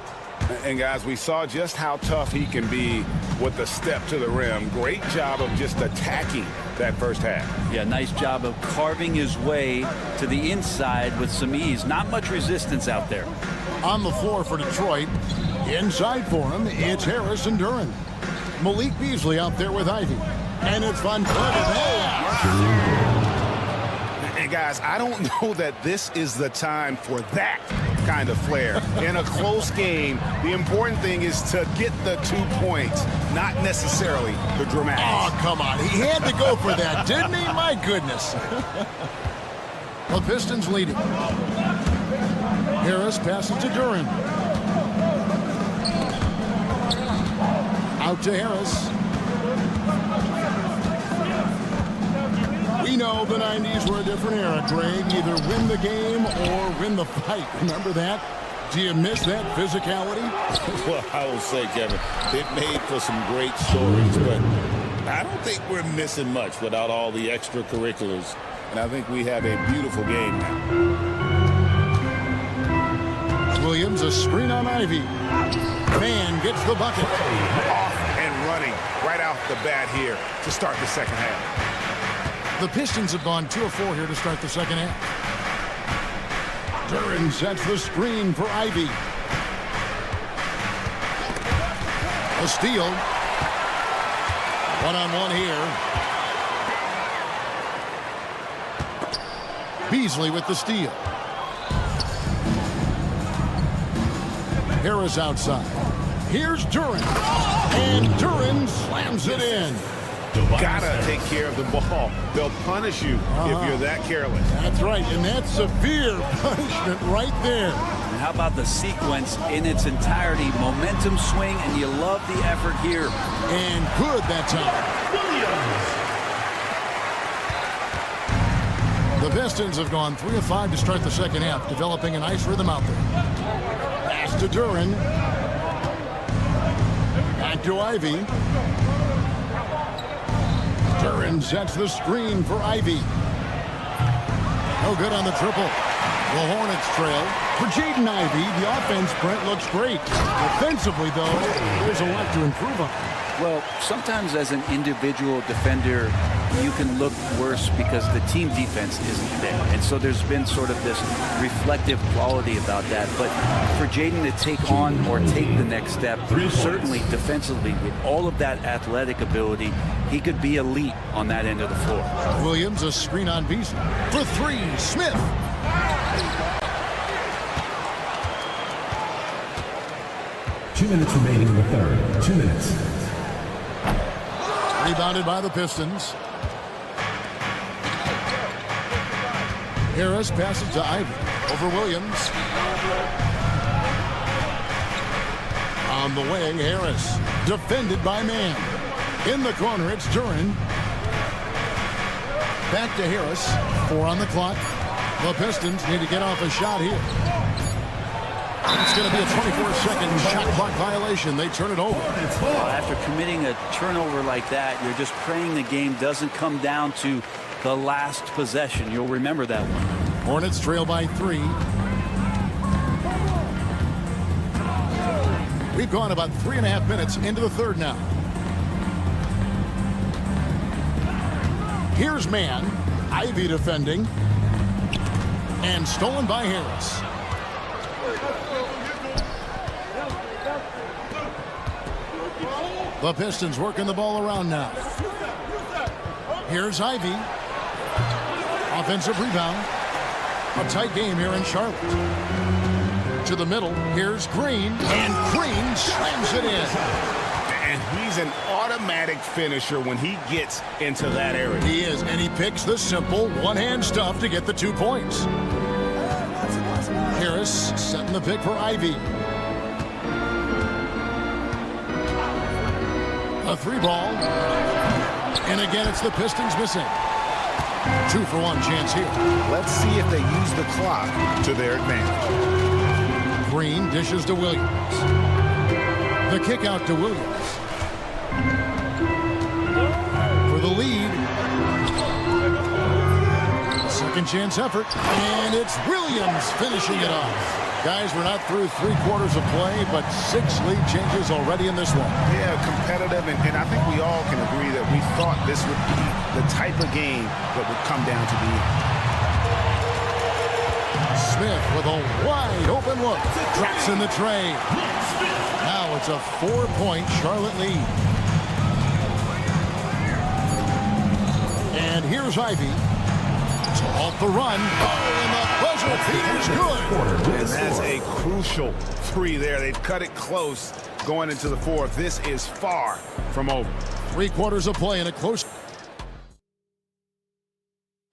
And guys, we saw just how tough he can be with the step to the rim. Great job of just attacking that first half. Yeah, nice job of carving his way to the inside with some ease. Not much resistance out there. On the floor for Detroit, inside for him, it's Harris and Duran. Malik Beasley out there with Ivy. And it's Von And guys, I don't know that this is the time for that kind of flair. In a close game, the important thing is to get the 2 points, not necessarily the dramatics. Oh, come on. He had to go for that, didn't he? My goodness. The Pistons leading. Harris passes to Duran. Out to Harris. We know the 90s were a different era, Greg. Either win the game or win the fight. Remember that? Do you miss that physicality? Well, I will say, Kevin, it made for some great stories, but I don't think we're missing much without all the extracurriculars. And I think we have a beautiful game now. Williams, a screen on Ivy. Man gets the bucket. Off and running right out the bat here to start the second half. The Pistons have gone 2 of 4 here to start the second half. Duran sets the screen for Ivy. A steal. One-on-one here. Beasley with the steal. Harris outside. Here's Duran. And Duran slams it in. Gotta take care of the ball. They'll punish you if you're that careless. That's right, and that's severe punishment right there. And how about the sequence in its entirety? Momentum swing, and you love the effort here. And good that time. The Pistons have gone 3 of 5 to start the second half, developing a nice rhythm out there. Pass to Duran. Back to Ivy. Duran sets the screen for Ivy. No good on the triple. The Hornets trail. For Jaden Ivey, the offense, Brent, looks great. Defensively, though, there's a lot to improve on. Well, sometimes as an individual defender, you can look worse because the team defense isn't there. And so there's been sort of this reflective quality about that. But for Jaden to take on or take the next step, certainly defensively, with all of that athletic ability, he could be elite on that end of the floor. Williams, a screen on Beasley. For three, Smith. Two minutes remaining in the third. 2 minutes. Rebounded by the Pistons. Harris passes to Ivy. Over Williams. On the way, Harris. Defended by Mann. In the corner, it's Duran. Back to Harris. 4 on the clock. The Pistons need to get off a shot here. It's going to be a 24-second shot clock violation. They turn it over. Well, after committing a turnover like that, you're just praying the game doesn't come down to the last possession. You'll remember that one. Hornets trail by 3. We've gone about 3.5 minutes into the third now. Here's Mann. Ivy defending. And stolen by Harris. The Pistons working the ball around now. Here's Ivy. Offensive rebound. A tight game here in Charlotte. To the middle. Here's Green. And Green slams it in. And he's an automatic finisher when he gets into that area. He is. And he picks the simple one-hand stuff to get the 2 points. Harris setting the pick for Ivy. A 3-ball. And again, it's the Pistons missing. 2-for-1 chance here. Let's see if they use the clock to their advantage. Green dishes to Williams. The kick out to Williams. For the lead. Second chance effort. And it's Williams finishing it off. Guys, we're not through 3 quarters of play, but 6 lead changes already in this one. Yeah, competitive, and I think we all can agree that we thought this would be the type of game that would come down to the Smith with a wide open look. Drops in the tray. Now it's a 4-point Charlotte lead. And here's Ivy. Off the run. Oh, and the buzzer beater is good. And that's a crucial 3 there. They've cut it close going into the 4th. This is far from over. 3 quarters of play in a close.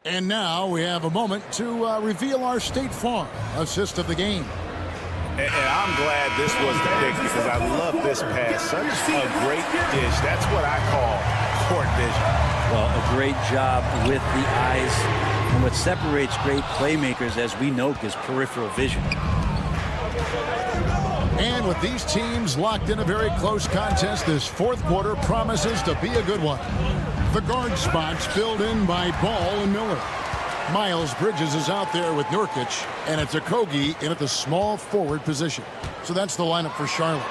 And now we have a moment to reveal our State Farm assist of the game. And I'm glad this was the pick because I love this pass. Such a great dish. That's what I call court vision. Well, a great job with the eyes. And what separates great playmakers, as we know, is peripheral vision. And with these teams locked in a very close contest, this 4th quarter promises to be a good one. The guard spots filled in by Ball and Miller. Miles Bridges is out there with Nurkic, and it's Okogie in at the small forward position. So that's the lineup for Charlotte.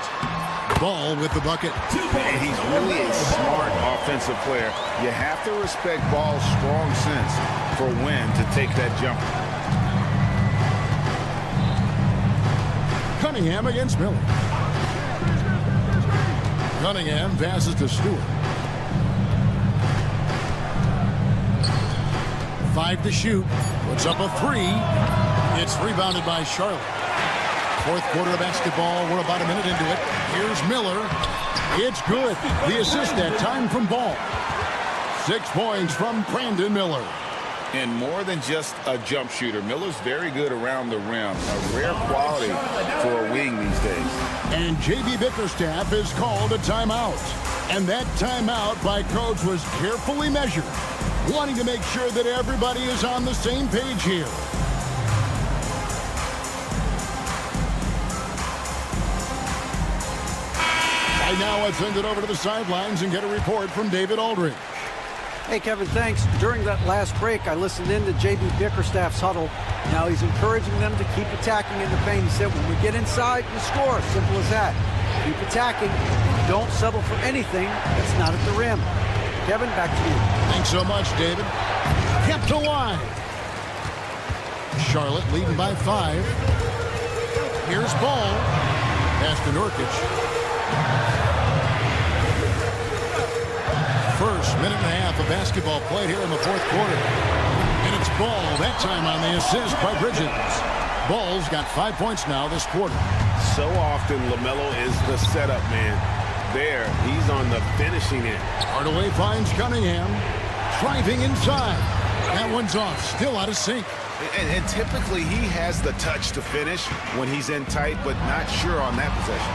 Ball with the bucket. And he's really a smart offensive player. You have to respect Ball's strong sense for when to take that jumper. Cunningham against Miller. Cunningham passes to Stewart. 5 to shoot. Puts up a 3. It's rebounded by Charlotte. 4th quarter of basketball. We're about a minute into it. Here's Miller. It's good. The assist that time from Ball. 6 points from Brandon Miller. And more than just a jump shooter, Miller's very good around the rim. A rare quality for a wing these days. And J.B. Bickerstaff is called a timeout. And that timeout by coach was carefully measured, wanting to make sure that everybody is on the same page here. Right now, let's send it over to the sidelines and get a report from David Aldridge. Hey, Kevin, thanks. During that last break, I listened in to J.B. Bickerstaff's huddle. Now he's encouraging them to keep attacking in the paint. He said, when we get inside, you score. Simple as that. Keep attacking. Don't settle for anything that's not at the rim. Kevin, back to you. Thanks so much, David. Kept alive. Charlotte leading by 5. Here's ball. Pass to Nurkic. First minute and a half of basketball played here in the fourth quarter. And it's Ball, that time on the assist by Bridges. Ball's got 5 points now this quarter. So often, LaMelo is the setup man. There, he's on the finishing end. Hardaway finds Cunningham. Driving inside. That one's off. Still out of sync. And typically, he has the touch to finish when he's in tight, but not sure on that possession.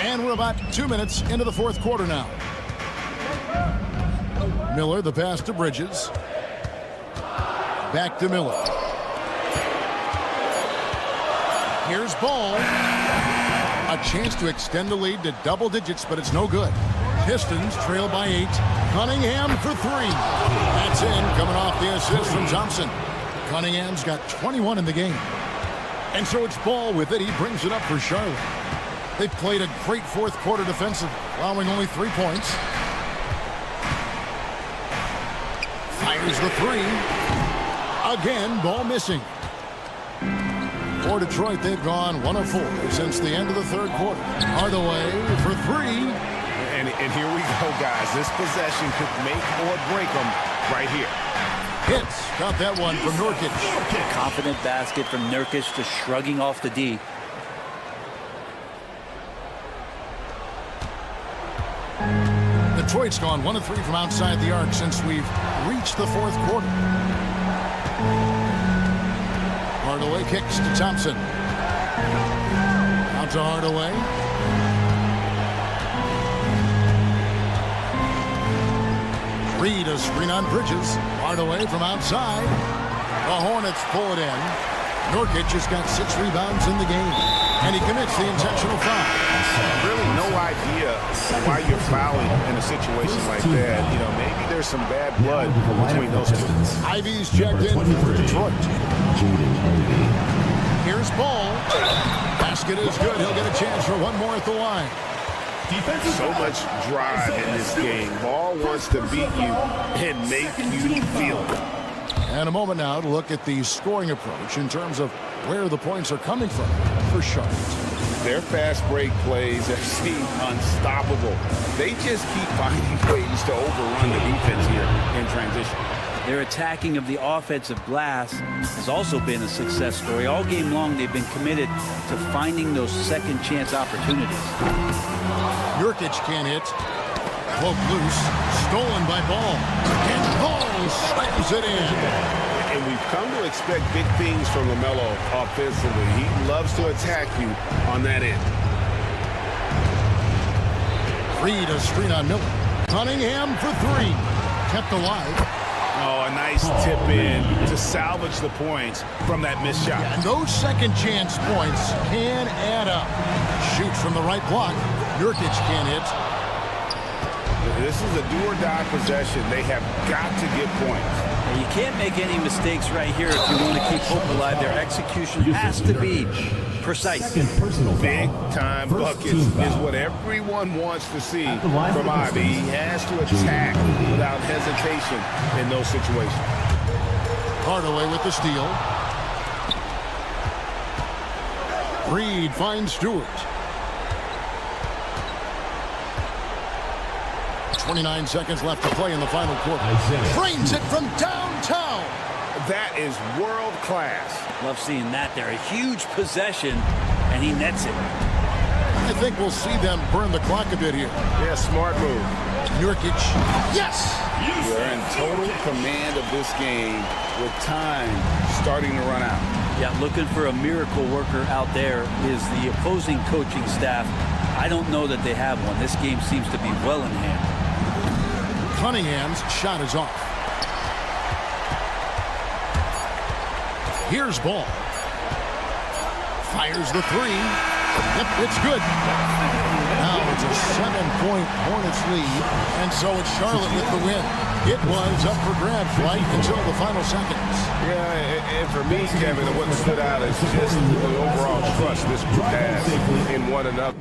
And we're about 2 minutes into the fourth quarter now. Miller, the pass to Bridges. Back to Miller. Here's Ball. A chance to extend the lead to double digits, but it's no good. Pistons trail by 8. Cunningham for 3. That's in, coming off the assist from Thompson. Cunningham's got 21 in the game. And so it's Ball with it. He brings it up for Charlotte. They played a great fourth quarter defensively, allowing only 3 points. Fires the 3. Again, Ball missing. For Detroit, they've gone 1 of 4 since the end of the third quarter. Hardaway for 3. And here we go, guys. This possession could make or break them right here. Hits. Got that one from Nurkic. Confident basket from Nurkic, just shrugging off the D. Detroit's gone 1 of 3 from outside the arc since we've reached the fourth quarter. Hardaway kicks to Thompson. Out to Hardaway. Reed a screen on Bridges. Hardaway from outside. The Hornets pull it in. Nurkic has got 6 rebounds in the game. And he commits the intentional foul. Really no idea why you're fouling in a situation like that. You know, maybe there's some bad blood between those two. Ivy's checked in for Detroit. Here's Ball. Basket is good. He'll get a chance for one more at the line. So much drive in this game. Ball wants to beat you and make you feel it. And a moment now to look at the scoring approach in terms of where the points are coming from for Charlotte. Their fast break plays have seemed unstoppable. They just keep finding ways to overrun the defense here in transition. Their attacking of the offensive glass has also been a success story. All game long, they've been committed to finding those second chance opportunities. Nurkic can't hit. Poke loose. Stolen by Ball. And Ball slams it in. And we've come to expect big things from LaMelo offensively. He loves to attack you on that end. Reed a screen on Miller. Cunningham for 3. Kept alive. Oh, a nice tip in to salvage the points from that missed shot. Yeah, and those second chance points can add up. Shoots from the right block. Nurkic can't hit. This is a do-or-die possession. They have got to get points. You can't make any mistakes right here if you want to keep hope alive. Their execution has to be precise. Big-time buckets is what everyone wants to see from Ivy. He has to attack without hesitation in those situations. Hardaway with the steal. Reed finds Stewart. 29 seconds left to play in the final quarter. Drains it from downtown. That is world class. Love seeing that there. A huge possession, and he nets it. I think we'll see them burn the clock a bit here. Yeah, smart move. Nurkic. Yes! They're in total command of this game with time starting to run out. Yeah, looking for a miracle worker out there is the opposing coaching staff. I don't know that they have one. This game seems to be well in hand. Cunningham's shot is off. Here's Ball. Fires the 3. Yep, it's good. Now it's a 7-point Hornets lead, and so it's Charlotte with the win. It was up for grabs right until the final seconds. Yeah, and for me, Kevin, what stood out is just the overall trust this group has in one another.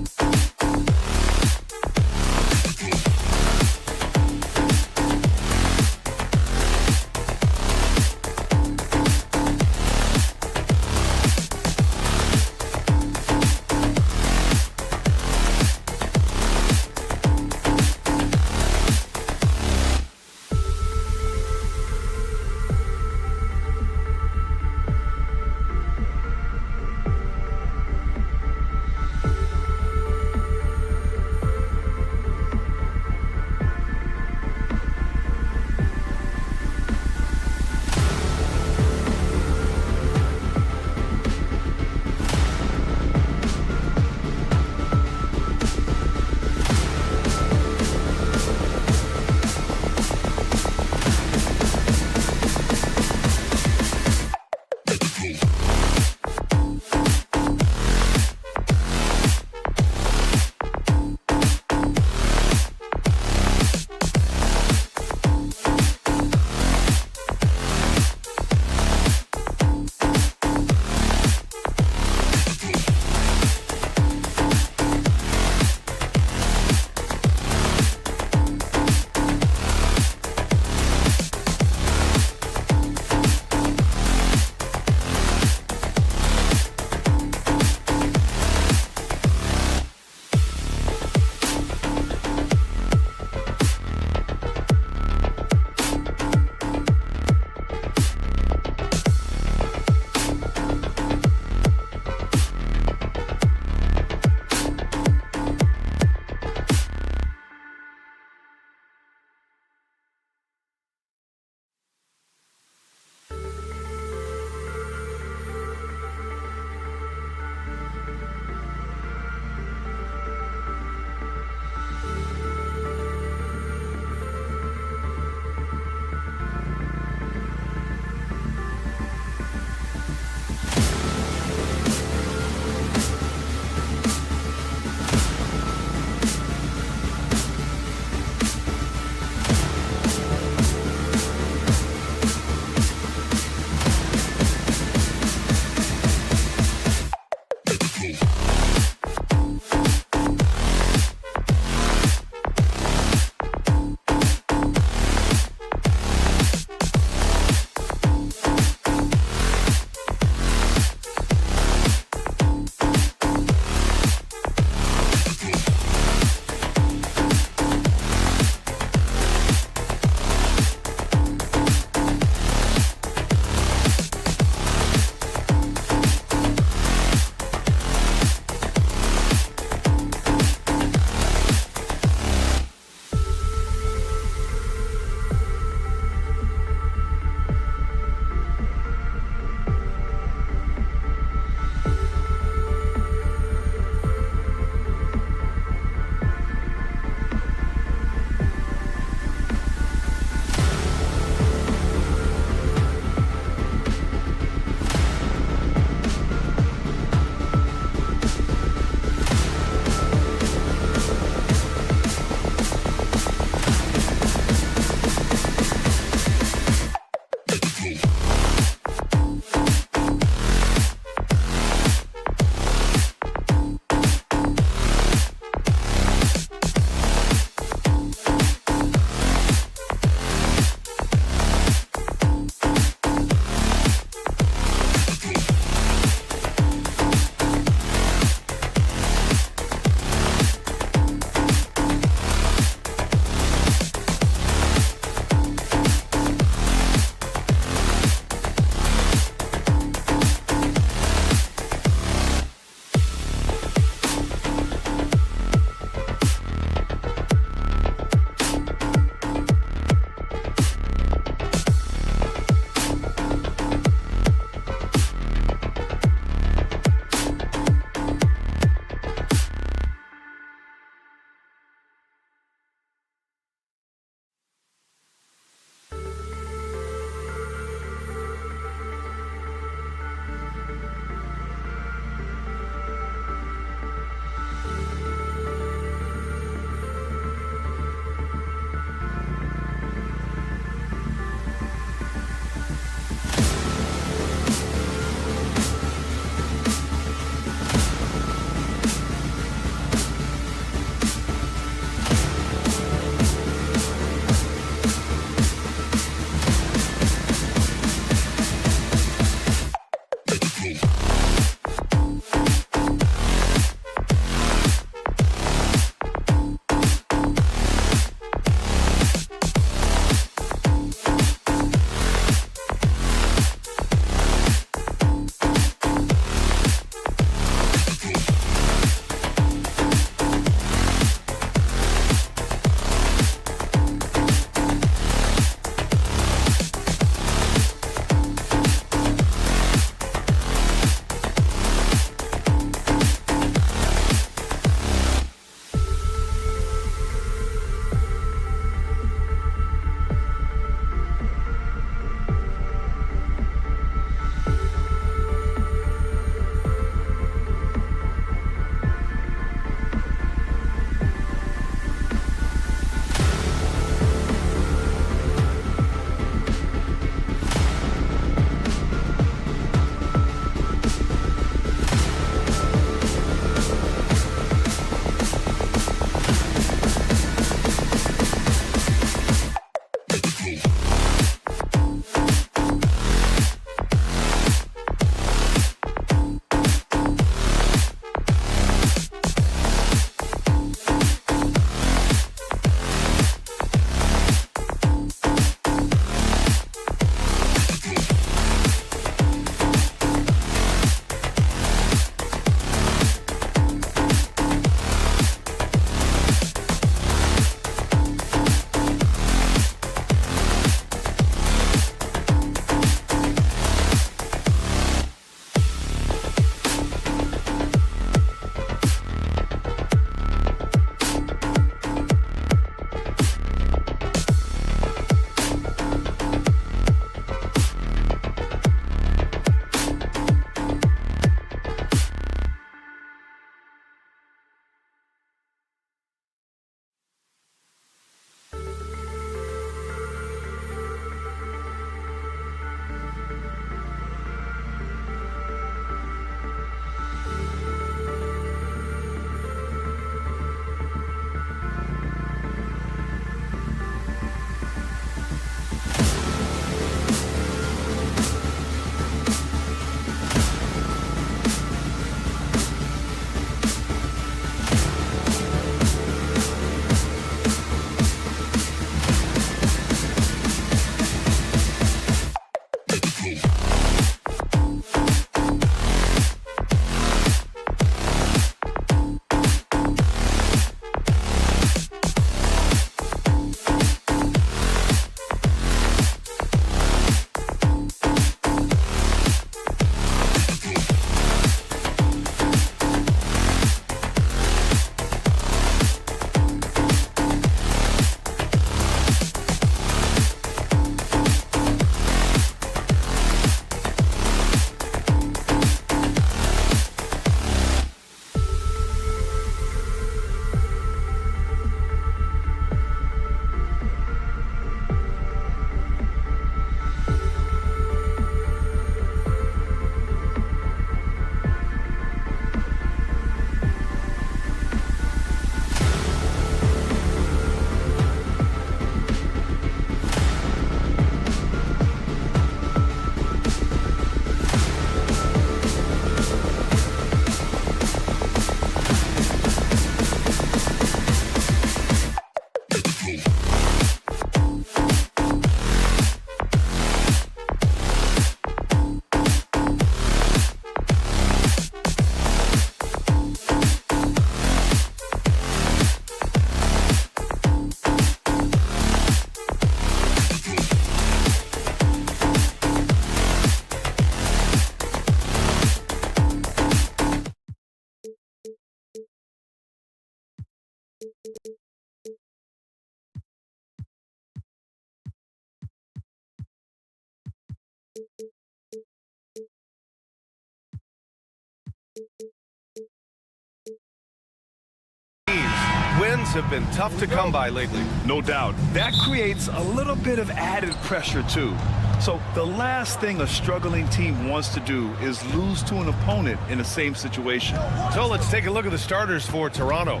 Wins have been tough to come by lately. No doubt. That creates a little bit of added pressure, too. So the last thing a struggling team wants to do is lose to an opponent in the same situation. So let's take a look at the starters for Toronto.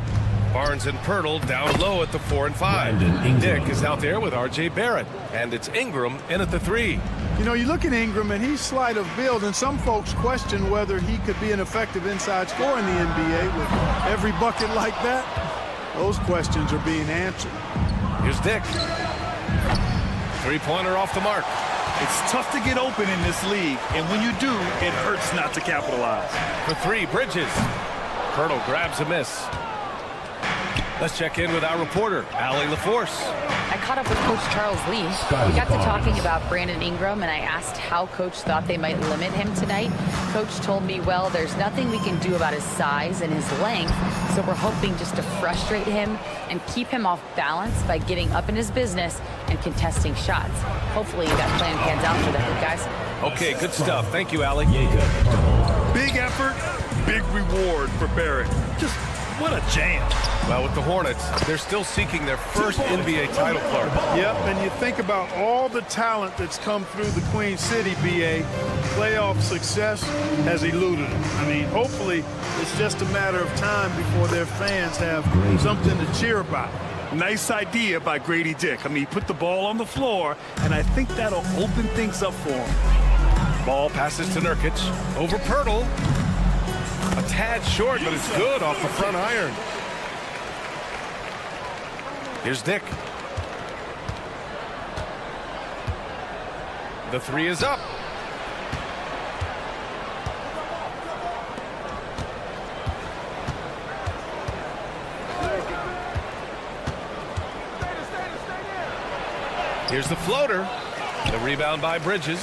Barnes and Pirtle down low at the 4 and 5. Dick is out there with R.J. Barrett. And it's Ingram in at the 3. You know, you look at Ingram, and he's slight of build, and some folks question whether he could be an effective inside scorer in the NBA with every bucket like that. Those questions are being answered. Here's Dick. Three-pointer off the mark. It's tough to get open in this league, and when you do, it hurts not to capitalize. For 3, Bridges. Pirtle grabs a miss. Let's check in with our reporter, Allie LaForce. I caught up with Coach Charles Lee. We got to talking about Brandon Ingram, and I asked how Coach thought they might limit him tonight. Coach told me, well, there's nothing we can do about his size and his length, so we're hoping just to frustrate him and keep him off balance by getting up in his business and contesting shots. Hopefully that plan pans out for them, guys. Okay, good stuff. Thank you, Allie. Big effort, big reward for Barrett. Just what a jam. Well, with the Hornets, they're still seeking their first NBA title, Clark. Yep, and you think about all the talent that's come through the Queen City, BA. Playoff success has eluded them. I mean, hopefully it's just a matter of time before their fans have something to cheer about. Nice idea by Grady Dick. I mean, he put the ball on the floor, and I think that'll open things up for him. Ball passes to Nurkic. Over Pirtle. A tad short, but it's good off the front iron. Here's Dick. The 3 is up. Here's the floater. The rebound by Bridges.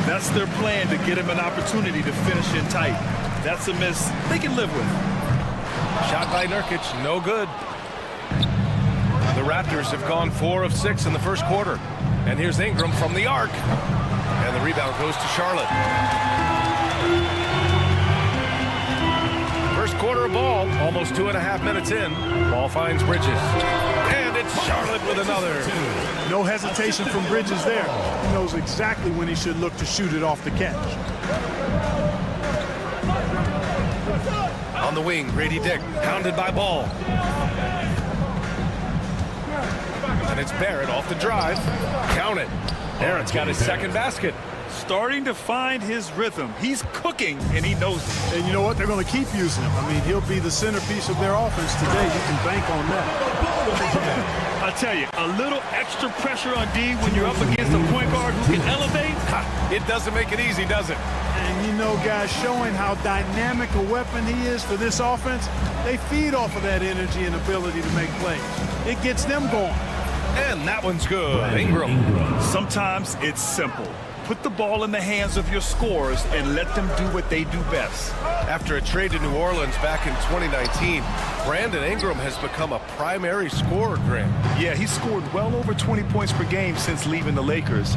That's their plan, to get him an opportunity to finish in tight. That's a miss they can live with. Shot by Nurkic, no good. The Raptors have gone 4 of 6 in the first quarter. And here's Ingram from the arc. And the rebound goes to Charlotte. First quarter of ball, almost 2.5 minutes in. Ball finds Bridges. And it's Charlotte with another. No hesitation from Bridges there. He knows exactly when he should look to shoot it off the catch. On the wing, Grady Dick, pounded by Ball. And it's Barrett off the drive. Count it. Barrett's got his second basket. Starting to find his rhythm. He's cooking, and he knows it. And you know what? They're going to keep using him. I mean, he'll be the centerpiece of their offense today. You can bank on that. I tell you, a little extra pressure on D when you're up against a point guard who can elevate. It doesn't make it easy, does it? And you know, guys, showing how dynamic a weapon he is for this offense, they feed off of that energy and ability to make plays. It gets them going. And that one's good. Ingram. Sometimes it's simple. Put the ball in the hands of your scorers and let them do what they do best. After a trade to New Orleans back in 2019, Brandon Ingram has become a primary scorer, Grant. Yeah, he's scored well over 20 points per game since leaving the Lakers.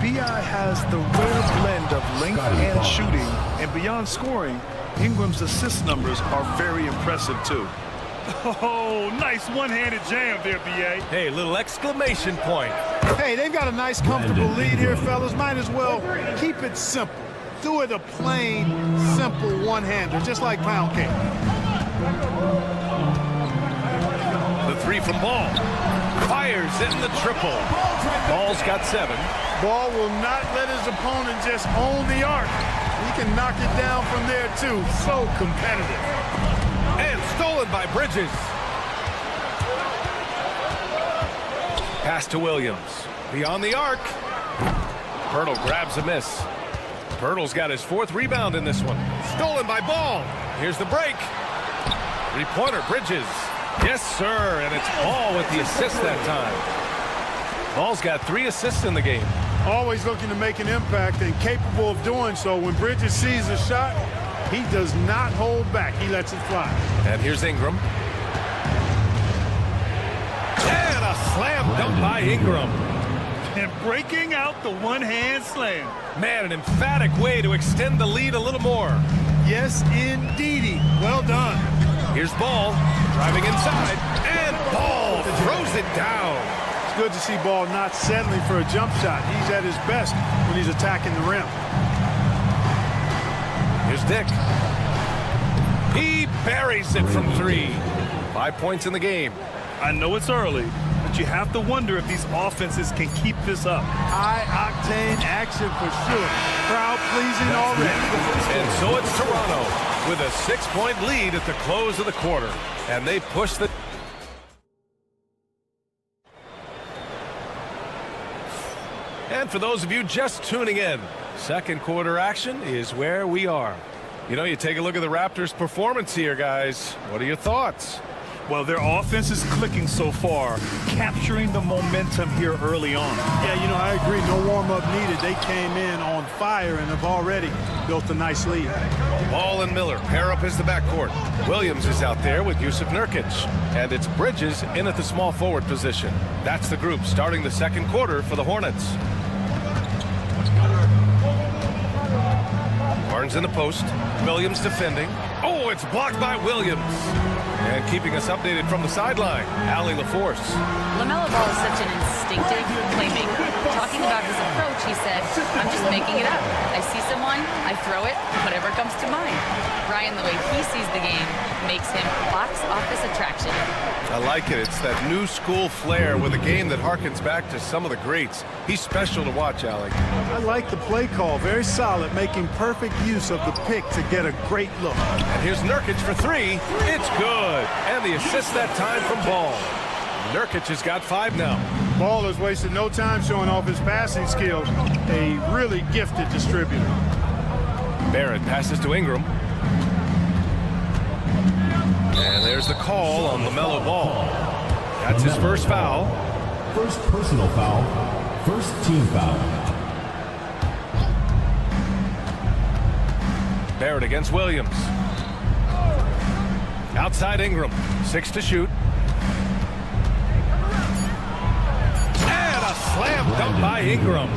B.I. has the rare blend of length and shooting, and beyond scoring, Ingram's assist numbers are very impressive, too. Oh, nice one-handed jam there, B.A. Hey, little exclamation point. Hey, they've got a nice, comfortable lead here, fellas. Might as well keep it simple. Do it a plain, simple one-hander, just like pound cake. The 3 from Ball. Fires in the triple. Ball's got 7. Ball will not let his opponent just own the arc. He can knock it down from there, too. So competitive. And stolen by Bridges. Pass to Williams. Beyond the arc. Pirtle grabs a miss. Pirtle's got his 4th rebound in this one. Stolen by Ball. Here's the break. 3-pointer, Bridges. Yes, sir, and it's Ball with the assist that time. Ball's got 3 assists in the game. Always looking to make an impact and capable of doing so. When Bridges sees a shot, he does not hold back. He lets it fly. And here's Ingram. slam dunk by Ingram. And breaking out the one-hand slam. Man, an emphatic way to extend the lead a little more. Yes, indeedy. Well done. Here's Ball driving inside, and Ball throws it down. It's good to see Ball not settling for a jump shot. He's at his best when he's attacking the rim. Here's Dick. He buries it from 3. 5 points in the game. I know it's early, but you have to wonder if these offenses can keep this up. High-octane action for sure. Crowd-pleasing already. And so it's Toronto with a 6-point lead at the close of the quarter. And they push the... And for those of you just tuning in, second quarter action is where we are. You know, you take a look at the Raptors' performance here, guys. What are your thoughts? Well, their offense is clicking so far, capturing the momentum here early on. Yeah, you know, I agree. No warm-up needed. They came in on fire and have already built a nice lead. Ball and Miller pair up as the backcourt. Williams is out there with Yusuf Nurkic. And it's Bridges in at the small forward position. That's the group starting the second quarter for the Hornets. Barnes in the post. Williams defending. Oh, it's blocked by Williams. And keeping us updated from the sideline, Allie LaForce. LaMelo Ball is such an instinctive playmaker. Talking about his approach, he said, I'm just making it up. I see someone, I throw it, whatever comes to mind. Ryan, the way he sees the game, makes him box office attraction. I like it. It's that new school flair with a game that harkens back to some of the greats. He's special to watch, Allie. I like the play call. Very solid, making perfect use of the pick to get a great look. And here's Nurkic for 3. It's good. And the assist that time from Ball. Nurkic has got 5 now. Ball has wasted no time showing off his passing skills. A really gifted distributor. Barrett passes to Ingram. And there's the call on LaMelo Ball. That's his first foul. First personal foul. First team foul. Barrett against Williams. Outside Ingram. 6 to shoot. And a slam dunk by Ingram.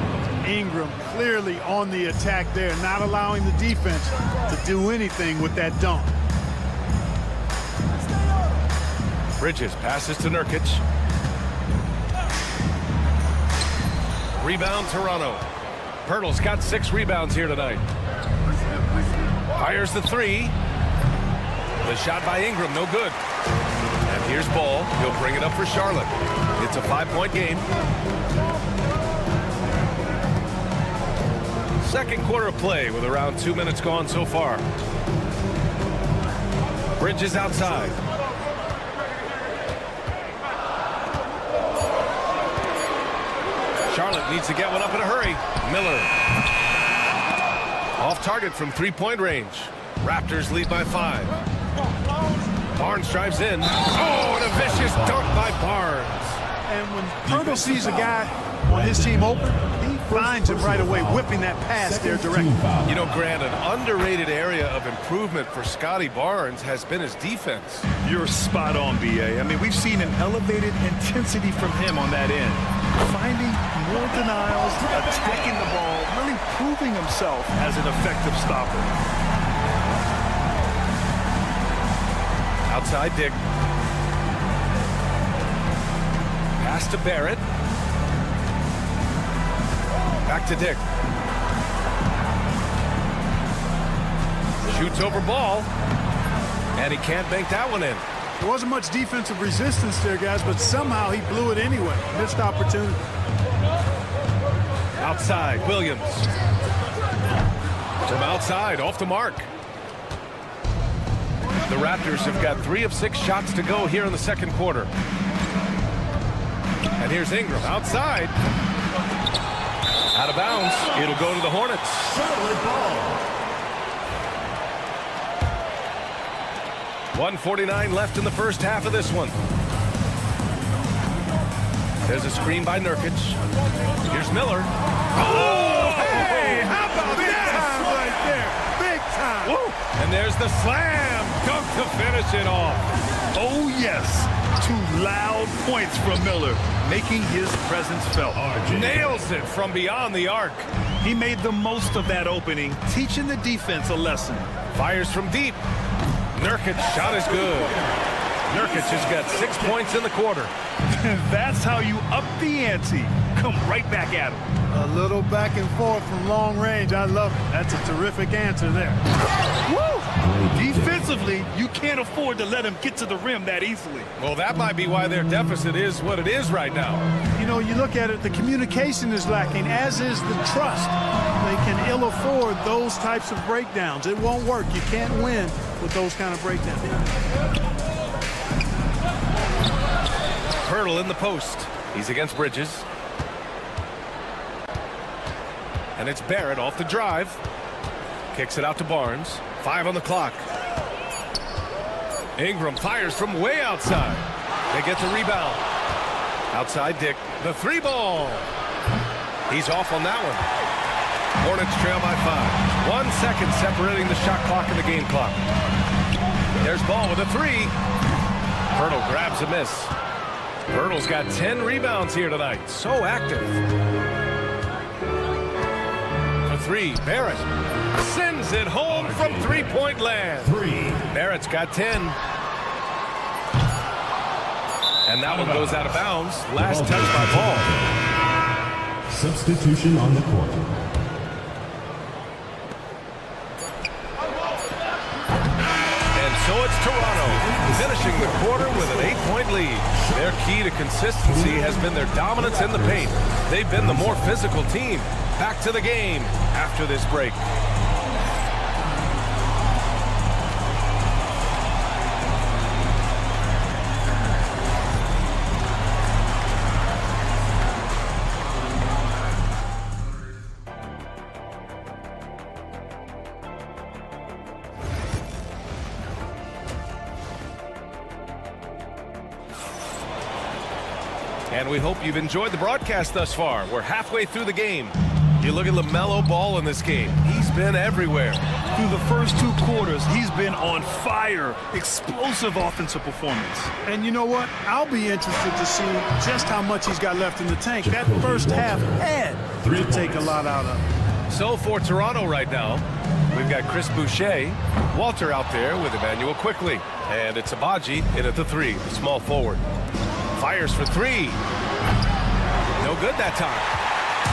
Ingram clearly on the attack there, not allowing the defense to do anything with that dunk. Bridges passes to Nurkic. Rebound Toronto. Pirtle's got 6 rebounds here tonight. Fires the 3. The shot by Ingram, no good. And here's Ball. He'll bring it up for Charlotte. It's a 5-point game. Second quarter of play with around 2 minutes gone so far. Bridges outside. Charlotte needs to get one up in a hurry. Miller. Off target from 3-point range. Raptors lead by 5. Barnes drives in. Oh, and a vicious dunk by Barnes. And when Pirtle sees a guy on his team open, he finds him right away, whipping that pass there directly. You know, Grant, an underrated area of improvement for Scotty Barnes has been his defense. You're spot on, B.A. I mean, we've seen an elevated intensity from him on that end. Finding more denials, attacking the ball, really proving himself as an effective stopper. Outside Dick. Pass to Barrett. Back to Dick. Shoots over Ball. And he can't bank that one in. There wasn't much defensive resistance there, guys, but somehow he blew it anyway. Missed opportunity. Outside, Williams. From outside, off the mark. The Raptors have got 3 of 6 shots to go here in the second quarter. And here's Ingram outside. Out of bounds. It'll go to the Hornets. 1:49 left in the first half of this one. There's a screen by Nurkic. Here's Miller. Oh, hey, how about big this? Time right there. Big time. Woo. And there's the slam dunk to finish it off. Oh, yes. 2 loud points from Miller, making his presence felt. Nails it from beyond the arc. He made the most of that opening, teaching the defense a lesson. Fires from deep. Nurkic's shot is good. Nurkic has got 6 points in the quarter. That's how you up the ante. Come right back at him. A little back and forth from long range. I love it. That's a terrific answer there. Woo! Defensively, you can't afford to let him get to the rim that easily. Well, that might be why their deficit is what it is right now. You know, you look at it, the communication is lacking, as is the trust. They can ill afford those types of breakdowns. It won't work. You can't win with those kind of breakdowns. Hurdle in the post. He's against Bridges. And it's Barrett off the drive. Kicks it out to Barnes. 5 on the clock. Ingram fires from way outside. They get the rebound. Outside Dick. The 3 ball. He's off on that one. Hornets trail by 5. 1 second separating the shot clock and the game clock. There's Ball with a 3. Hurdle grabs a miss. Hurdle's got 10 rebounds here tonight. So active. For 3, Barrett sends it home from 3-point land. Barrett's got 10. And that one goes out of bounds. Last touch by Ball. Substitution on the court. So it's Toronto, finishing the quarter with an 8-point lead. Their key to consistency has been their dominance in the paint. They've been the more physical team. Back to the game after this break. And we hope you've enjoyed the broadcast thus far. We're halfway through the game. You look at LaMelo Ball in this game. He's been everywhere. Through the first 2 quarters, he's been on fire. Explosive offensive performance. And you know what? I'll be interested to see just how much he's got left in the tank. That first half had to take a lot out of him. So for Toronto right now, we've got Chris Boucher, Walter out there with Emmanuel Quickly. And it's Abaji in at the 3, the small forward. Fires for 3. No good that time.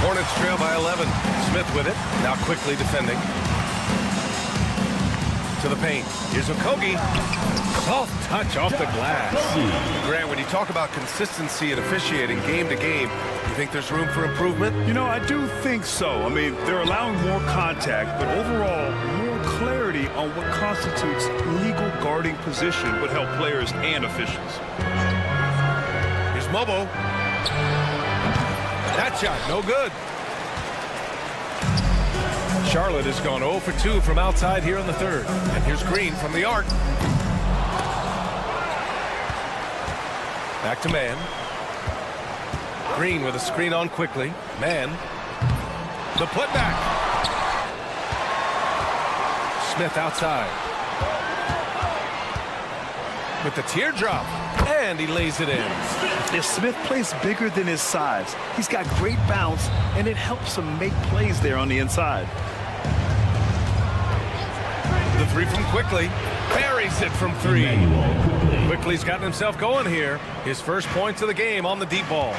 Hornets trail by 11. Smith with it. Now Quickly defending. To the paint. Here's Okogie. Soft touch off the glass. Grant, when you talk about consistency and officiating game to game, you think there's room for improvement? You know, I do think so. I mean, they're allowing more contact, but overall, more clarity on what constitutes legal guarding position would help players and officials. Mobo. That shot, no good. Charlotte has gone 0 for 2 from outside here in the 3rd. And here's Green from the arc. Back to Mann. Green with a screen on Quickly. Mann. The putback. Smith outside. With the teardrop. And he lays it in. If Smith plays bigger than his size, he's got great bounce, and it helps him make plays there on the inside. The 3 from Quickly. Buries it from 3. Quickly's gotten himself going here. His first points of the game on the deep ball.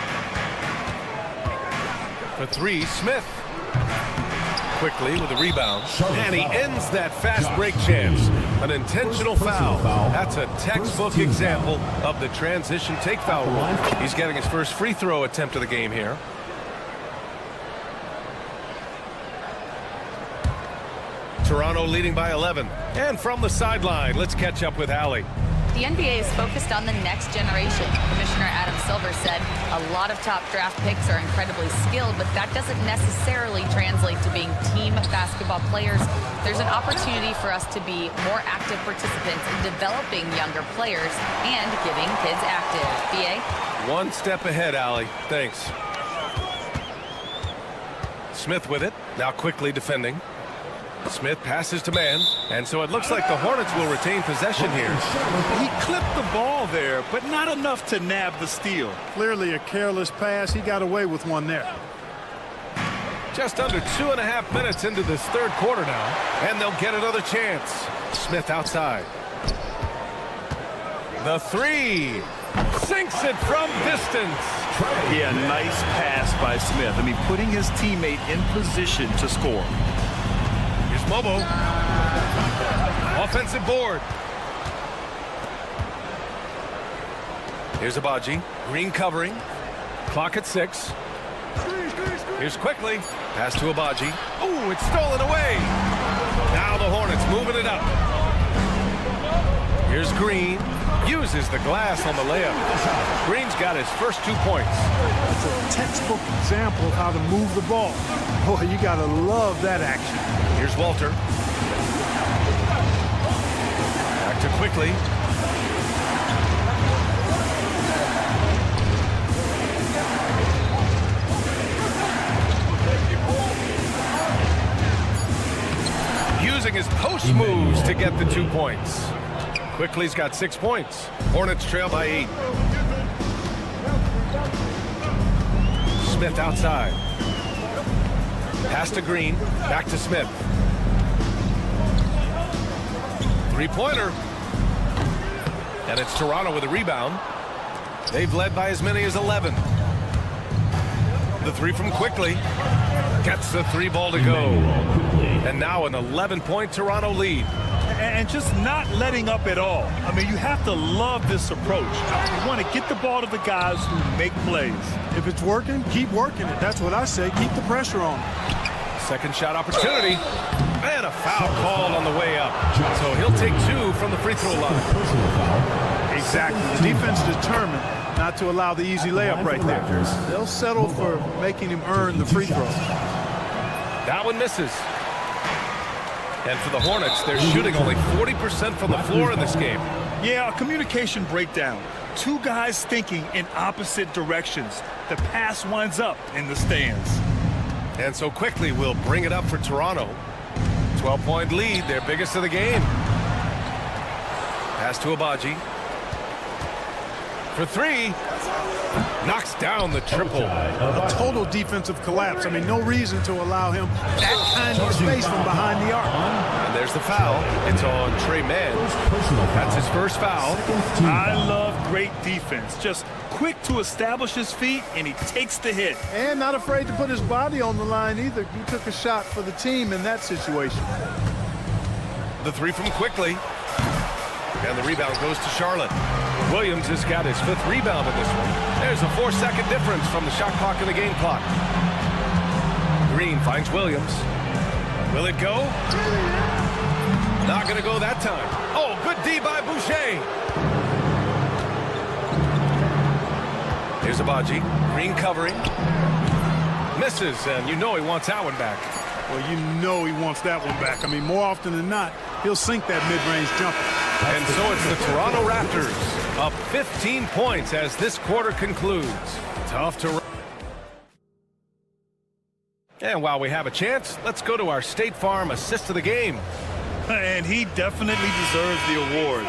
For 3, Smith. Quickly with a rebound. And he ends that fast break chance. An intentional foul. That's a textbook example of the transition take foul rule. He's getting his first free throw attempt of the game here. Toronto leading by 11. And from the sideline, let's catch up with Allie. The NBA is focused on the next generation. Commissioner Adam Silver said a lot of top draft picks are incredibly skilled, but that doesn't necessarily translate to being team basketball players. There's an opportunity for us to be more active participants in developing younger players and getting kids active. BA? One step ahead, Allie. Thanks. Smith with it. Now Quickly defending. Smith passes to man, and so it looks like the Hornets will retain possession here. He clipped the ball there, but not enough to nab the steal. Clearly a careless pass. He got away with one there. Just under 2.5 minutes into this third quarter now, and they'll get another chance. Smith outside. The three. Sinks it from distance. Yeah, nice pass by Smith. I mean, putting his teammate in position to score. Here's Mobo. Offensive board. Here's Abaji. Green covering. Clock at 6. Here's quickly. Pass to Abaji. Oh, it's stolen away. Now the Hornets moving it up. Here's Green. Uses the glass on the layup. Green's got his first 2 points. That's a textbook example of how to move the ball. Boy, you got to love that action. Here's Walter. Back to quickly. Using his post moves to get the 2 points. Quickly's got 6 points. Hornets trail by 8. Smith outside. Pass to Green. Back to Smith. Three-pointer. And it's Toronto with a rebound. They've led by as many as 11. The three from Quickly. Gets the 3 ball to go. And now an 11-point Toronto lead. And just not letting up at all. I mean, you have to love this approach. You want to get the ball to the guys who make plays. If it's working, keep working it. That's what I say. Keep the pressure on. Second shot opportunity. And a foul called on the way up. So he'll take 2 from the free throw line. Exactly. The defense determined not to allow the easy layup right there. They'll settle for making him earn the free throw. That one misses. And for the Hornets, they're shooting only 40% from the floor in this game. Yeah, a communication breakdown. 2 guys thinking in opposite directions. The pass winds up in the stands. And so Quickly will bring it up for Toronto. 12-point lead, their biggest of the game. Pass to Abaji. For 3. Knocks down the triple. A total defensive collapse. I mean, no reason to allow him that kind of space from behind the arc. And there's the foul. It's on Trey Mann. That's his first foul. I love great defense. Just quick to establish his feet, and he takes the hit. And not afraid to put his body on the line either. He took a shot for the team in that situation. The 3 from Quickly. And the rebound goes to Charlotte. Williams has got his 5th rebound in this one. There's a 4-second difference from the shot clock and the game clock. Green finds Williams. Will it go? Not going to go that time. Oh, good D by Boucher. Here's Abaji. Green covering. Misses, and you know he wants that one back. Well, you know he wants that one back. I mean, more often than not, he'll sink that mid-range jumper. And so it's the Toronto Raptors up 15 points as this quarter concludes. Tough to... And while we have a chance, let's go to our State Farm assist of the game. And he definitely deserves the award.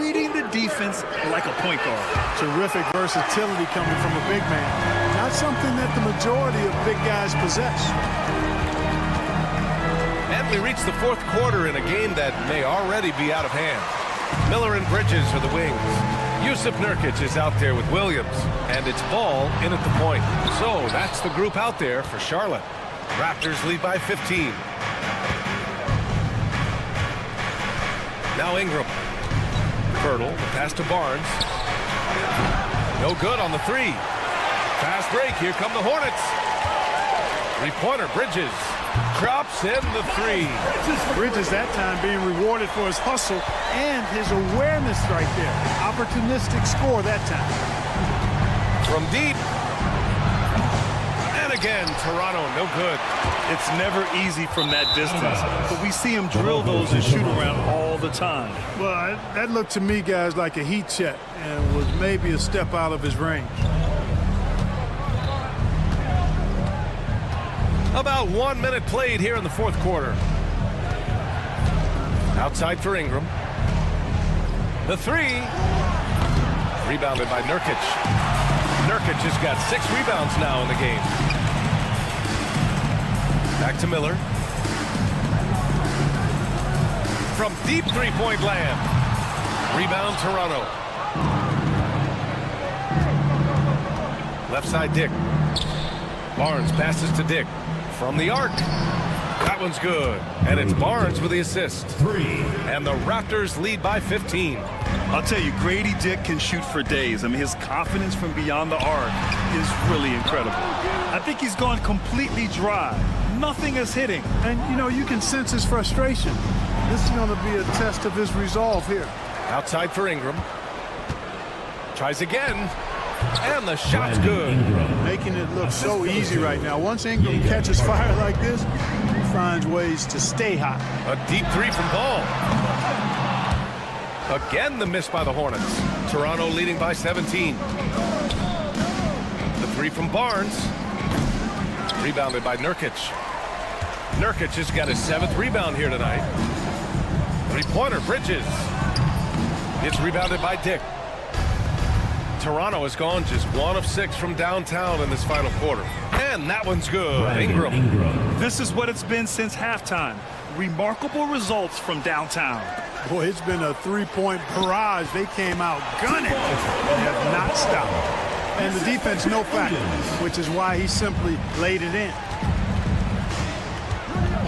Reading the defense like a point guard. Terrific versatility coming from a big man. Not something that the majority of big guys possess. And we reach the 4th quarter in a game that may already be out of hand. Miller and Bridges are the wings. Yusuf Nurkic is out there with Williams. And it's Ball in at the point. So that's the group out there for Charlotte. Raptors lead by 15. Now Ingram. Fertile, the pass to Barnes. No good on the 3. Fast break, here come the Hornets. 3-pointer, Bridges. Drops in the 3. Bridges that time being rewarded for his hustle and his awareness right there. Opportunistic score that time. From deep. And again, Toronto, no good. It's never easy from that distance, but we see him drill those and shoot around all the time. Well, that looked to me, guys, like a heat check and was maybe a step out of his range. About 1 minute played here in the 4th quarter. Outside for Ingram. The three. Rebounded by Nurkic. Nurkic has got 6 rebounds now in the game. Back to Miller. From deep three-point land. Rebound Toronto. Left side Dick. Barnes passes to Dick. From the arc. That one's good. And it's Barnes with the assist. 3. And the Raptors lead by 15. I'll tell you, Grady Dick can shoot for days. I mean, his confidence from beyond the arc is really incredible. I think he's gone completely dry. Nothing is hitting. And, you know, you can sense his frustration. This is going to be a test of his resolve here. Outside for Ingram. Tries again. And the shot's good. Making it look so easy right now. Once Ingram catches fire like this, he finds ways to stay hot. A deep three from Ball. Again, the miss by the Hornets. Toronto leading by 17. The three from Barnes. Rebounded by Nurkic. Nurkic has got his 7th rebound here tonight. Three-pointer, Bridges. It's rebounded by Dick. Toronto has gone just 1 of 6 from downtown in this final quarter. And that one's good. Ingram. This is what it's been since halftime. Remarkable results from downtown. Boy, it's been a three-point barrage. They came out gunning and have not stopped. And the defense no factor, which is why he simply laid it in.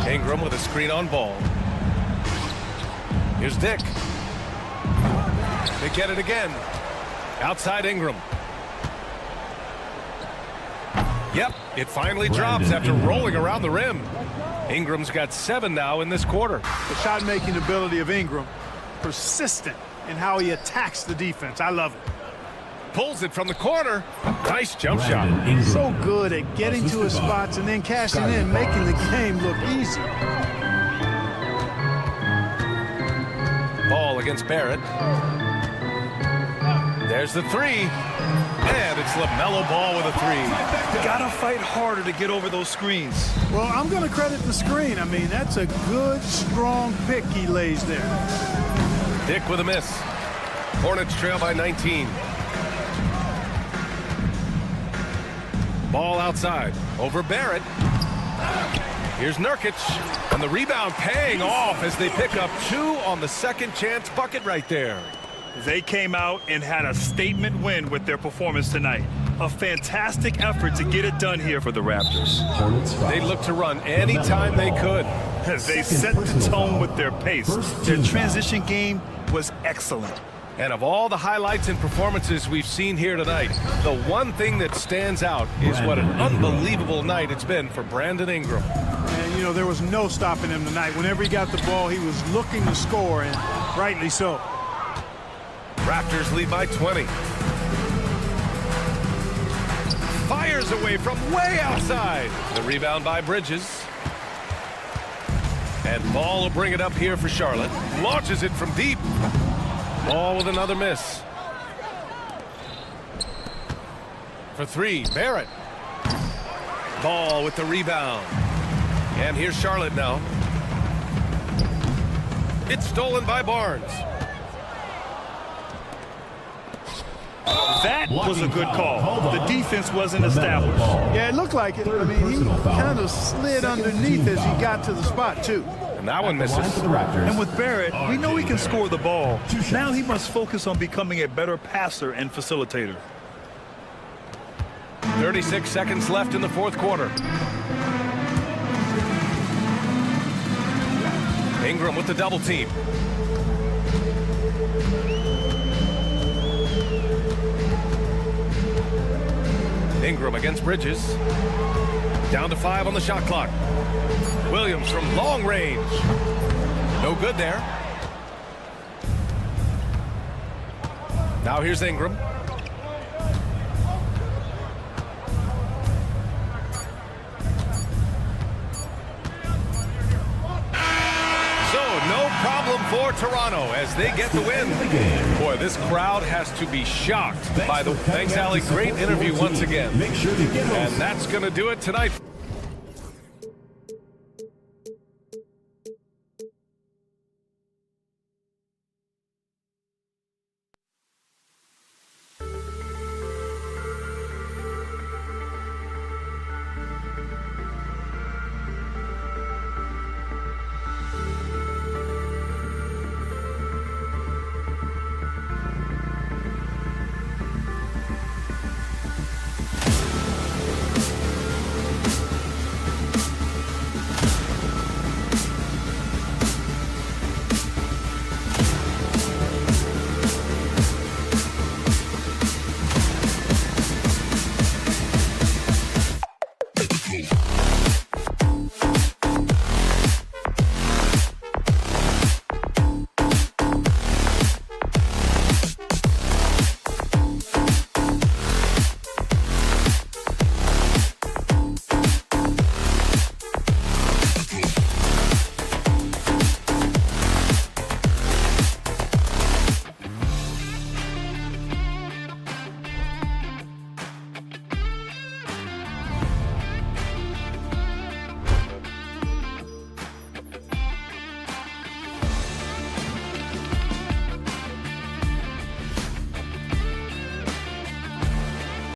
Ingram with a screen on Ball. Here's Dick. They get it again. Outside Ingram. Yep, it finally drops after rolling around the rim. Ingram's got 7 now in this quarter. The shot-making ability of Ingram, persistent in how he attacks the defense. I love it. Pulls it from the corner. Nice jump shot. So good at getting to his spots and then cashing in, making the game look easy. Ball against Barrett. There's the three. And it's LaMelo Ball with a 3. Gotta fight harder to get over those screens. Well, I'm going to credit the screen. I mean, that's a good, strong pick he lays there. Dick with a miss. Hornets trail by 19. Ball outside. Over Barrett. Here's Nurkic. And the rebound paying off as they pick up 2 on the second chance bucket right there. They came out and had a statement win with their performance tonight. A fantastic effort to get it done here for the Raptors. They looked to run anytime they could. They set the tone with their pace. Their transition game was excellent. And of all the highlights and performances we've seen here tonight, the one thing that stands out is what an unbelievable night it's been for Brandon Ingram. And, you know, there was no stopping him tonight. Whenever he got the ball, he was looking to score, and rightly so. Raptors lead by 20. Fires away from way outside. The rebound by Bridges. And Ball will bring it up here for Charlotte. Launches it from deep. Ball with another miss. For 3, Barrett. Ball with the rebound. And here's Charlotte now. It's stolen by Barnes. That was a good call. The defense wasn't established. Yeah, it looked like it. I mean, he kind of slid underneath as he got to the spot, too. And that one misses. And with Barrett, we know he can score the ball. Now he must focus on becoming a better passer and facilitator. 36 seconds left in the fourth quarter. Ingram with the double team. Ingram against Bridges. Down to 5 on the shot clock. Williams from long range. No good there. Now here's Ingram. Problem for Toronto as they get the win. Boy, this crowd has to be shocked by the... Thanks, Ali. Great interview once again. And that's going to do it tonight.